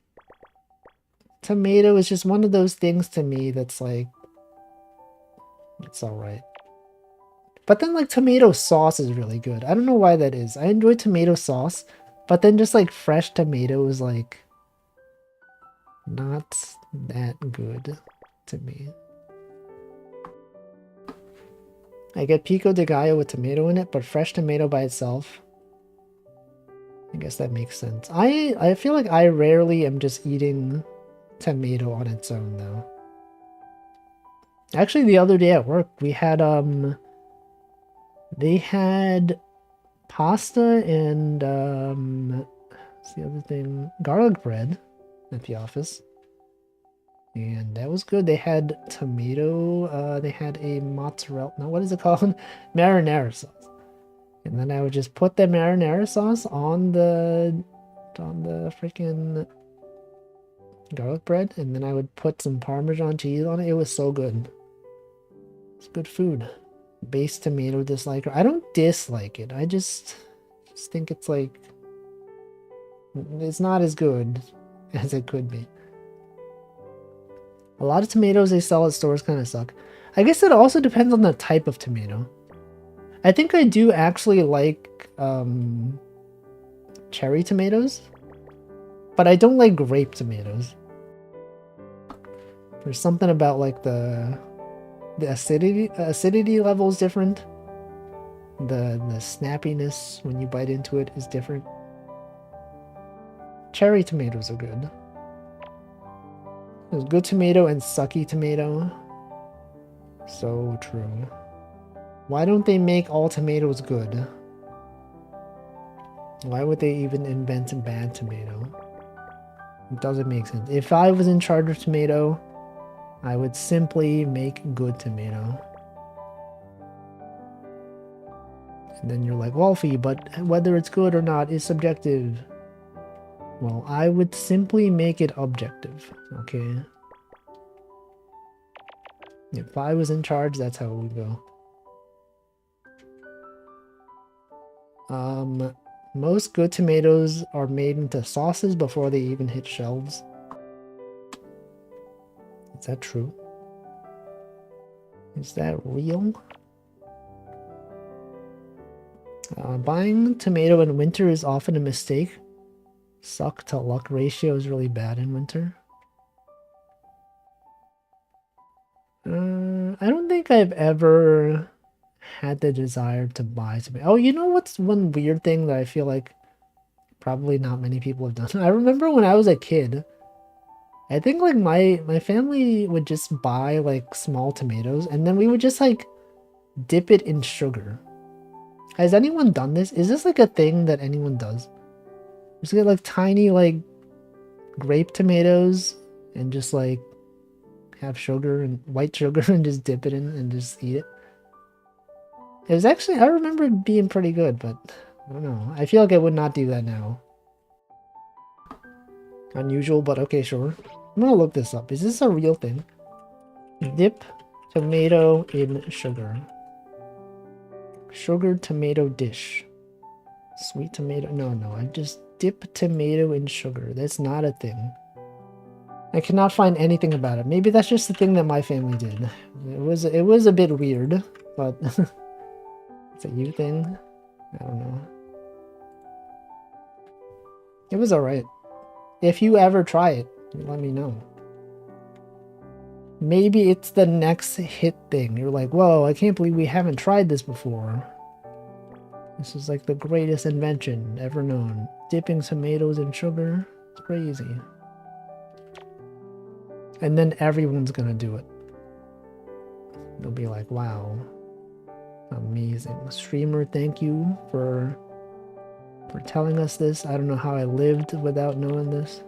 Tomato is just one of those things to me that's like, it's alright. But then like tomato sauce is really good. I don't know why that is. I enjoy tomato sauce, but then just like fresh tomato is like not that good to me. I get pico de gallo with tomato in it, but fresh tomato by itself, I guess that makes sense. I feel like I rarely am just eating tomato on its own though. Actually, the other day at work, we had they had pasta and what's the other thing? Garlic bread at the office. And that was good. They had tomato, they had a mozzarella, no, what is it called? Marinara sauce. And then I would just put the marinara sauce on the freaking garlic bread, and then I would put some Parmesan cheese on it. It was so good. It's good food. Base tomato disliker. I don't dislike it. I just think it's like, it's not as good as it could be. A lot of tomatoes they sell at stores kind of suck. I guess it also depends on the type of tomato. I think I do actually like cherry tomatoes, but I don't like grape tomatoes. There's something about like the acidity level is different. The snappiness when you bite into it is different. Cherry tomatoes are good. There's good tomato and sucky tomato. So true. Why don't they make all tomatoes good? Why would they even invent a bad tomato? It doesn't make sense. If I was in charge of tomato, I would simply make good tomato. And then you're like, Wolfie, but whether it's good or not is subjective. Well, I would simply make it objective, okay? If I was in charge, that's how it would go. Most good tomatoes are made into sauces before they even hit shelves. Is that true? Is that real? Buying tomato in winter is often a mistake. Suck to luck ratio is really bad in winter. I don't think I've ever had the desire to buy tomato. Oh, you know what's one weird thing that I feel like probably not many people have done? I remember when I was a kid, I think like my family would just buy like small tomatoes and then we would just like dip it in sugar. Has anyone done this? Is this like a thing that anyone does? Just get like tiny like grape tomatoes and just like have sugar and white sugar and just dip it in and just eat it. It was actually, I remember it being pretty good, but I don't know. I feel like I would not do that now. Unusual, but okay, sure. I'm gonna look this up. Is this a real thing? Dip tomato in sugar. Sugared tomato dish. Sweet tomato. No. I just dip tomato in sugar. That's not a thing. I cannot find anything about it. Maybe that's just the thing that my family did. It was a bit weird, but it's a you thing. I don't know. It was alright. If you ever try it, let me know. Maybe it's the next hit thing. You're like, whoa, I can't believe we haven't tried this before. This is like the greatest invention ever known. Dipping tomatoes in sugar. It's crazy. And then everyone's gonna do it. They'll be like, wow. Amazing. Streamer, thank you for telling us this. I don't know how I lived without knowing this.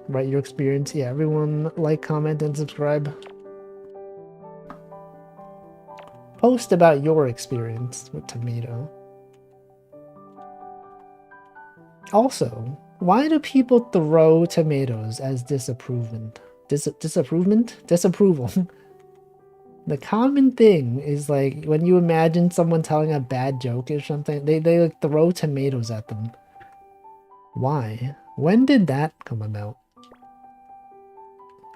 Write your experience. Yeah, everyone like, comment, and subscribe. Post about your experience with tomato. Also, why do people throw tomatoes as disapproval? Disapproval. The common thing is like when you imagine someone telling a bad joke or something, they like throw tomatoes at them. Why? When did that come about?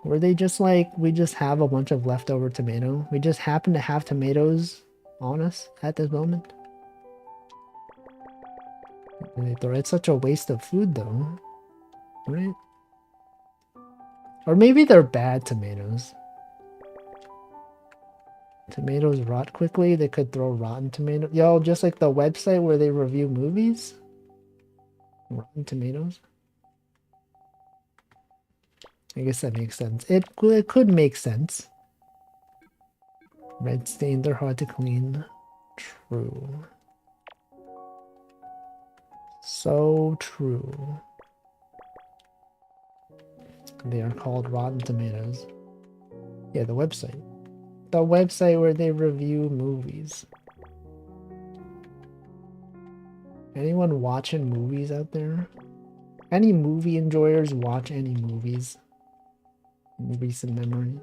Were they just like, we just have a bunch of leftover tomato? We just happen to have tomatoes on us at this moment? It's such a waste of food though, right? Or maybe they're bad tomatoes. Tomatoes rot quickly, they could throw rotten tomatoes. Yo, just like the website where they review movies? Rotten Tomatoes? I guess that makes sense. It could make sense. Red stains are hard to clean. True. So true. They are called Rotten Tomatoes. Yeah, the website. The website where they review movies. Anyone watching movies out there? Any movie enjoyers watch any movies? In recent memory?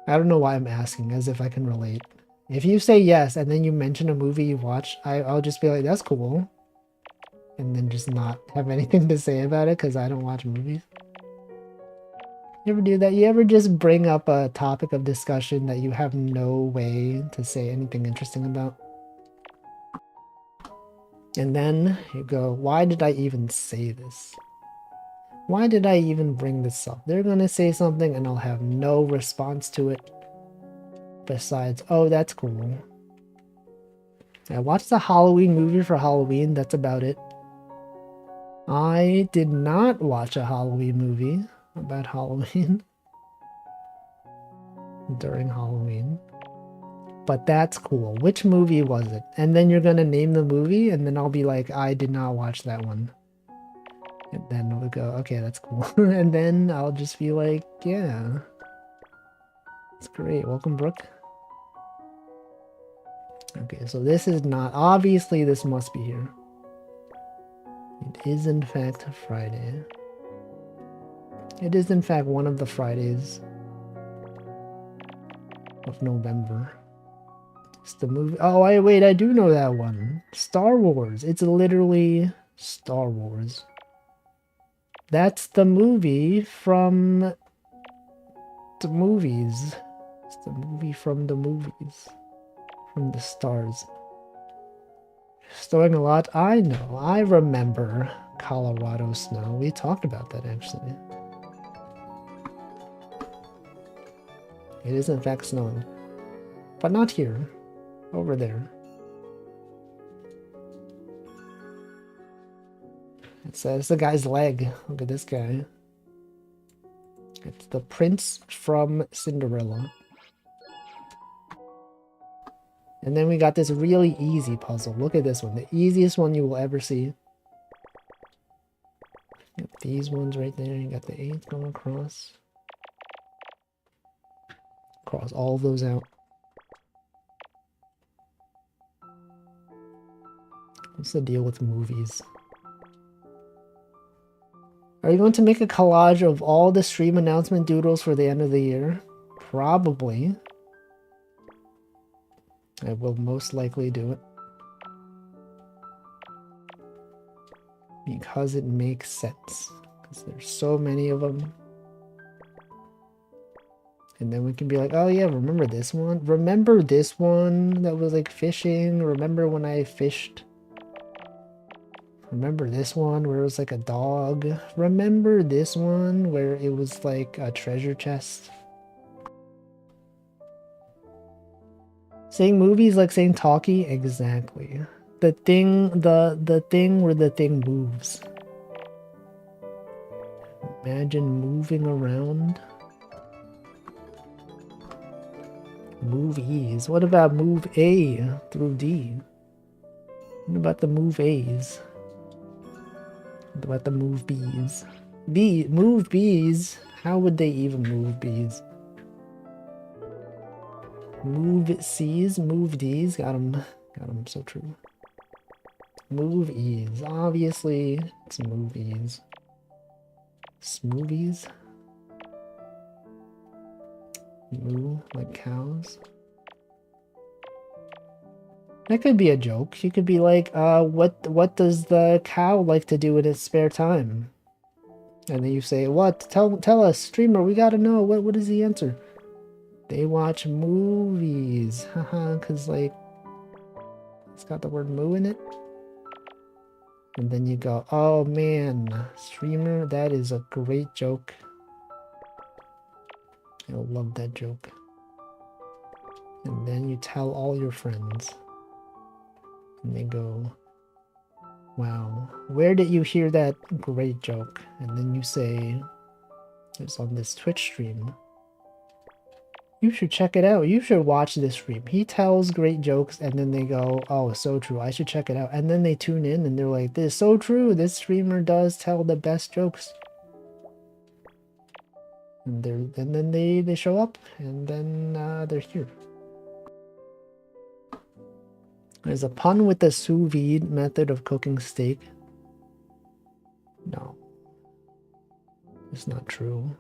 I don't know why I'm asking, as if I can relate. If you say yes, and then you mention a movie you watch, I'll just be like, that's cool. And then just not have anything to say about it, because I don't watch movies. You ever do that? You ever just bring up a topic of discussion that you have no way to say anything interesting about? And then you go, why did I even say this? Why did I even bring this up? They're gonna say something and I'll have no response to it. Besides, oh, that's cool. I watched a Halloween movie for Halloween, that's about it. I did not watch a Halloween movie about Halloween during Halloween. But that's cool. Which movie was it? And then you're gonna name the movie, and then I'll be like, I did not watch that one. And then we'll go, okay, that's cool. And then I'll just be like, yeah. It's great. Welcome, Brooke. Okay, so this is not... Obviously, this must be here. It is, in fact, Friday. It is, in fact, one of the Fridays of November. It's the movie... Oh, wait, I do know that one. Star Wars. It's literally Star Wars. That's the movie from the movies. It's the movie from the movies. From the stars. Snowing a lot? I know. I remember Colorado snow. We talked about that, actually. It is, in fact, snowing. But not here. Over there. It's the guy's leg. Look at this guy. It's the prince from Cinderella. And then we got this really easy puzzle. Look at this one. The easiest one you will ever see. Got these ones right there. You got the 8 going across. Cross all of those out. What's the deal with movies? Are you going to make a collage of all the stream announcement doodles for the end of the year? Probably. I will most likely do it. Because it makes sense. Because there's so many of them. And then we can be like, oh yeah, remember this one? Remember this one that was like fishing? Remember when I fished? Remember this one where it was like a dog? Remember this one where it was like a treasure chest? Saying movies like saying talkie? Exactly. The thing, the thing where the thing moves. Imagine moving around. Movies. What about move A through D? What about the move A's? What about the move B's? Move B's? How would they even move B's? Move C's, move D's. Got him. Got him. So true. Move E's. Obviously, it's move E's. Smoothies. Moo, like cows. That could be a joke. You could be like, what does the cow like to do in its spare time? And then you say, what? Tell us, streamer, we gotta know. What is the answer? They watch movies. Haha, because like it's got the word moo in it. And then you go, oh man, streamer, that is a great joke. I love that joke. And then you tell all your friends. And they go, wow, where did you hear that great joke? And then you say, it's on this Twitch stream. You should check it out. You should watch this stream. He tells great jokes and then they go, oh, so true. I should check it out. And then they tune in and they're like, this is so true. This streamer does tell the best jokes. And then they show up and then they're here. There's a pun with the sous vide method of cooking steak. No. It's not true.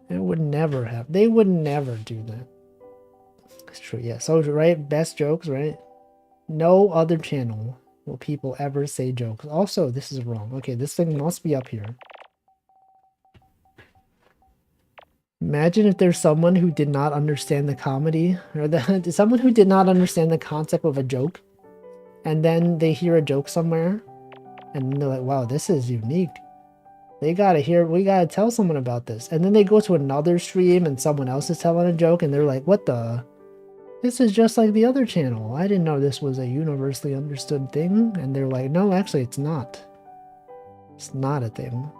It would never have. They would never do that. It's true, yeah. So, right? Best jokes, right? No other channel will people ever say jokes. Also, this is wrong. Okay, this thing must be up here. Imagine if there's someone who did not understand the comedy, or someone who did not understand the concept of a joke, and then they hear a joke somewhere, and they're like, wow, this is unique. We gotta tell someone about this. And then they go to another stream and someone else is telling a joke and they're like, what the? This is just like the other channel. I didn't know this was a universally understood thing. And they're like, no, actually it's not. It's not a thing.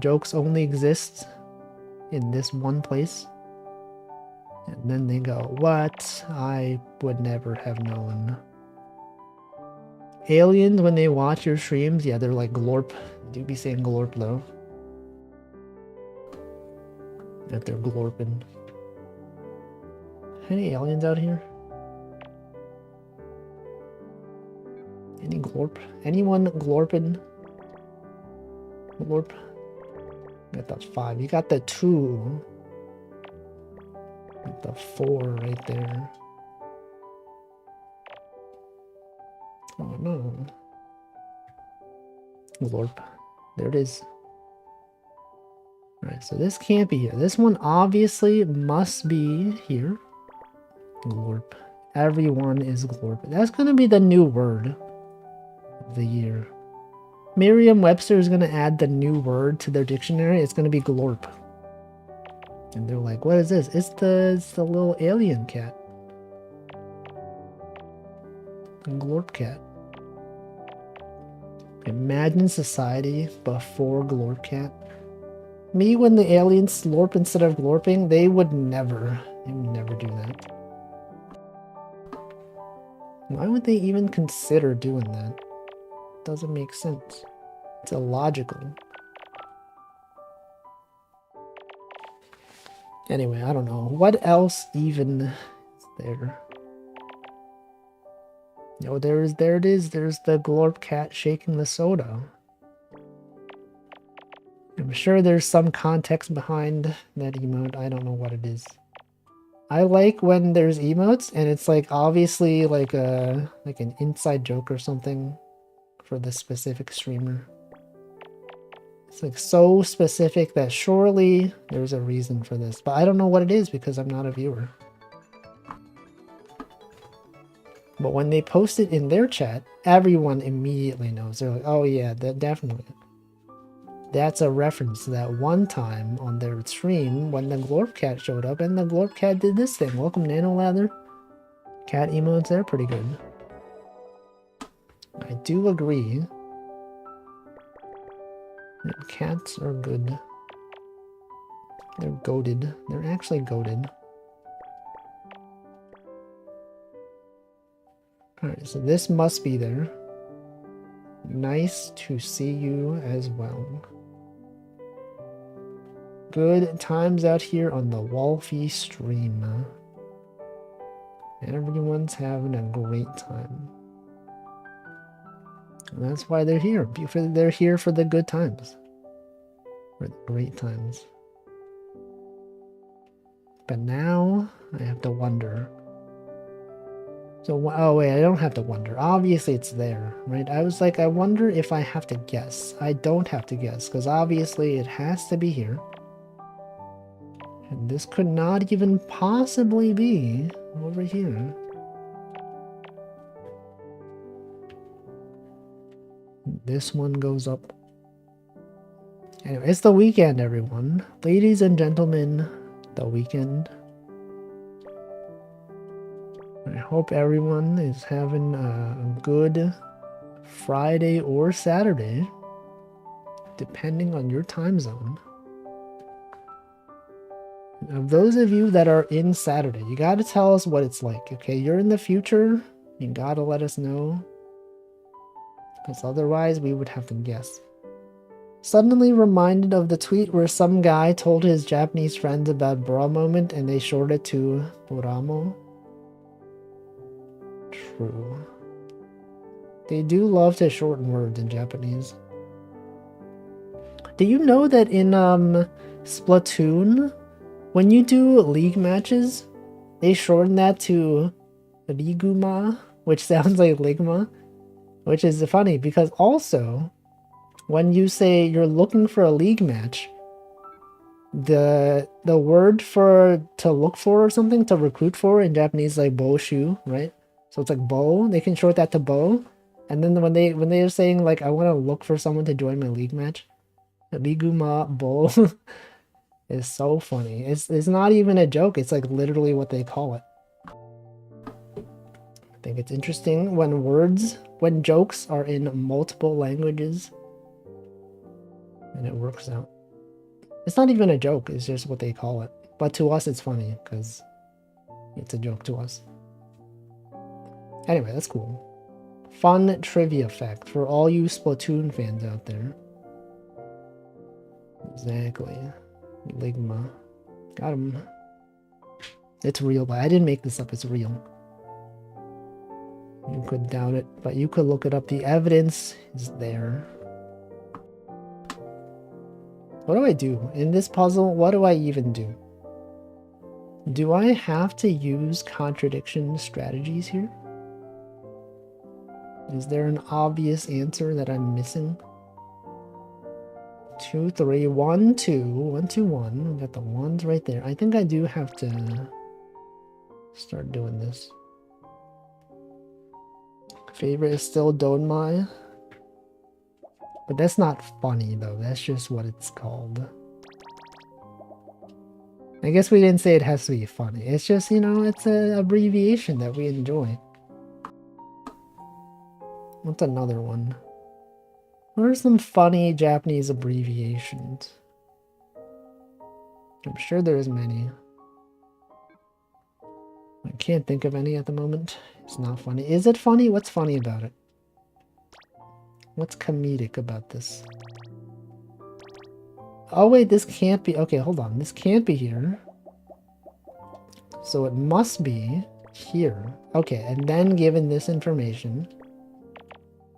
Jokes only exist in this one place. And then they go, what? I would never have known. Aliens, when they watch your streams, yeah, they're like glorp. Do be saying glorp though. That they're glorping. Any aliens out here? Any glorp? Anyone glorping? Glorp. Got the 5. You got the 2. Got the 4 right there. Oh no. Glorp. There it is. Alright, so this can't be here. This one obviously must be here. Glorp. Everyone is glorp. That's gonna be the new word of the year. Merriam-Webster is gonna add the new word to their dictionary. It's gonna be glorp. And they're like, what is this? It's the little alien cat. A glorp cat. Imagine society before glorp cat. Me when the aliens slurp instead of glorping, they would never do that. Why would they even consider doing that? Doesn't make sense. It's illogical. Anyway, I don't know. What else even is there? Oh, there it is. There's the glorp cat shaking the soda. I'm sure there's some context behind that emote. I don't know what it is. I like when there's emotes and it's like obviously like an inside joke or something for the specific streamer. It's like so specific that surely there's a reason for this, but I don't know what it is because I'm not a viewer. But when they post it in their chat, everyone immediately knows. They're like, oh yeah, that definitely. That's a reference to that one time on their stream when the glorp cat showed up and the glorp cat did this thing. Welcome Nano Lather. Cat emotes, they're pretty good. I do agree. Cats are good. They're goated. They're actually goated. Alright, so this must be there. Nice to see you as well. Good times out here on the Wolfie stream. Everyone's having a great time. And that's why they're here. They're here for the good times. For the great times. But now I have to wonder. So, oh wait, I don't have to wonder. Obviously it's there, right? I was like, I wonder if I have to guess. I don't have to guess, because obviously it has to be here. And this could not even possibly be over here. This one goes up. Anyway, it's the weekend, everyone. Ladies and gentlemen, the weekend. I hope everyone is having a good Friday or Saturday, depending on your time zone. Of those of you that are in Saturday, you got to tell us what it's like, okay? You're in the future, you got to let us know, because otherwise we would have to guess. Suddenly reminded of the tweet where some guy told his Japanese friends about bra moment and they shorted to Buramo. True. They do love to shorten words in Japanese. Do you know that in Splatoon, when you do league matches, they shorten that to Riguma, which sounds like Ligma, which is funny because also, when you say you're looking for a league match, the word for to look for or something, to recruit for in Japanese is like boshu, right? So it's like bo, they can short that to bo. And then when they're saying like I want to look for someone to join my league match, Riguma bo is so funny. It's not even a joke, it's like literally what they call it. I think it's interesting when jokes are in multiple languages and it works out. It's not even a joke, it's just what they call it. But to us it's funny because It's a joke to us. Anyway, that's cool. Fun trivia fact for all you Splatoon fans out there. Exactly. Ligma. Got him. It's real, but I didn't make this up. It's real. You could doubt it, but you could look it up. The evidence is there. What do I do? In this puzzle, what do I even do? Do I have to use contradiction strategies here? Is there an obvious answer that I'm missing? 2, 3, 1, 2, 1, 2, 1. We got the ones right there. I think I do have to start doing this. Favorite is still Donmai. But that's not funny though. That's just what it's called. I guess we didn't say it has to be funny. It's just, you know, it's an abbreviation that we enjoy. What's another one? What are some funny Japanese abbreviations? I'm sure there's many. I can't think of any at the moment. It's not funny. Is it funny? What's funny about it? What's comedic about this? Oh wait, this can't be... Okay, hold on. This can't be here. So it must be here. Okay, and then given this information,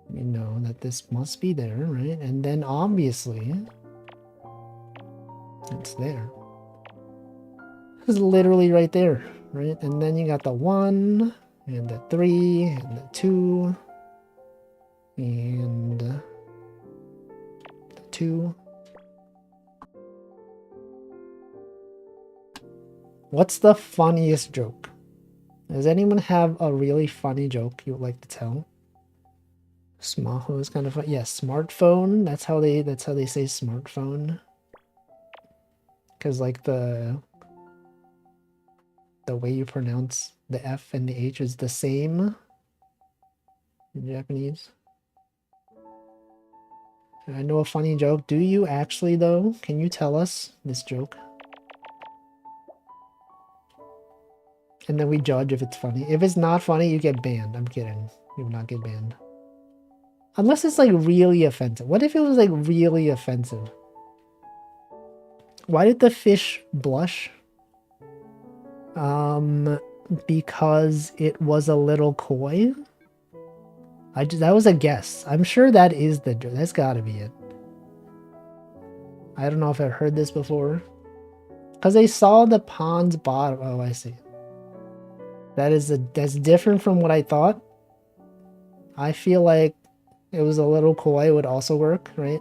we know that this must be there, right? And then obviously, it's there. It's literally right there, right? And then you got the 1, and the 3, and the 2, and the 2. What's the funniest joke? Does anyone have a really funny joke you would like to tell? Smaho is kind of fun. Yeah, smartphone. That's how they say smartphone. Cause like the way you pronounce the F and the H is the same in Japanese. I know a funny joke. Do you actually though? Can you tell us this joke? And then we judge if it's funny. If it's not funny, you get banned. I'm kidding. You will not get banned. Unless it's like really offensive. What if it was like really offensive? Why did the fish blush? Because it was a little coy. That was a guess. I'm sure that is the joke. That's gotta be it. I don't know if I've heard this before. Because they saw the pond's bottom. Oh, I see. That's different from what I thought. I feel like it was a little coy would also work, right?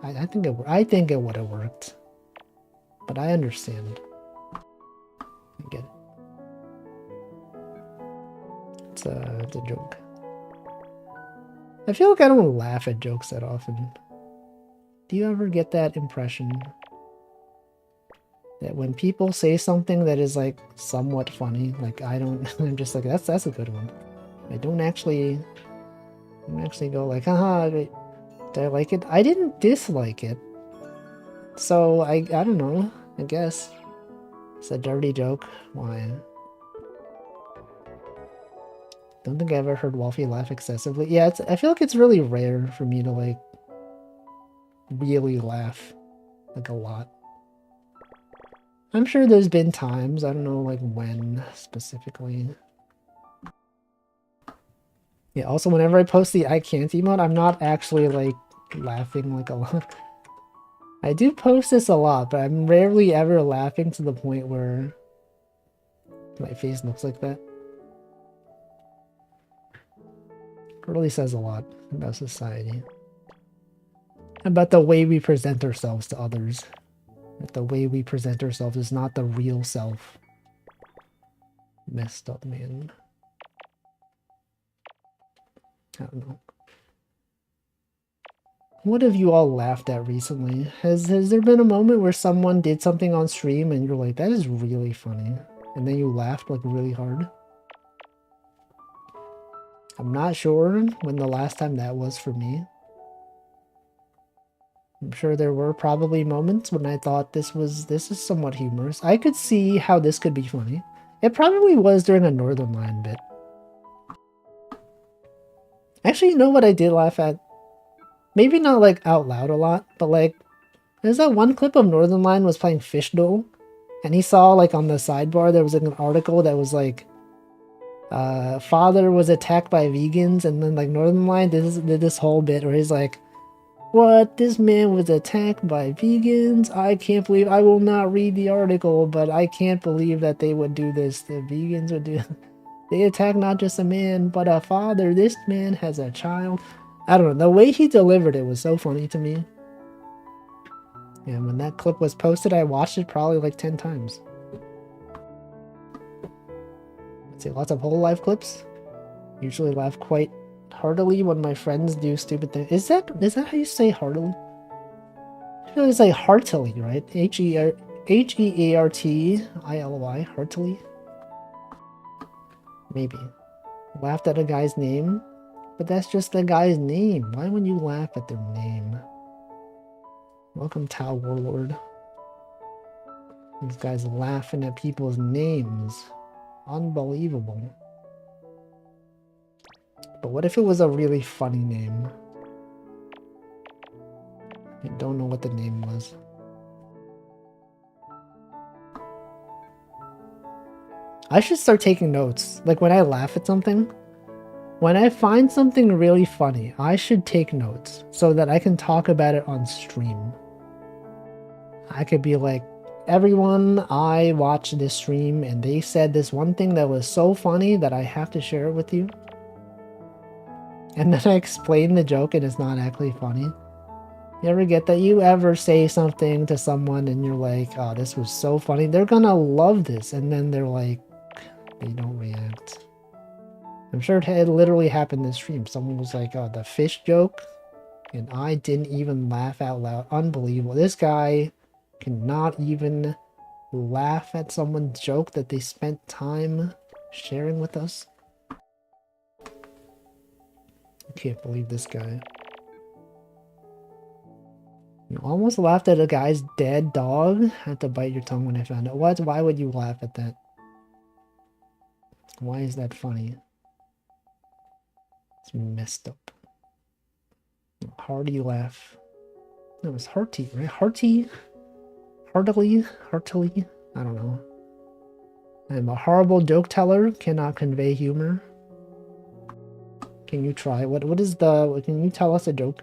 I think it would have worked. But I understand. I get it. It's a joke. I feel like I don't laugh at jokes that often. Do you ever get that impression? That when people say something that is like somewhat funny, like I'm just like, that's a good one. I don't actually go like, haha, did I like it? I didn't dislike it. So I don't know, I guess. It's a dirty joke. Why? Don't think I ever heard Wolfie laugh excessively. Yeah, I feel like it's really rare for me to like really laugh like a lot. I'm sure there's been times, I don't know like when specifically. Yeah, also whenever I post the I can't emote, I'm not actually like laughing like a lot. I do post this a lot, but I'm rarely ever laughing to the point where my face looks like that. It really says a lot about society. About the way we present ourselves to others. That the way we present ourselves is not the real self. Messed up, man. I don't know. What have you all laughed at recently? Has there been a moment where someone did something on stream and you're like, that is really funny, and then you laughed like really hard? I'm not sure when the last time that was for me. I'm sure there were probably moments when I thought this is somewhat humorous. I could see how this could be funny. It probably was during a Northern Line bit. Actually, you know what I did laugh at? Maybe not like out loud a lot, but like there's that one clip of Northern Line was playing Fish Duel, and he saw like on the sidebar there was like an article that was like father was attacked by vegans, and then like Northern Line did this whole bit where he's like, what? This man was attacked by vegans? I can't believe, I will not read the article, but I can't believe that they would do this. The vegans would do they attack not just a man, but a father. This man has a child. I don't know. The way he delivered it was so funny to me. And when that clip was posted, I watched it probably like 10 times. Let's see, lots of whole life clips. Usually laugh quite heartily when my friends do stupid things. Is that how you say heartily? I feel like it's like heartily, right? Heartily, heartily? Maybe. Laughed at a guy's name? But that's just the guy's name. Why would you laugh at their name? Welcome, Tau Warlord. These guys laughing at people's names. Unbelievable. But what if it was a really funny name? I don't know what the name was. I should start taking notes. Like when I laugh at something, when I find something really funny, I should take notes so that I can talk about it on stream. I could be like, everyone, I watched this stream and they said this one thing that was so funny that I have to share it with you. And then I explain the joke and it's not actually funny. You ever get that? You ever say something to someone and you're like, oh, this was so funny. They're gonna love this. And then they're like, they don't react. I'm sure it literally happened this stream. Someone was like, oh, the fish joke. And I didn't even laugh out loud. Unbelievable. This guy cannot even laugh at someone's joke that they spent time sharing with us. I can't believe this guy. You almost laughed at a guy's dead dog. I had to bite your tongue when I found it. What? Why would you laugh at that? Why is that funny? It's messed up. Hearty laugh. That was hearty, right? Hearty? Heartily? Heartily? I don't know. I'm a horrible joke teller. Cannot convey humor. Can you try? What is the... Can you tell us a joke?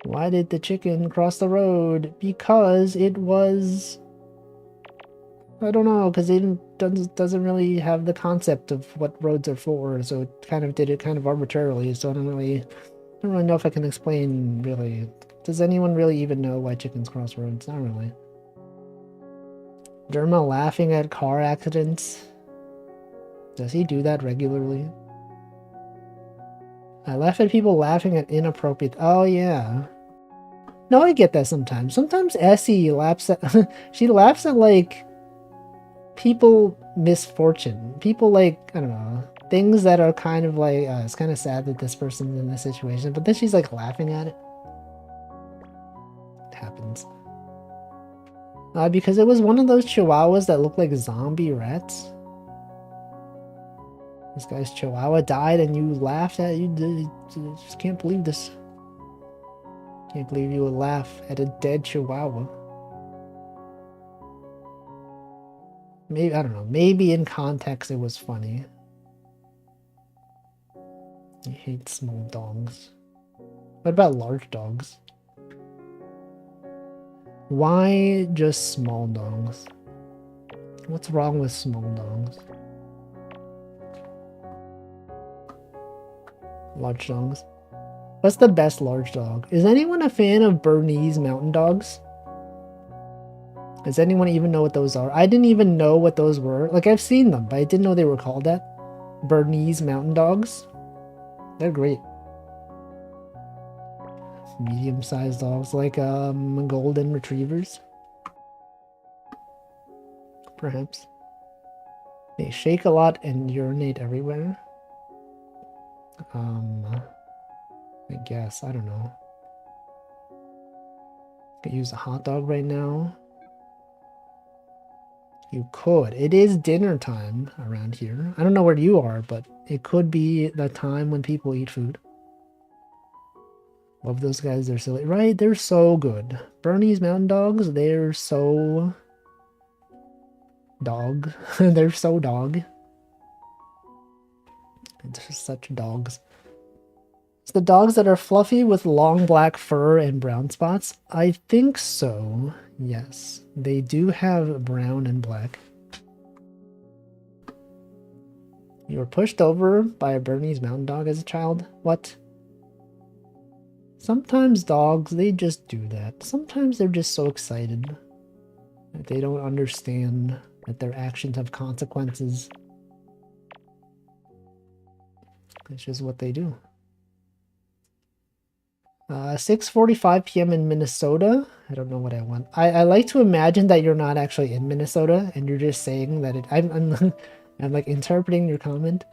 Why did the chicken cross the road? Because it was... I don't know, because it doesn't really have the concept of what roads are for, so it kind of did it kind of arbitrarily, so I don't really know if I can explain, really. Does anyone really even know why chickens cross roads? Not really. Derma laughing at car accidents? Does he do that regularly? I laugh at people laughing at inappropriate... Oh, yeah. No, I get that sometimes. Sometimes Essie laughs at... she laughs at, like... people misfortune. People, like, I don't know, things that are kind of like, it's kind of sad that this person's in this situation, but then she's, like, laughing at it. It happens. Because it was one of those chihuahuas that looked like zombie rats. This guy's chihuahua died and you laughed at it. You just can't believe this. Can't believe you would laugh at a dead chihuahua. Maybe, I don't know, maybe in context it was funny. I hate small dogs. What about large dogs? Why just small dogs? What's wrong with small dogs? Large dogs. What's the best large dog? Is anyone a fan of Bernese mountain dogs? Does anyone even know what those are? I didn't even know what those were. Like, I've seen them, but I didn't know they were called that. Bernese mountain dogs. They're great. Medium-sized dogs, like golden retrievers. Perhaps. They shake a lot and urinate everywhere. I guess. I don't know. Could use a hot dog right now. You could. It is dinner time around here. I don't know where you are, but it could be the time when people eat food. Love those guys. They're silly. Right? They're so good. Bernese Mountain Dogs, they're so... dog. They're so dog. They're such dogs. It's the dogs that are fluffy with long black fur and brown spots? I think so. Yes. They do have brown and black. You were pushed over by a Bernese Mountain Dog as a child? What? Sometimes dogs, they just do that. Sometimes they're just so excited that they don't understand that their actions have consequences. It's just what they do. 6:45 p.m. in Minnesota. I don't know what I want. I like to imagine that you're not actually in Minnesota and you're just saying that it... I'm like interpreting your comment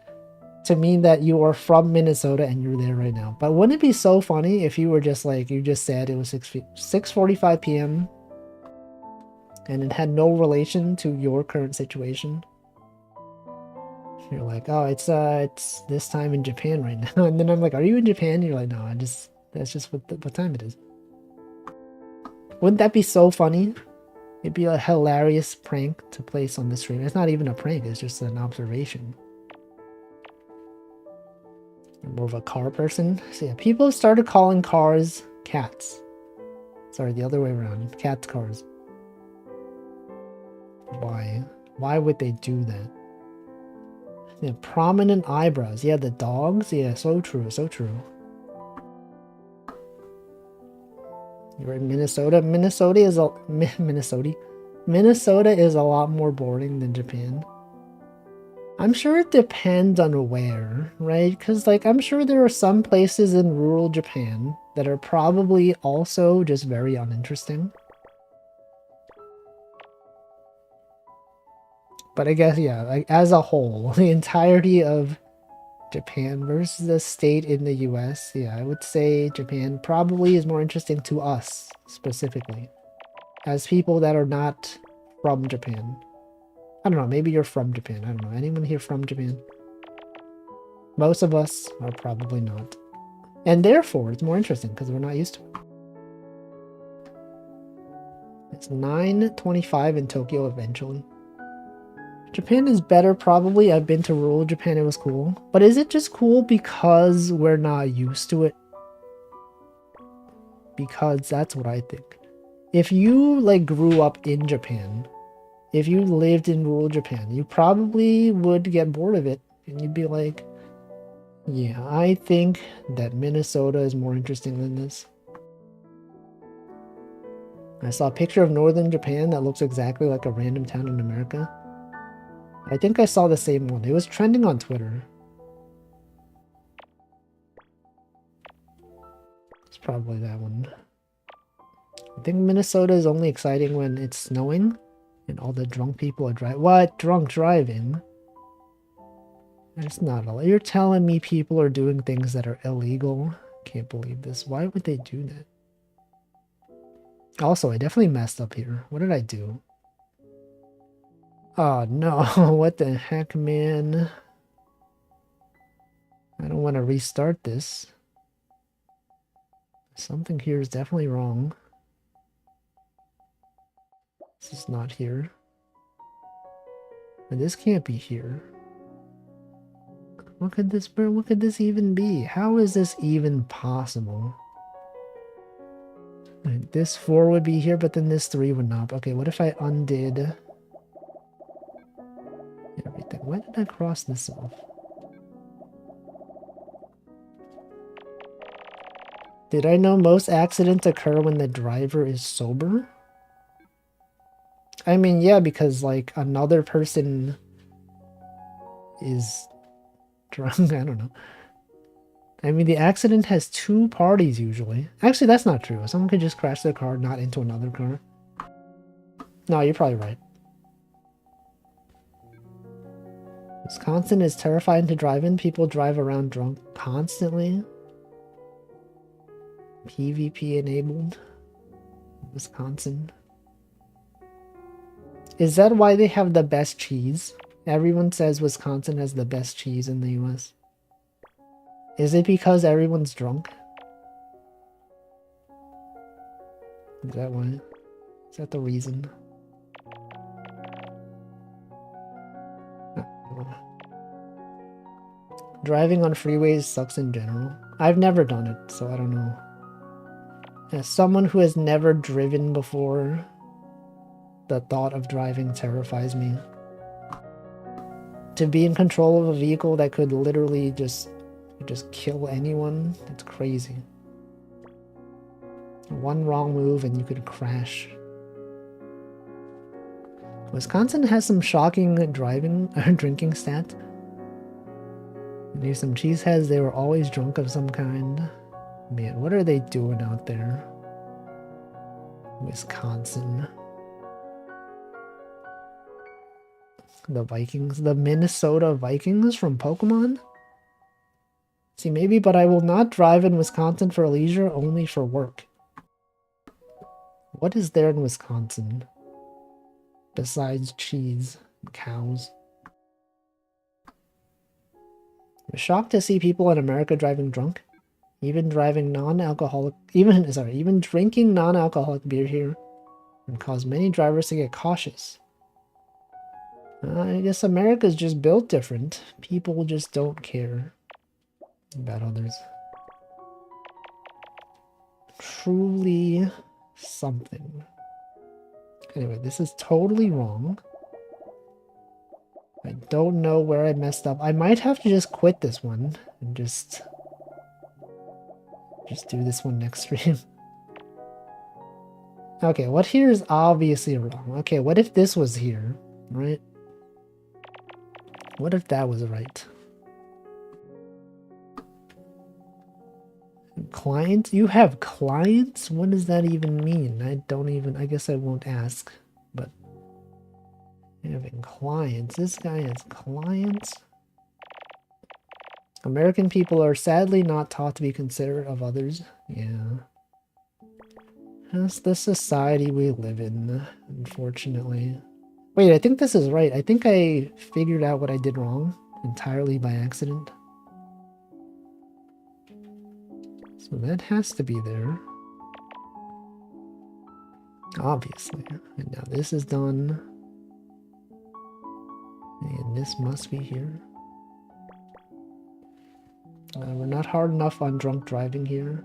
to mean that you are from Minnesota and you're there right now. But wouldn't it be so funny if you were just like, you just said it was 6:45 p.m. and it had no relation to your current situation? You're like, oh, it's this time in Japan right now. And then I'm like, are you in Japan? You're like, no, that's just what time it is. Wouldn't that be so funny? It'd be a hilarious prank to place on the stream. It's not even a prank, it's just an observation. I'm more of a car person. So yeah, people started calling cars cats. Sorry, the other way around. Cats, cars. Why? Why would they do that? Yeah, prominent eyebrows. Yeah, the dogs. Yeah, so true, so true. You're in Minnesota. Minnesota is a lot more boring than Japan. I'm sure it depends on where, right? Because, like, I'm sure there are some places in rural Japan that are probably also just very uninteresting. But I guess, yeah, like, as a whole, the entirety of Japan versus a state in the US, yeah, I would say Japan probably is more interesting to us, specifically. As people that are not from Japan. I don't know, maybe you're from Japan. I don't know. Anyone here from Japan? Most of us are probably not. And therefore, it's more interesting because we're not used to it. It's 9:25 in Tokyo eventually. Japan is better, probably. I've been to rural Japan, it was cool. But is it just cool because we're not used to it? Because that's what I think. If you, like, grew up in Japan, if you lived in rural Japan, you probably would get bored of it. And you'd be like, yeah, I think that Minnesota is more interesting than this. I saw a picture of northern Japan that looks exactly like a random town in America. I think I saw the same one. It was trending on Twitter. It's probably that one. I think Minnesota is only exciting when it's snowing and all the drunk people are driving. What? Drunk driving? It's not allowed. You're telling me people are doing things that are illegal? Can't believe this. Why would they do that? Also, I definitely messed up here. What did I do? Oh no, what the heck, man? I don't want to restart this. Something here is definitely wrong. This is not here. And this can't be here. What could this even be? How is this even possible? Right, this 4 would be here, but then this 3 would not. Okay, what if I undid everything? Why did I cross this off? Did I know most accidents occur when the driver is sober? I mean, yeah, because, like, another person is drunk. I don't know. I mean, the accident has 2 parties usually. Actually, that's not true. Someone could just crash their car, not into another car. No, you're probably right. Wisconsin is terrifying to drive in. People drive around drunk constantly. PvP enabled. Wisconsin. Is that why they have the best cheese? Everyone says Wisconsin has the best cheese in the US. Is it because everyone's drunk? Is that why? Is that the reason? Driving on freeways sucks in general. I've never done it, so I don't know. As someone who has never driven before, the thought of driving terrifies me. To be in control of a vehicle that could literally just kill anyone, it's crazy. One wrong move and you could crash. Wisconsin has some shocking drinking stats. Maybe some cheeseheads, they were always drunk of some kind. Man, what are they doing out there? Wisconsin. The Vikings, the Minnesota Vikings from Pokemon? See, maybe, but I will not drive in Wisconsin for leisure, only for work. What is there in Wisconsin? Besides cheese and cows. I'm shocked to see people in America driving drunk. Even driving non-alcoholic, even drinking non-alcoholic beer here would cause many drivers to get cautious. I guess America's just built different. People just don't care about others. Truly something. Anyway, this is totally wrong. I don't know where I messed up. I might have to just quit this one and just do this one next stream. Okay, what here is obviously wrong. Okay, what if this was here, right? What if that was right? Clients? You have clients? What does that even mean? I guess I won't ask, but having clients. This guy has clients. American people are sadly not taught to be considerate of others. Yeah. That's the society we live in, unfortunately. Wait, I think this is right. I think I figured out what I did wrong entirely by accident. So that has to be there. Obviously. And now this is done. And this must be here. We're not hard enough on drunk driving here.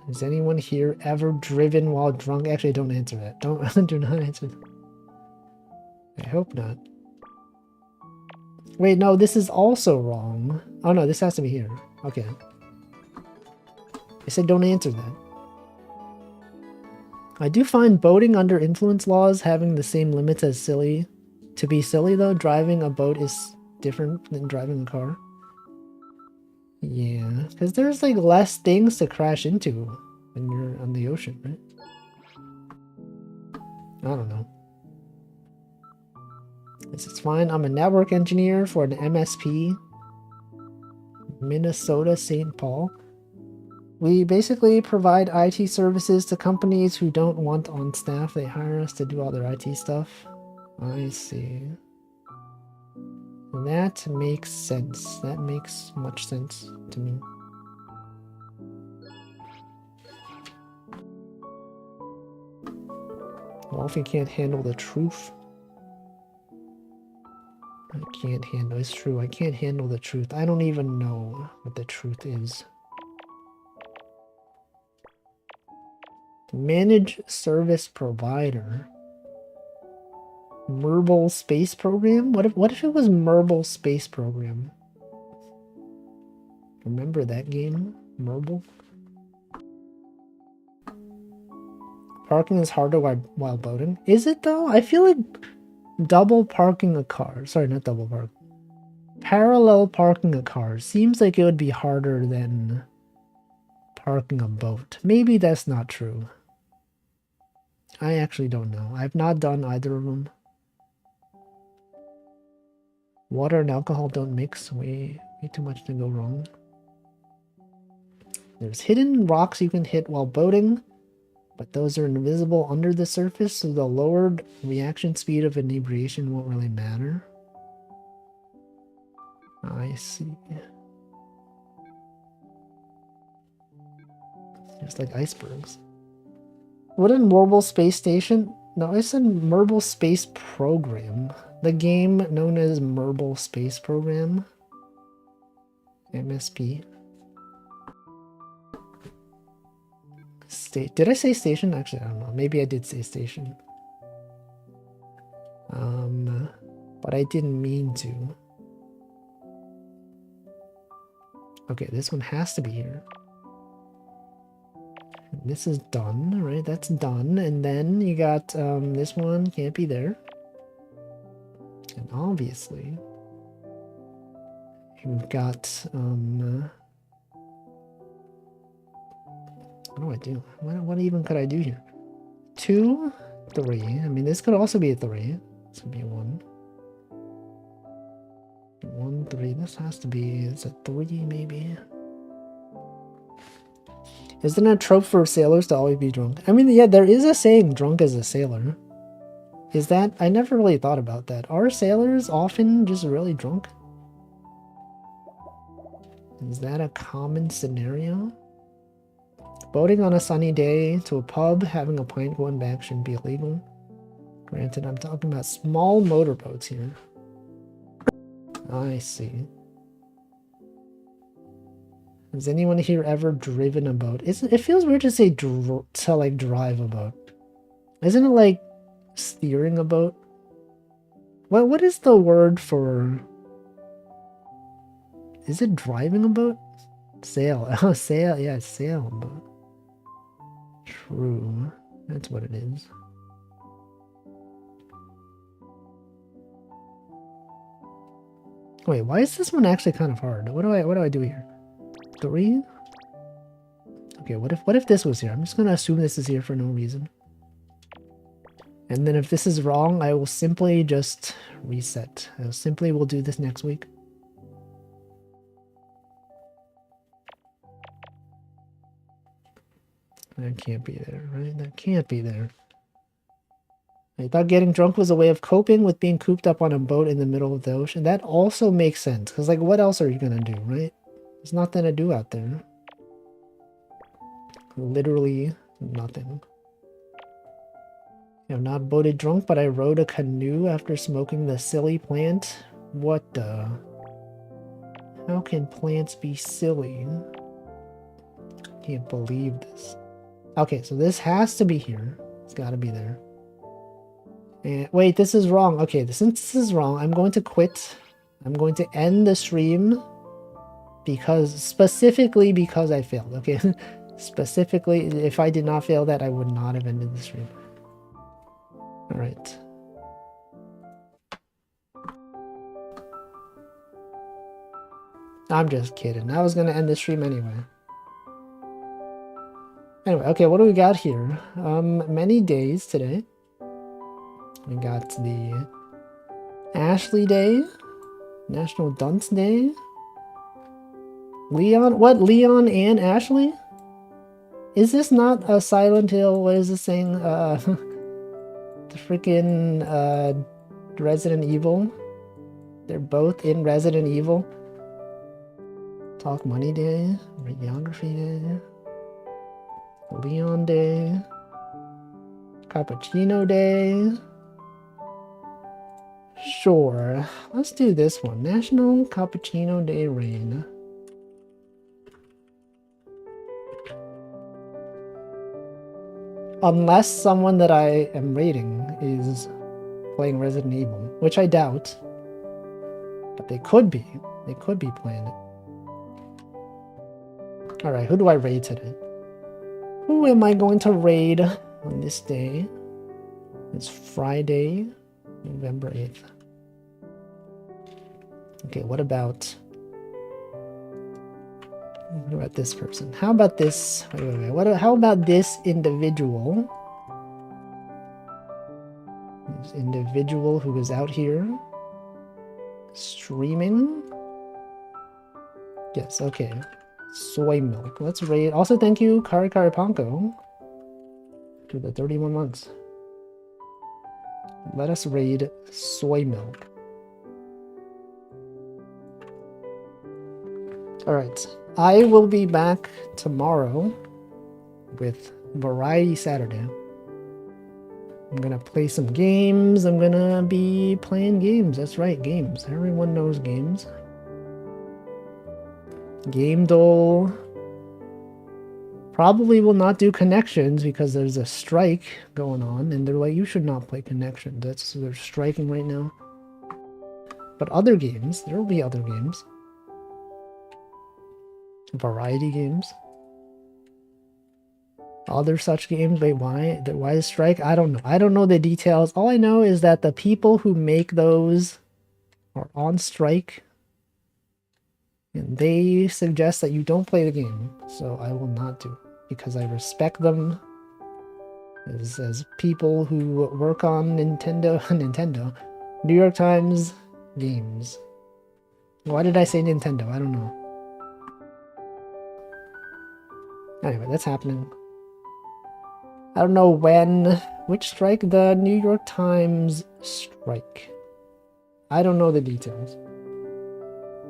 Has anyone here ever driven while drunk? Actually, don't answer that. Do not answer that. I hope not. Wait, no, this is also wrong. Oh no, this has to be here. Okay. I said don't answer that. I do find boating under influence laws having the same limits as silly. To be silly though, driving a boat is different than driving a car. Yeah, because there's like less things to crash into when you're on the ocean, right? I don't know. This is fine. I'm a network engineer for an MSP. Minnesota St. Paul. We basically provide IT services to companies who don't want on staff. They hire us to do all their IT stuff. I see. That makes sense. That makes much sense to me. Well, if you can't handle the truth. I can't handle, it's true, I can't handle the truth. I don't even know what the truth is. Manage service provider. Merble Space Program? What if it was Merble Space Program? Remember that game? Merble? Parking is harder while boating. Is it though? I feel like double parking a car. Sorry, not double park. Parallel parking a car seems like it would be harder than parking a boat. Maybe that's not true. I actually don't know. I've not done either of them. Water and alcohol don't mix. Way too much to go wrong. There's hidden rocks you can hit while boating. But those are invisible under the surface, so the lowered reaction speed of inebriation won't really matter. I see. Just like icebergs. What in Merble Space Station? No, I said Merble Space Program. The game known as Merble Space Program. MSP. Did I say station? Actually, I don't know. Maybe I did say station. But I didn't mean to. Okay, this one has to be here. This is done, right? That's done. And then you got this one can't be there. And obviously, you've got what do I do? What even could I do here? 2, 3. I mean, this could also be a 3. This could be a 1. 1, 3. This has to be. It's a 3, maybe. Isn't it a trope for sailors to always be drunk? I mean, yeah, there is a saying, drunk as a sailor. Is that? I never really thought about that. Are sailors often just really drunk? Is that a common scenario? Boating on a sunny day to a pub, having a pint going back shouldn't be illegal. Granted, I'm talking about small motorboats here. I see. Has anyone here ever driven a boat? It feels weird to say like drive a boat. Isn't it like steering a boat? What is the word for? Is it driving a boat? Sail. Oh, sail. Yeah, sail a boat. True. That's what it is. Wait, why is this one actually kind of hard? What do I do here? 3? Okay, what if this was here? I'm just gonna assume this is here for no reason. And then if this is wrong, I will simply just reset. I simply will do this next week. That can't be there, right? That can't be there. I thought getting drunk was a way of coping with being cooped up on a boat in the middle of the ocean. That also makes sense, because like what else are you gonna do, right? There's nothing to do out there. Literally nothing. I'm not boated drunk, but I rode a canoe after smoking the silly plant. What the? How can plants be silly? Can't believe this. Okay, so this has to be here. It's got to be there. And wait, this is wrong. Okay, since this is wrong, I'm going to quit. I'm going to end the stream specifically because I failed. Okay, specifically, if I did not fail that, I would not have ended the stream. All right. I'm just kidding. I was going to end the stream anyway. Anyway, okay, what do we got here? Many days today. We got the Ashley Day, National Dunce Day. Leon, what? Leon and Ashley? Is this not a Silent Hill? What is this thing? The freaking Resident Evil. They're both in Resident Evil. Talk Money Day, Radiography Day, Leon Day, Cappuccino Day. Sure, let's do this one. National Cappuccino Day Rain. Unless someone that I am rating is playing Resident Evil, which I doubt. But they could be. They could be playing it. Alright, who do I raid today? Who am I going to raid on this day? It's Friday, November 8th. Okay, what about this person? How about this? Wait. How about this individual? This individual who is out here streaming. Yes, okay. Soy milk. Let's raid. Also, thank you, Kari Panko. to the 31 months. Let us raid soy milk. Alright, I will be back tomorrow with Variety Saturday. I'm gonna play some games. I'm gonna be playing games. That's right, games. Everyone knows games. Game Dole. Probably will not do connections because there's a strike going on, and they're like, you should not play connections. They're striking right now. But other games, there will be other games. Variety games. Other such games. Wait, why is strike? I don't know. I don't know the details. All I know is that the people who make those are on strike. And they suggest that you don't play the game. So I will not do it. Because I respect them as people who work on Nintendo. New York Times games. Why did I say Nintendo? I don't know. Anyway, that's happening. I don't know which strike, the New York Times strike. I don't know the details.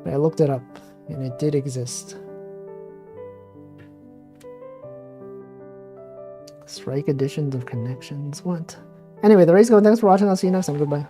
But I looked it up, and it did exist. Strike editions of connections. What? Anyway, the race going. Thanks for watching. I'll see you next time. Goodbye.